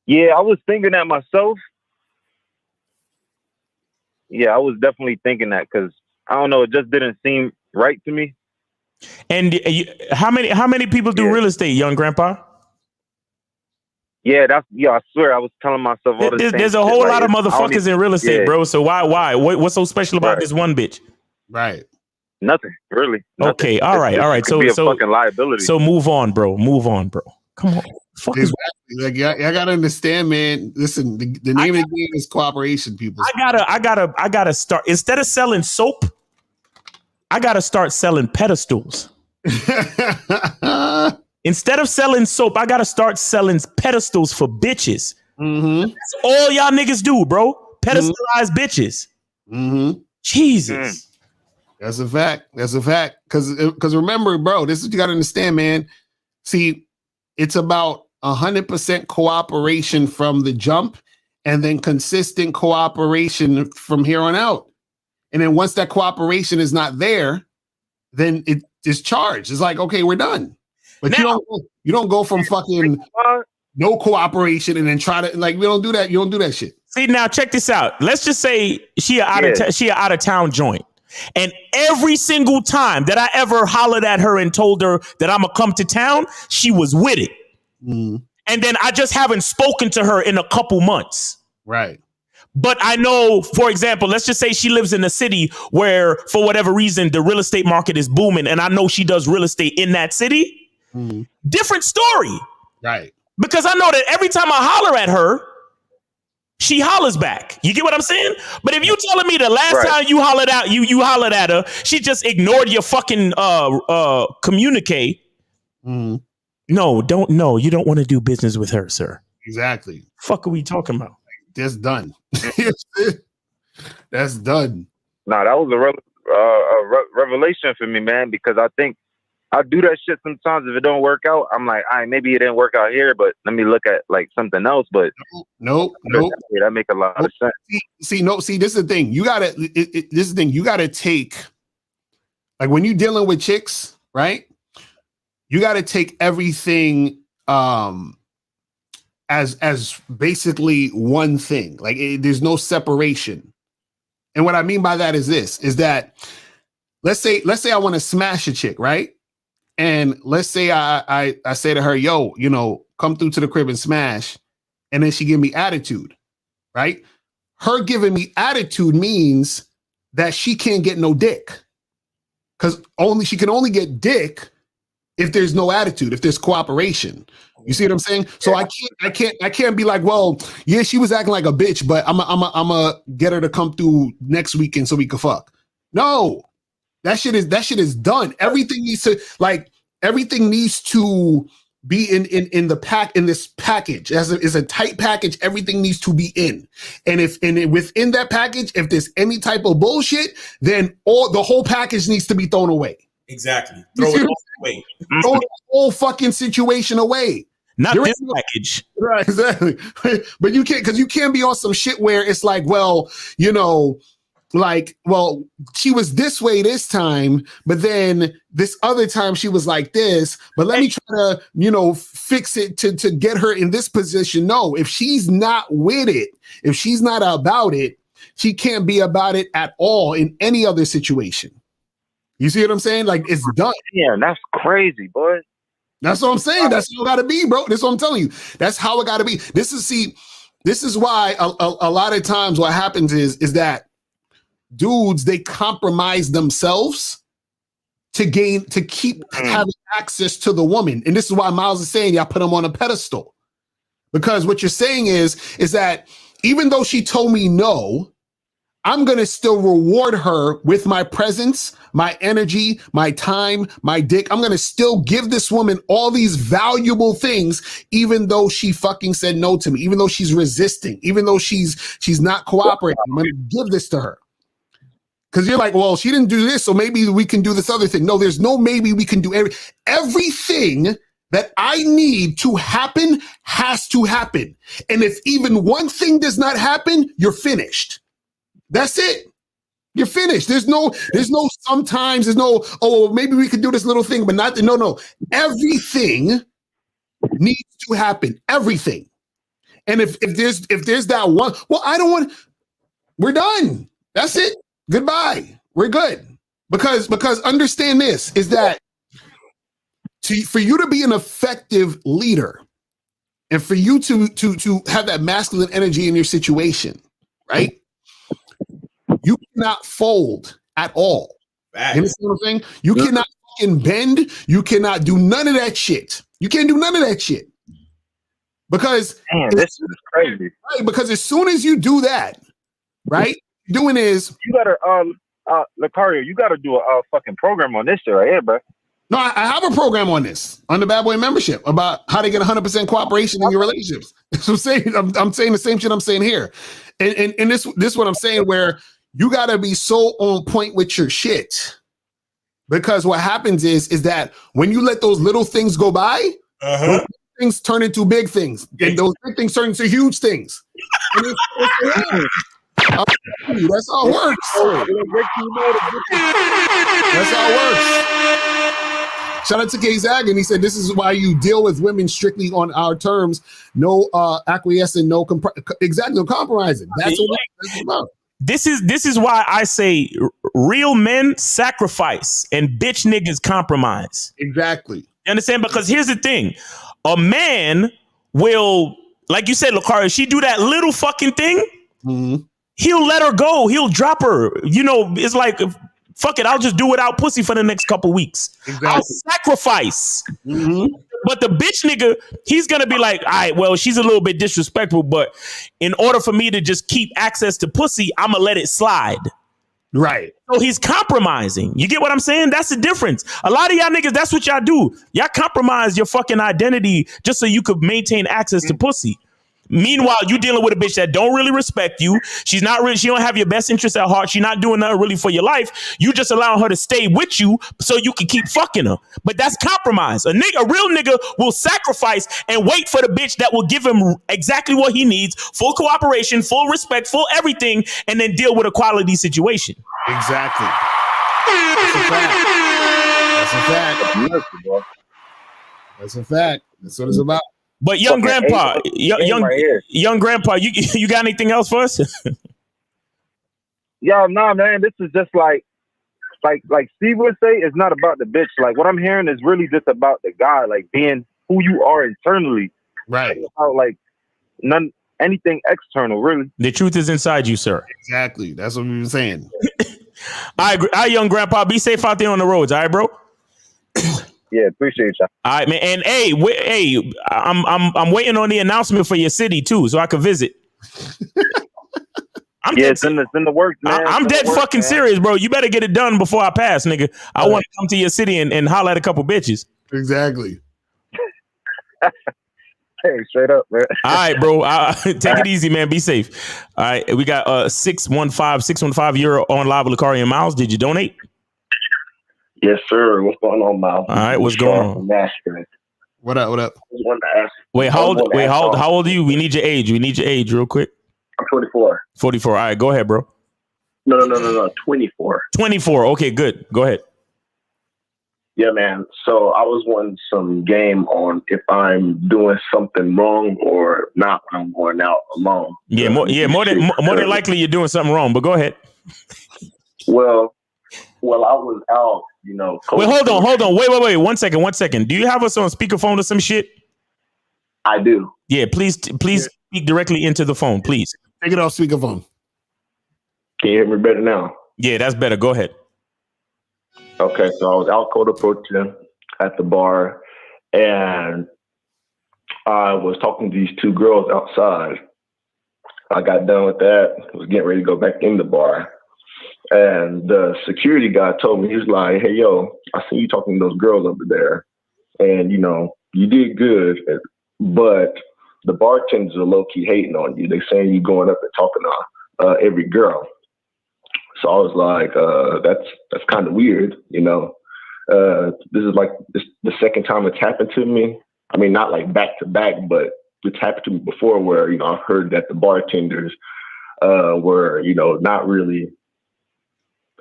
Yeah, I was thinking that myself. Yeah, I was definitely thinking that, because I don't know, it just didn't seem right to me. And how many people do real estate, young grandpa? Yeah, I swear I was telling myself all this. There's a whole lot of motherfuckers in real estate, bro. So why? What's so special about this one bitch? Right. Nothing, really. Nothing. Okay, all right. So a fucking liability. So move on, bro. Come on. Fuck exactly. Like, I gotta understand, man. Listen, the name of the game is cooperation, people. I gotta start, instead of selling soap, I got to start selling pedestals. Instead of selling soap, I got to start selling pedestals for bitches. That's all y'all niggas do, bro. Pedestalize bitches. Jesus. That's a fact. That's a fact. Because remember, bro, this is what you got to understand, man. See, it's about 100% cooperation from the jump and then consistent cooperation from here on out. And then once that cooperation is not there, then it is charged. It's like, okay, we're done. But now, you don't go from fucking no cooperation and then try to, like, we don't do that. You don't do that shit. See, now check this out. Let's just say she a out of town joint. And every single time that I ever hollered at her and told her that I'm gonna come to town, she was with it. And then I just haven't spoken to her in a couple months. Right. But I know, for example, let's just say she lives in a city where, for whatever reason, the real estate market is booming. And I know she does real estate in that city. Different story. Right. Because I know that every time I holler at her, she hollers back. You get what I'm saying? But if you telling me the last time you hollered out, you hollered at her, she just ignored your fucking communique. Mm-hmm. No, you don't want to do business with her, sir. Exactly. Fuck are we talking about? That's done. That's done. Nah, that was a revelation for me, man, because I think I do that shit sometimes. If it don't work out, I'm like, all right, maybe it didn't work out here, but let me look at like something else. But nope. That make a lot of sense. See, this is the thing. You gotta. This is the thing. You gotta take, like, when you're dealing with chicks, right? You gotta take everything as basically one thing. Like, there's no separation. And what I mean by that is this: is that let's say I want to smash a chick, right? And let's say I say to her, yo, come through to the crib and smash. And then she give me attitude, right? Her giving me attitude means that she can't get no dick. Because she can only get dick if there's no attitude, if there's cooperation. You see what I'm saying? So I can't be like, well, yeah, she was acting like a bitch, but I'm a get her to come through next weekend so we can fuck. No. That shit is done. Everything needs to be in this package. As a tight package, everything needs to be in. And within that package, if there's any type of bullshit, then the whole package needs to be thrown away. Exactly. Throw it all away. Throw the whole fucking situation away. Not this package. Right, exactly. But you can't be on some shit where it's like, well, she was this way this time, but then this other time she was like this, but let me try to, fix it to get her in this position. No, if she's not with it, if she's not about it, she can't be about it at all in any other situation. You see what I'm saying? Like, it's done. Yeah, that's crazy, boy. That's what I'm saying. That's how it gotta be, bro. That's what I'm telling you. That's how it gotta be. This is why a lot of times what happens is that dudes, they compromise themselves to keep having access to the woman. And this is why Miles is saying y'all put him on a pedestal. Because what you're saying is that even though she told me no, I'm going to still reward her with my presence, my energy, my time, my dick. I'm going to still give this woman all these valuable things, even though she fucking said no to me, even though she's resisting, even though she's not cooperating. I'm going to give this to her. Because you're like, well, she didn't do this, so maybe we can do this other thing. No, there's no maybe we can do everything that I need to happen has to happen. And if even one thing does not happen, you're finished. That's it. You're finished. There's no sometimes, there's no, maybe we could do this little thing, but not, no. Everything needs to happen. Everything. And if there's that one, well, I don't want, we're done. That's it. Goodbye. We're good. Because understand this is that for you to be an effective leader and for you to have that masculine energy in your situation, right? You cannot fold at all. You understand what I'm saying? You cannot fucking bend. You cannot do none of that shit. You can't do none of that shit. Because this is crazy. Right? Because as soon as you do that, right? Doing is you gotta Lucario, you got to do a fucking program on this shit right here, bro. No, I have a program on this on the Bad Boy membership about how to get 100% cooperation in your relationships. So I'm saying, I'm saying the same shit I'm saying here, and this what I'm saying, where you got to be so on point with your shit, because what happens is that when you let those little things go by, those things turn into big things, and those big things turn into huge things. And that's how it works. That's how it works. Shout out to K Zagan. He said, "This is why you deal with women strictly on our terms. No acquiescing, no compromising. That's what it's about." This is why I say real men sacrifice and bitch niggas compromise. Exactly. You understand? Because here's the thing: a man will, like you said, Lucario, she do that little fucking thing. Mm-hmm. He'll let her go. He'll drop her. You know, it's like, fuck it, I'll just do without pussy for the next couple weeks. Exactly. I'll sacrifice. Mm-hmm. But the bitch nigga, he's gonna be like, all right, well, she's a little bit disrespectful, but in order for me to just keep access to pussy, I'm gonna let it slide. Right. So he's compromising. You get what I'm saying? That's the difference. A lot of y'all niggas, that's what y'all do. Y'all compromise your fucking identity just so you could maintain access to pussy. Meanwhile, you dealing with a bitch that don't really respect you. She's not really, she don't have your best interest at heart. She's not doing nothing really for your life. You just allowing her to stay with you so you can keep fucking her. But that's compromise. A real nigga will sacrifice and wait for the bitch that will give him exactly what he needs, full cooperation, full respect, full everything, and then deal with a quality situation. Exactly. That's a fact. That's a fact. That's a fact. That's what it's about. But young grandpa, young grandpa, you got anything else for us? Yo, nah, man. This is just like Steve would say, it's not about the bitch. Like what I'm hearing is really just about the guy, like being who you are internally. Right. About anything external, really. The truth is inside you, sir. Exactly. That's what we were saying. All right, young grandpa, be safe out there on the roads. All right, bro. Yeah, appreciate y'all. All right, man. And hey, I'm waiting on the announcement for your city too, so I can visit. It's in the works, man. I'm dead fucking serious, bro. You better get it done before I pass, nigga. I want to come to your city and holler at a couple bitches. Exactly. Hey, straight up, man. All right, bro. Take it easy, man. Be safe. All right, we got 615. You're on live with Lucario and Miles. Did you donate? Yes, sir. What's going on, Miles? All right, what's going on? What up? What up? Wait, how old are you? We need your age. Real quick. I'm 24. 44. All right, go ahead, bro. No. 24. 24. Okay, good. Go ahead. Yeah, man. So I was wanting some game on if I'm doing something wrong or not when I'm going out alone. Yeah, more than likely you're doing something wrong. But go ahead. Well, I was out, Wait, hold on. Wait. 1 second. Do you have us on speakerphone or some shit? I do. Yeah, please speak directly into the phone, please. Take it off speakerphone. Can you hear me better now? Yeah, that's better. Go ahead. Okay, so I was out cold approaching at the bar, and I was talking to these two girls outside. I got done with that, was getting ready to go back in the bar. And the security guy told me, he was like, hey, yo, I see you talking to those girls over there. And, you did good, but the bartenders are low-key hating on you. They saying you going up and talking to every girl. So I was like, that's kind of weird, This is like the second time it's happened to me. I mean, not like back to back, but it's happened to me before where, I've heard that the bartenders were, not really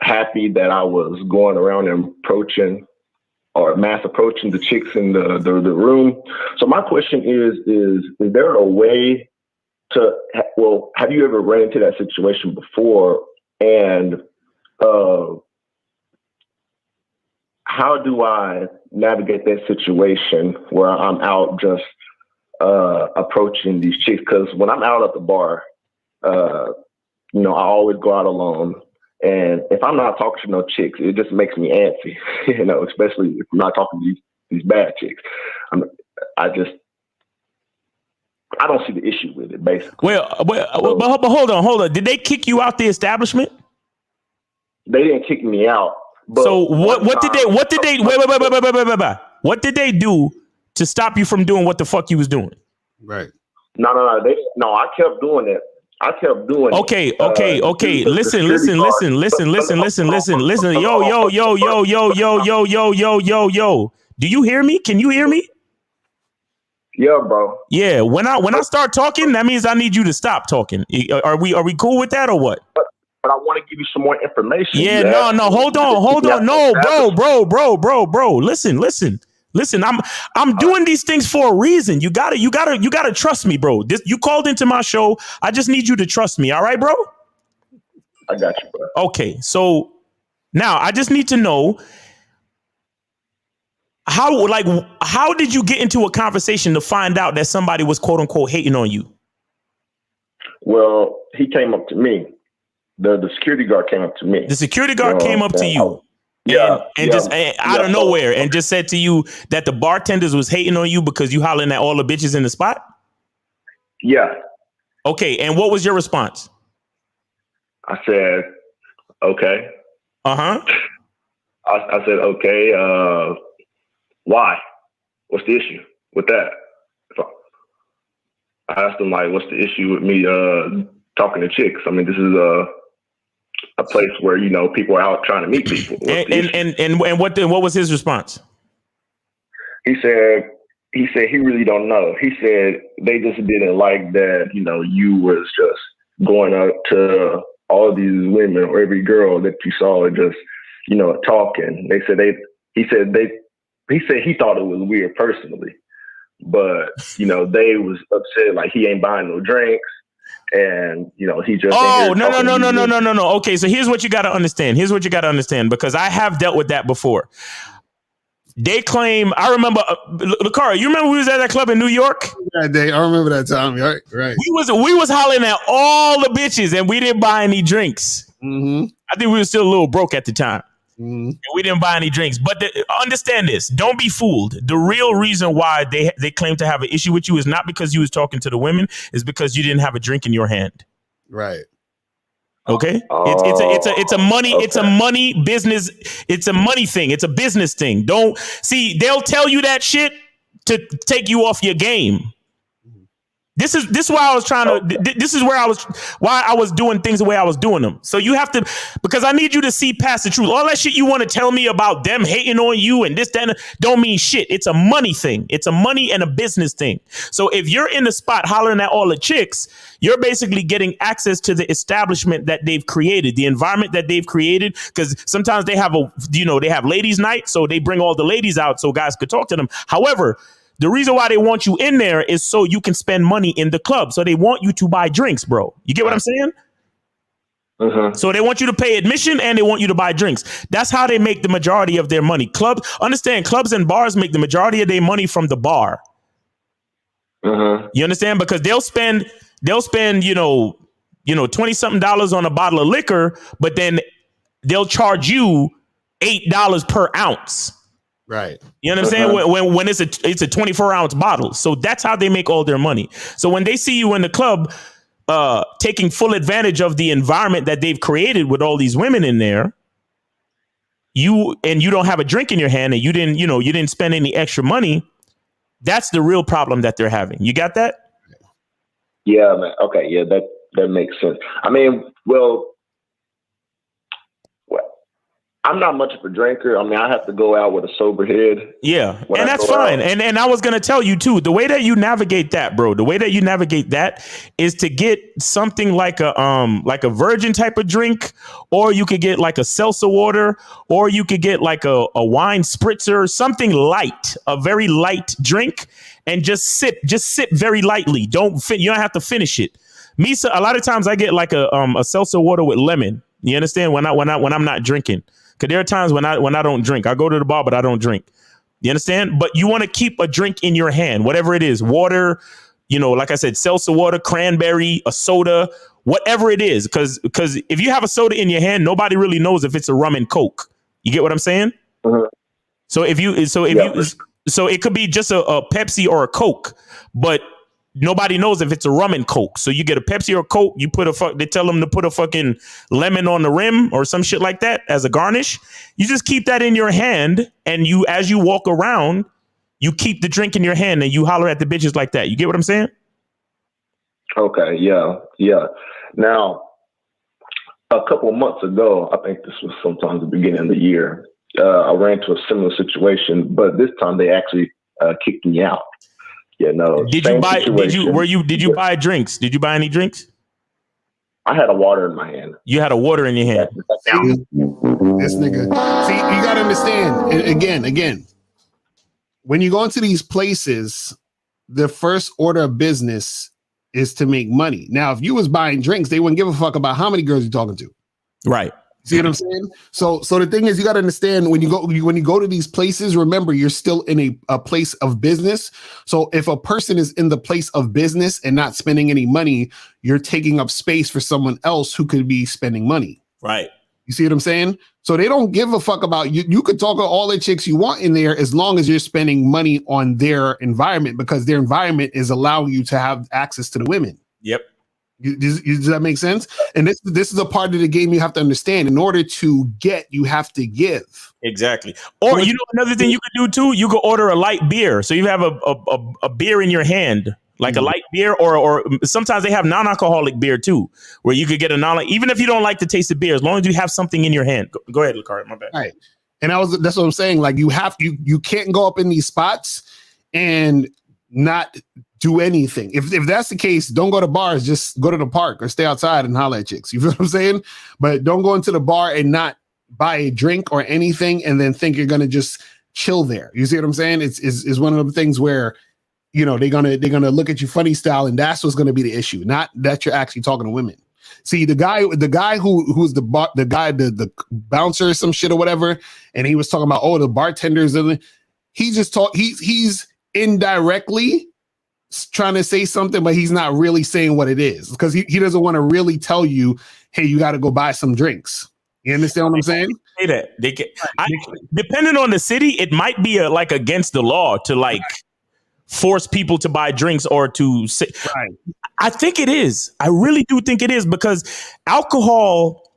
happy that I was going around and approaching or mass approaching the chicks in the room. So my question is there a way to, have you ever run into that situation before? And how do I navigate that situation where I'm out just approaching these chicks? Because when I'm out at the bar, I always go out alone. And if I'm not talking to no chicks, it just makes me antsy, especially if I'm not talking to these bad chicks. I don't see the issue with it, basically. But hold on. Did they kick you out the establishment? They didn't kick me out. But so what did they wait what did they do to stop you from doing what the fuck you was doing? Right. No. I kept doing it. Okay. Listen. Yo. Do you hear me? Can you hear me? Yeah, bro. Yeah. When I start talking, that means I need you to stop talking. Are we cool with that or what? But I want to give you some more information. Yeah. No. Hold on. No, bro. Listen. I'm doing these things for a reason. You gotta trust me, bro. You called into my show. I just need you to trust me. All right, bro? I got you, bro. Okay. So now I just need to know how did you get into a conversation to find out that somebody was quote unquote hating on you? Well, he came up to me. The security guard came up to me. The security guard came up to you. Yeah, just out of nowhere and just said to you that the bartenders was hating on you because you hollering at all the bitches in the spot? Yeah. Okay, and what was your response? I said, okay. Uh-huh. I said, okay, why? What's the issue with that? I asked him, like, what's the issue with me talking to chicks? I mean, this is a place where, you know, people are out trying to meet people. And what was his response? He said he really don't know. He said they just didn't like that, you know, you was just going up to all these women or every girl that you saw and just, you know, talking. He said he thought it was weird personally, but, you know, they was upset like he ain't buying no drinks. And, you know, he just... Oh, no. Okay, so here's what you got to understand. Because I have dealt with that before. They claim, I remember, Lakara, you remember we was at that club in New York? That day, I remember that time, right? We was hollering at all the bitches and we didn't buy any drinks. Mm-hmm. I think we were still a little broke at the time. Mm-hmm. And we didn't buy any drinks. But understand this. Don't be fooled. The real reason why they claim to have an issue with you is not because you was talking to the women. It's because you didn't have a drink in your hand. Right. Okay. It's a money business. It's a money thing. It's a business thing. Don't see. They'll tell you that shit to take you off your game. This is why I was trying to. This is why I was doing things the way I was doing them. So you have to, because I need you to see past the truth. All that shit you want to tell me about them hating on you and this, that, don't mean shit. It's a money thing. It's a money and a business thing. So if you're in the spot hollering at all the chicks, you're basically getting access to the establishment that they've created, the environment that they've created. Because sometimes they have they have ladies' night, so they bring all the ladies out so guys could talk to them. However, the reason why they want you in there is so you can spend money in the club. So they want you to buy drinks, bro. You get what I'm saying? Uh-huh. So they want you to pay admission and they want you to buy drinks. That's how they make the majority of their money. Clubs and bars make the majority of their money from the bar. Uh-huh. You understand? Because they'll spend, 20 something dollars on a bottle of liquor, but then they'll charge you $8 per ounce. Right. You know what I'm saying? When it's a 24-ounce bottle. So that's how they make all their money. So when they see you in the club taking full advantage of the environment that they've created with all these women in there, you don't have a drink in your hand and you didn't spend any extra money, that's the real problem that they're having. You got that? Yeah, man. Okay, yeah, that makes sense. I mean, well, I'm not much of a drinker. I mean, I have to go out with a sober head. Yeah, and that's fine. And I was going to tell you, too, the way that you navigate that, bro, is to get something like a virgin type of drink, or you could get like a seltzer water, or you could get like a wine spritzer, something light, a very light drink, and just sip very lightly. You don't have to finish it. A lot of times I get like a seltzer water with lemon. You understand? When I'm not drinking. Because there are times when I don't drink. I go to the bar, but I don't drink. You understand? But you want to keep a drink in your hand, whatever it is, water, like I said, seltzer water, cranberry, a soda, whatever it is. Because if you have a soda in your hand, nobody really knows if it's a rum and Coke. You get what I'm saying? Uh-huh. So it could be just a Pepsi or a Coke, but nobody knows if it's a rum and Coke. So you get a Pepsi or a Coke, you put they tell them to put a fucking lemon on the rim or some shit like that as a garnish. You just keep that in your hand, and as you walk around, you keep the drink in your hand and you holler at the bitches like that. You get what I'm saying? Okay, yeah. Now, a couple of months ago, I think this was sometime at the beginning of the year, I ran into a similar situation, but this time they actually kicked me out. Yeah, no. Did you buy? Did you buy drinks? Did you buy any drinks? I had a water in my hand. You had a water in your hand. This nigga. See, you gotta understand. Again, when you go into these places, the first order of business is to make money. Now, if you was buying drinks, they wouldn't give a fuck about how many girls you're talking to. Right. See what I'm saying? So the thing is, you got to understand when you go to these places, remember you're still in a place of business. So if a person is in the place of business and not spending any money, you're taking up space for someone else who could be spending money. Right. You see what I'm saying? So they don't give a fuck about you. You could talk to all the chicks you want in there as long as you're spending money on their environment, because their environment is allowing you to have access to the women. Yep. Does that make sense? And this is a part of the game you have to understand. In order to get, you have to give. Exactly. Or you know another thing you could do too. You could order a light beer. So you have a beer in your hand, like a light beer, or sometimes they have non-alcoholic beer too, where you could get a even if you don't like the taste of beer, as long as you have something in your hand. Go ahead, Lucari. My bad. All right. And that's what I'm saying. Like you can't go up in these spots and not do anything. If that's the case, don't go to bars, just go to the park or stay outside and holler at chicks. You feel what I'm saying? But don't go into the bar and not buy a drink or anything and then think you're gonna just chill there. You see what I'm saying? It's one of the things where, you know, they're gonna look at you funny style, and that's what's gonna be the issue, not that you're actually talking to women. See, the guy who's the bouncer or some shit or whatever, and he was talking about the bartenders, and he's indirectly trying to say something, but he's not really saying what it is, because he doesn't want to really tell you, hey, you got to go buy some drinks. You understand what I'm saying? Say that they can. Depending on the city, it might be like against the law to like force people to buy drinks or to say. Right. I think it is. I really do think it is, because alcohol,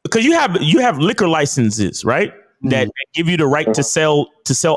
because you have liquor licenses, right? That give you the right to sell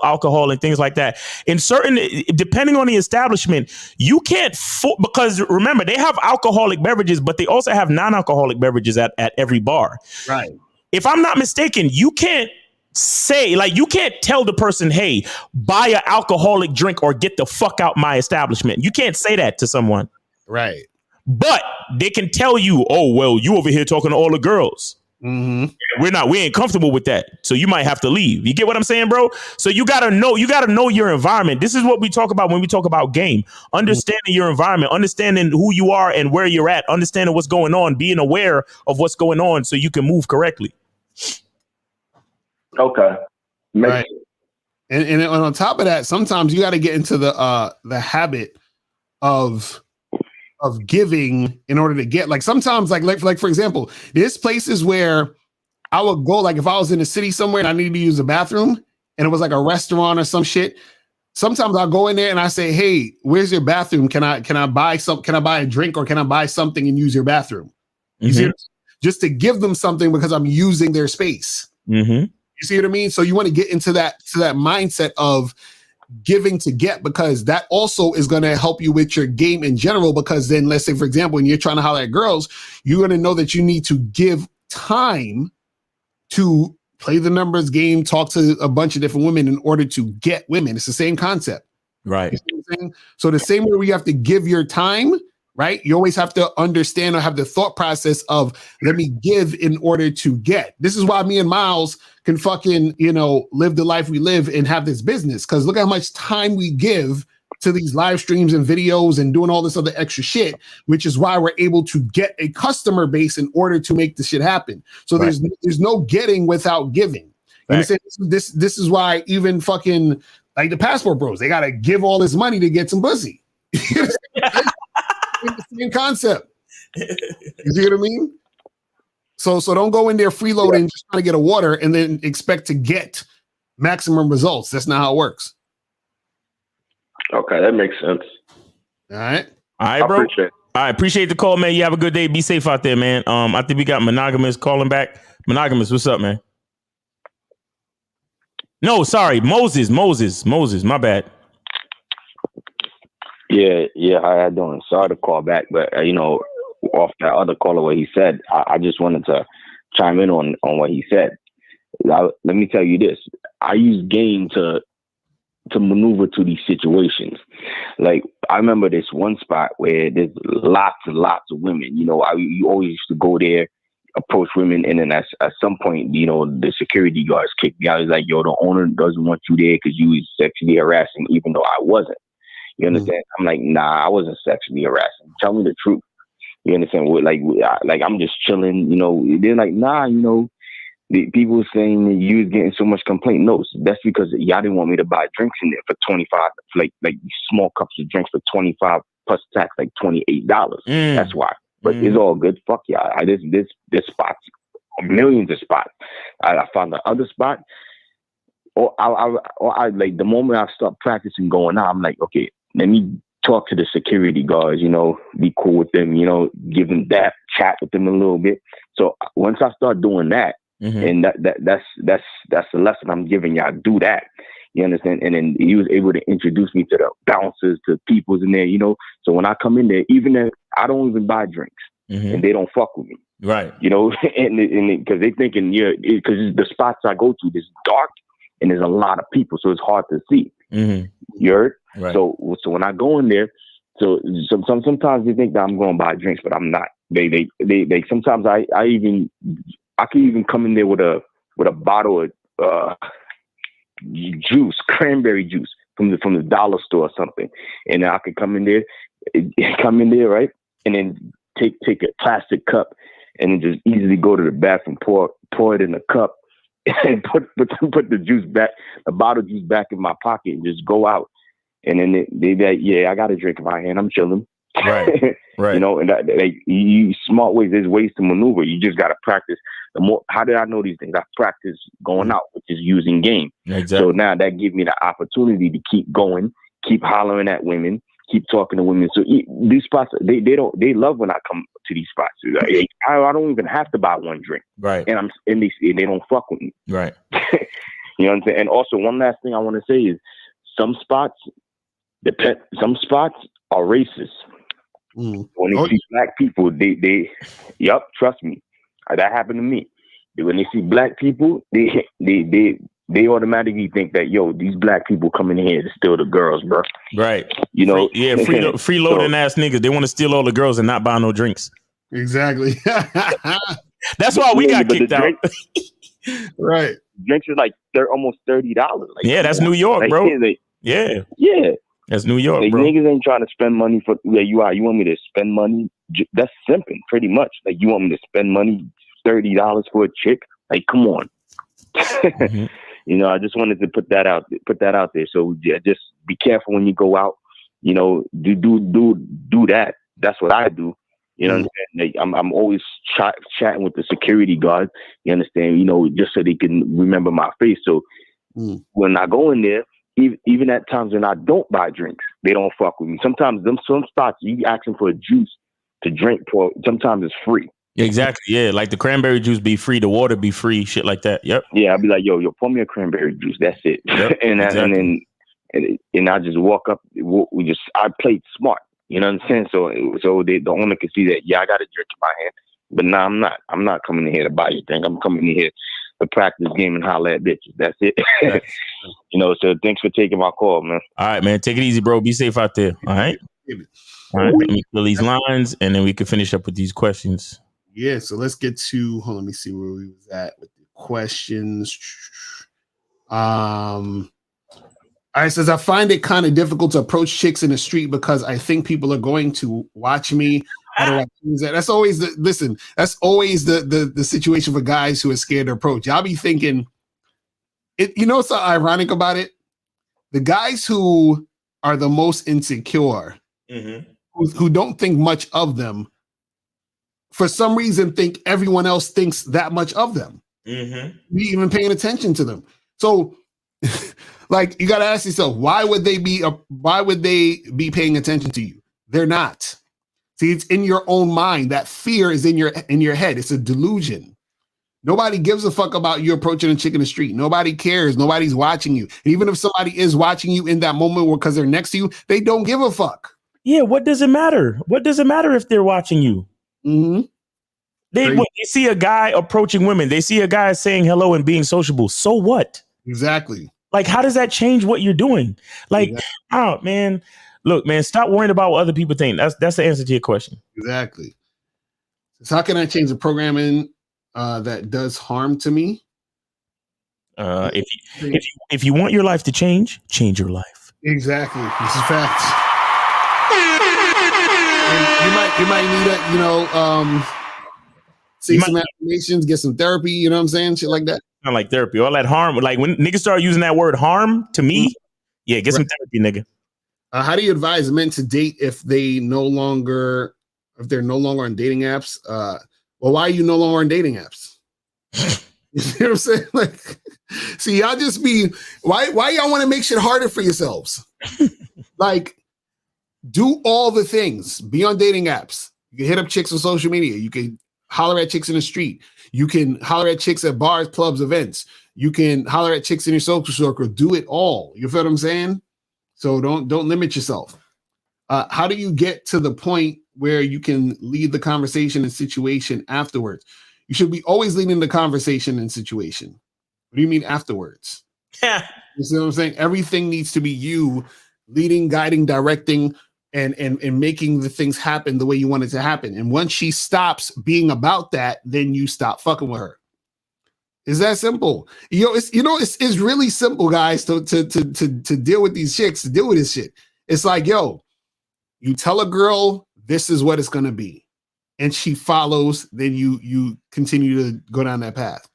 alcohol and things like that. In certain, depending on the establishment, you can't because remember, they have alcoholic beverages, but they also have non-alcoholic beverages at every bar. Right. If I'm not mistaken, you can't say, like, you can't tell the person, hey, buy an alcoholic drink or get the fuck out my establishment. You can't say that to someone. Right. But they can tell you, oh, well, you over here talking to all the girls. Mm-hmm. We ain't comfortable with that. So you might have to leave. You get what I'm saying, bro? So you gotta know your environment. This is what we talk about when we talk about game. Understanding your environment, understanding who you are and where you're at, understanding what's going on, being aware of what's going on so you can move correctly. Okay. Right. And on top of that, sometimes you got to get into the habit of giving in order to get, like, sometimes like for example, there's places where I would go, like if I was in a city somewhere and I needed to use a bathroom and it was like a restaurant or some shit, sometimes I'll go in there and I say, hey, where's your bathroom? Can I buy a drink, or can I buy something and use your bathroom? You see, just to give them something because I'm using their space. You see what I mean? So you want to get into that mindset of giving to get, because that also is going to help you with your game in general. Because then, let's say, for example, when you're trying to holler at girls, you're going to know that you need to give time to play the numbers game, talk to a bunch of different women in order to get women. It's the same concept. Right. You see what I'm saying? So the same way we have to give your time, right? You always have to understand or have the thought process of, let me give in order to get. This is why me and Miles can fucking, live the life we live and have this business. Because look how much time we give to these live streams and videos and doing all this other extra shit, which is why we're able to get a customer base in order to make the shit happen. So there's no getting without giving. You understand? This is why even fucking like the passport bros, they got to give all this money to get some pussy. It's the same concept. You see what I mean? So don't go in there freeloading, just trying to get a water and then expect to get maximum results. That's not how it works. Okay, that makes sense. All right. All right, bro. I appreciate the call, man. You have a good day. Be safe out there, man. I think we got Monogamous calling back. Monogamous, what's up, man? No, sorry, Moses. My bad. Yeah, how you doing? Sorry to call back, but off that other caller, what he said, I just wanted to chime in on what he said. Let me tell you this: I use game to maneuver to these situations. Like I remember this one spot where there's lots and lots of women. You always used to go there, approach women, and then at some point, the security guards kicked me out. He's like, "Yo, the owner doesn't want you there because you was sexually harassing," even though I wasn't. You understand? I'm like, nah, I wasn't sexually harassing. Tell me the truth. You understand? Like I'm just chilling. They're like, nah, the people saying that you was getting so much complaint. No, that's because y'all didn't want me to buy drinks in there for 25, like small cups of drinks for 25 plus tax, like $28. That's why. But it's all good. Fuck y'all. This spots, millions of spots. I found the other spot. Or I like the moment I start practicing going out, I'm like, okay, let me talk to the security guards, be cool with them, give them that, chat with them a little bit. So once I start doing that, and that's the lesson I'm giving y'all. Do that. You understand? And then he was able to introduce me to the bouncers, to people's in there, So when I come in there, even if I don't even buy drinks and they don't fuck with me. Right. And because they thinking, because the spots I go to, it's dark and there's a lot of people, so it's hard to see. You heard? Right. So when I go in there, sometimes they think that I'm going to buy drinks, but I'm not. They sometimes I could even come in there with a bottle of juice, cranberry juice from the dollar store or something, and I could come in there, right, and then take a plastic cup and then just easily go to the bathroom, pour it in a cup, and put the juice back, the bottle juice back in my pocket, and just go out. And then they like, yeah, I got a drink in my hand, I'm chilling. Right. And you smart ways. There's ways to maneuver. You just got to practice. How did I know these things? I practice going out, which is using game. Exactly. So now that gives me the opportunity to keep going, keep hollering at women, keep talking to women. So these spots, they love when I come to these spots. I don't even have to buy one drink. Right. And they don't fuck with me. Right. You know what I'm saying? And also one last thing I want to say is some spots are racist. When they see black people, they trust me. That happened to me. When they see black people, they automatically think that, yo, these black people coming here to steal the girls, bro. Right. Freeloading ass niggas. They want to steal all the girls and not buy no drinks. Exactly. That's why we got kicked out. Right. Drinks is like almost $30. That's New York, bro. Yeah. That's New York, bro. Niggas ain't trying to spend money for where you are. You want me to spend money? That's simping, pretty much. Like, you want me to spend money, $30 for a chick? Like, come on. I just wanted to put that out there. So just be careful when you go out. Do that. That's what I do. You know what I'm saying? Like, I'm always chatting with the security guard. You understand? Just so they can remember my face. So when I go in there, even at times when I don't buy drinks, they don't fuck with me. Sometimes some spots you asking for a juice to drink for, sometimes it's free. Exactly. Yeah, like the cranberry juice be free, the water be free, shit like that. Yep. Yeah, I'll be like, yo, pour me a cranberry juice. That's it. Yep, and then I just walk up. I played smart. You know what I'm saying? So the owner can see that. Yeah, I got a drink in my hand, but no, I'm not. I'm not coming in here to buy your thing. I'm coming in here to practice game and holler at bitches. That's it. Right. So thanks for taking my call, man. All right, man. Take it easy, bro. Be safe out there. All right. All right. Let me fill these lines, and then we can finish up with these questions. Yeah. So let's get to. Let me see where we was at with the questions. All right, says I find it kind of difficult to approach chicks in the street because I think people are going to watch me. How do I choose that? That's always That's always the situation for guys who are scared to approach. Y'all be thinking it. What's so ironic about it? The guys who are the most insecure, who don't think much of them, for some reason think everyone else thinks that much of them. Be even paying attention to them. So. Like, you got to ask yourself, why would they be paying attention to you? They're not. See, it's in your own mind. That fear is in your head. It's a delusion. Nobody gives a fuck about you approaching a chick in the street. Nobody cares. Nobody's watching you. And even if somebody is watching you in that moment because they're next to you, they don't give a fuck. Yeah, what does it matter? What does it matter if they're watching you? Mm-hmm. They see a guy approaching women. They see a guy saying hello and being sociable. So what? Exactly. Like, how does that change what you're doing? Like, oh man, look, man, stop worrying about what other people think. That's the answer to your question. Exactly. So how can I change the programming that does harm to me? If you want your life to change your life. Exactly. This is facts. And you might need a, see some affirmations, get some therapy, you know what I'm saying? Shit like that. Not like therapy. All that harm. Like when niggas start using that word harm to me, yeah, get some therapy, nigga. How do you advise men to date if they're no longer on dating apps? Well, why are you no longer on dating apps? You know what I'm saying? Like, see, y'all just be why y'all want to make shit harder for yourselves? Like, do all the things. Be on dating apps. You can hit up chicks on social media. You can holler at chicks in the street. You can holler at chicks at bars, clubs, events. You can holler at chicks in your social circle. Do it all. You feel what I'm saying? So don't limit yourself. How do you get to the point where you can lead the conversation and situation afterwards? You should be always leading the conversation and situation. What do you mean afterwards? Yeah. You see what I'm saying? Everything needs to be you leading, guiding, directing, and making the things happen the way you want it to happen. And once she stops being about that, then you stop fucking with her. It's that simple. It's really simple, guys, to deal with these chicks, to deal with this shit. It's like, yo, you tell a girl this is what it's gonna be, and she follows, then you continue to go down that path.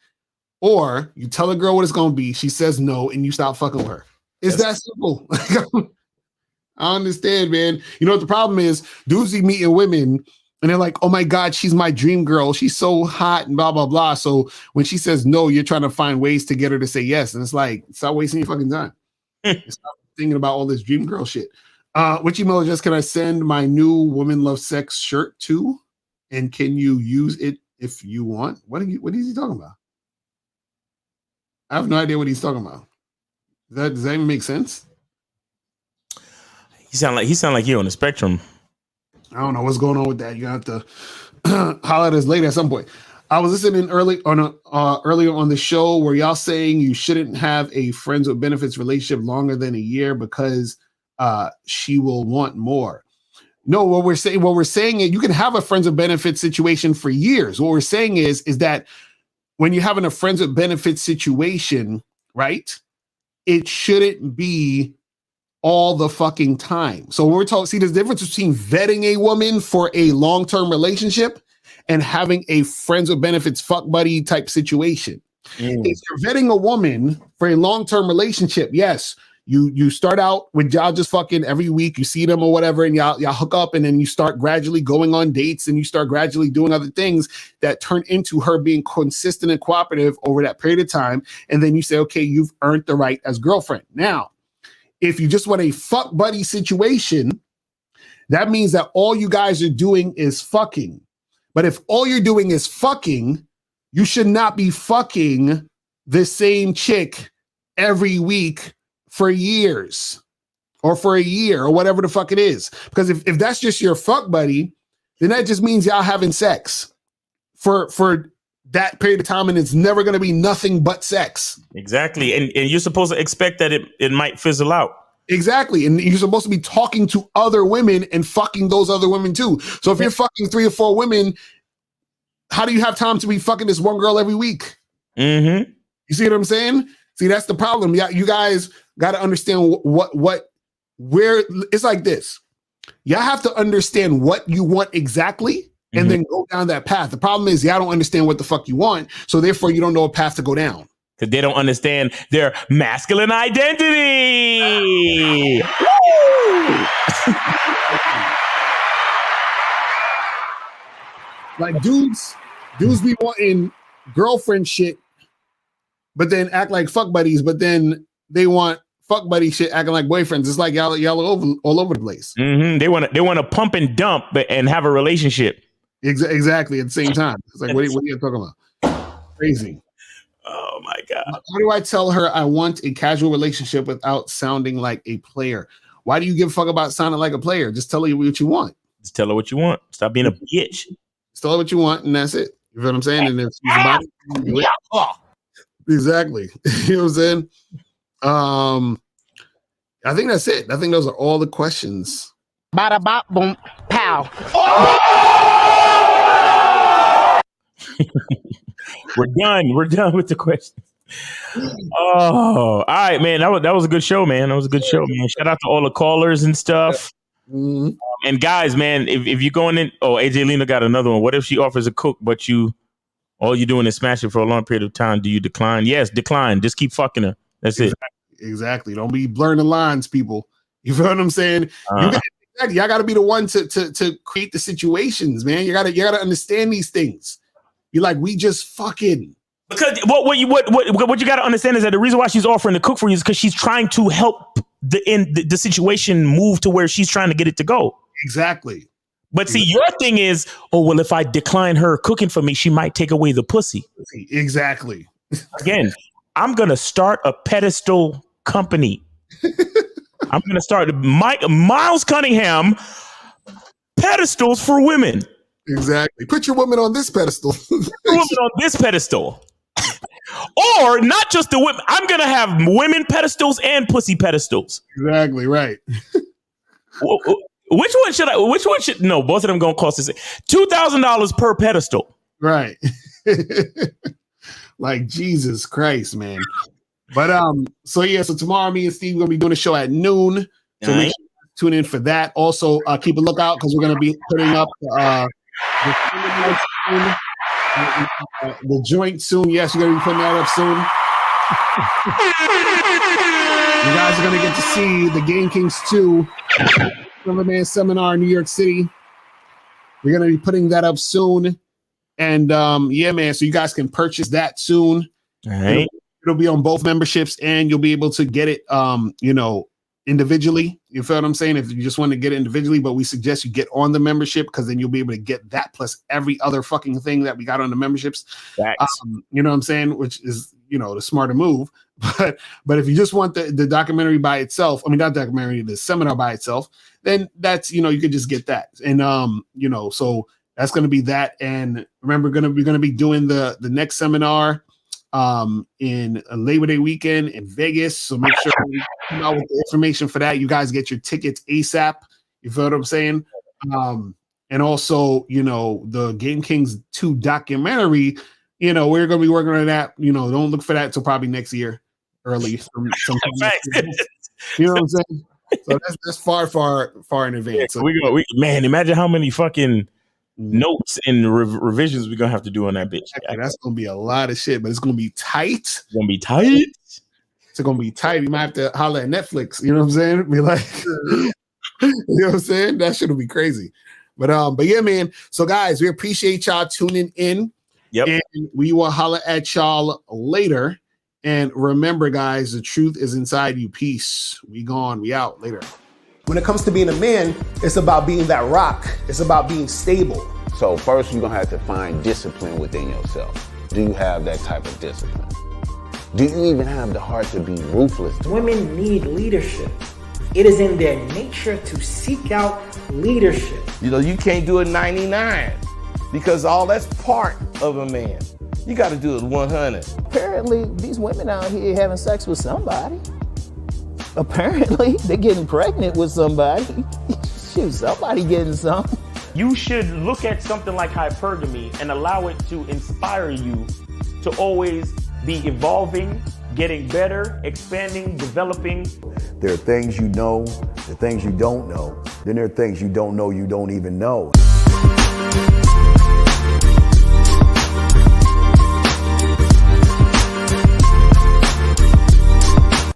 Or you tell a girl what it's gonna be, she says no, and you stop fucking with her. It's that simple. I understand, man. You know what the problem is? Dudes be meeting women and they're like, oh my God, she's my dream girl. She's so hot and blah, blah, blah. So when she says no, you're trying to find ways to get her to say yes. And it's like, stop wasting your fucking time. Stop thinking about all this dream girl shit. Which email address can I send my new Women Love Sex shirt to? And can you use it if you want? What is he talking about? I have no idea what he's talking about. Does that even make sense? He sound like you're on the spectrum. I don't know what's going on with that. You have to holler at us later at some point. I was listening earlier on the show where y'all saying you shouldn't have a friends with benefits relationship longer than a year because she will want more. No, what we're saying is you can have a friends with benefits situation for years. What we're saying is that when you're having a friends with benefits situation, right? It shouldn't be all the fucking time. So when we're talking, see, there's a difference between vetting a woman for a long-term relationship and having a friends with benefits fuck buddy type situation. If you're vetting a woman for a long-term relationship, yes, you start out with y'all just fucking every week, you see them or whatever, and y'all hook up, and then you start gradually going on dates and you start gradually doing other things that turn into her being consistent and cooperative over that period of time. And then you say, okay, you've earned the right as girlfriend. Now, if you just want a fuck buddy situation, that means that all you guys are doing is fucking. But if all you're doing is fucking, you should not be fucking the same chick every week for years or for a year or whatever the fuck it is. Because if that's just your fuck buddy, then that just means y'all having sex for that period of time, and it's never going to be nothing but sex. Exactly. And you're supposed to expect that it might fizzle out. Exactly. And you're supposed to be talking to other women and fucking those other women too. So if you're fucking 3 or 4 women, how do you have time to be fucking this one girl every week? Mm-hmm. You see what I'm saying? See, that's the problem. Yeah, you guys got to understand where it's like this. Y'all have to understand what you want exactly and then go down that path. The problem is y'all don't understand what the fuck you want. So therefore you don't know a path to go down. Because they don't understand their masculine identity. Like dudes be wanting girlfriend shit, but then act like fuck buddies, but then they want fuck buddy shit, acting like boyfriends. It's like y'all all over the place. Mm-hmm. They want to pump and dump and have a relationship. Exactly at the same time. It's like, what are you talking about? Crazy. Oh my God. How do I tell her I want a casual relationship without sounding like a player? Why do you give a fuck about sounding like a player? Just tell her what you want. Just tell her what you want. Stop being a bitch. Just tell her what you want, and that's it. You know what I'm saying? And if she's about it, exactly. You know what I'm saying? I think that's it. I think those are all the questions. Bada bop boom pow. We're done with the questions. Oh, all right, man. That was a good show, man. That was a good show, man. Shout out to all the callers and stuff. Mm-hmm. And guys, man, if you're going in, AJ Lena got another one. What if she offers a cook, but all you're doing is smash it for a long period of time? Do you decline? Yes, decline. Just keep fucking her. That's it. Exactly. Don't be blurring the lines, people. You feel what I'm saying? Y'all got to be the one to create the situations, man. You gotta understand these things. You're like, we just fucking. Because what you got to understand is that the reason why she's offering to cook for you is because she's trying to help the situation move to where she's trying to get it to go. Exactly. But see, your thing is, if I decline her cooking for me, she might take away the pussy. Exactly. Again, I'm gonna start a pedestal company. I'm gonna start Miles Cunningham pedestals for women. Exactly. Put your woman on this pedestal. Put your woman on this pedestal. Or not just the women. I'm gonna have women pedestals and pussy pedestals. Exactly right. Which one should? No, both of them gonna cost us $2,000 per pedestal. Right. Like Jesus Christ, man. But so tomorrow me and Steve are gonna be doing a show at noon. So make sure you tune in for that. Also, keep a lookout because we're gonna be putting up the joint soon. Yes, we're gonna be putting that up soon. You guys are gonna get to see the Game Kings 2 Man Seminar in New York City. We're gonna be putting that up soon. And yeah, man, so you guys can purchase that soon. All right. It'll be on both memberships, and you'll be able to get it individually. You feel what I'm saying? If you just want to get it individually, but we suggest you get on the membership because then you'll be able to get that plus every other fucking thing that we got on the memberships. You know what I'm saying? Which is, the smarter move. But if you just want the documentary by itself, not documentary, the seminar by itself, then that's, you could just get that. And so that's going to be that. And remember, we're going to be doing the next seminar in a Labor Day weekend in Vegas. So make sure you come out with the information for that. You guys get your tickets ASAP. You feel what I'm saying? And also, the Game Kings 2 documentary, we're going to be working on that. Don't look for that until probably next year, early. Sometime next year. You know what I'm saying? So that's far in advance. So man, imagine how many fucking notes and revisions we're gonna have to do on that bitch. That's gonna be a lot of shit, but it's gonna be tight. It's gonna be tight. It's gonna be tight. You might have to holler at Netflix. You know what I'm saying? Be like, you know what I'm saying? That shit will be crazy. But yeah, man. So guys, we appreciate y'all tuning in. Yep. And we will holler at y'all later. And remember, guys, the truth is inside you. Peace. We gone. We out. Later. When it comes to being a man, it's about being that rock. It's about being stable. So first, you're going to have to find discipline within yourself. Do you have that type of discipline? Do you even have the heart to be ruthless? Women need leadership. It is in their nature to seek out leadership. You can't do it 99 because all that's part of a man. You got to do it 100. Apparently, these women out here having sex with somebody. Apparently, they're getting pregnant with somebody. Shoot, somebody getting some. You should look at something like hypergamy and allow it to inspire you to always be evolving, getting better, expanding, developing. There are things you know, there are things you don't know. Then there are things you don't know you don't even know.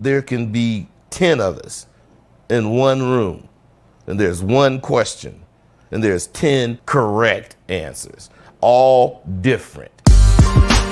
There can be 10 of us in one room, and there's one question, and there's 10 correct answers, all different.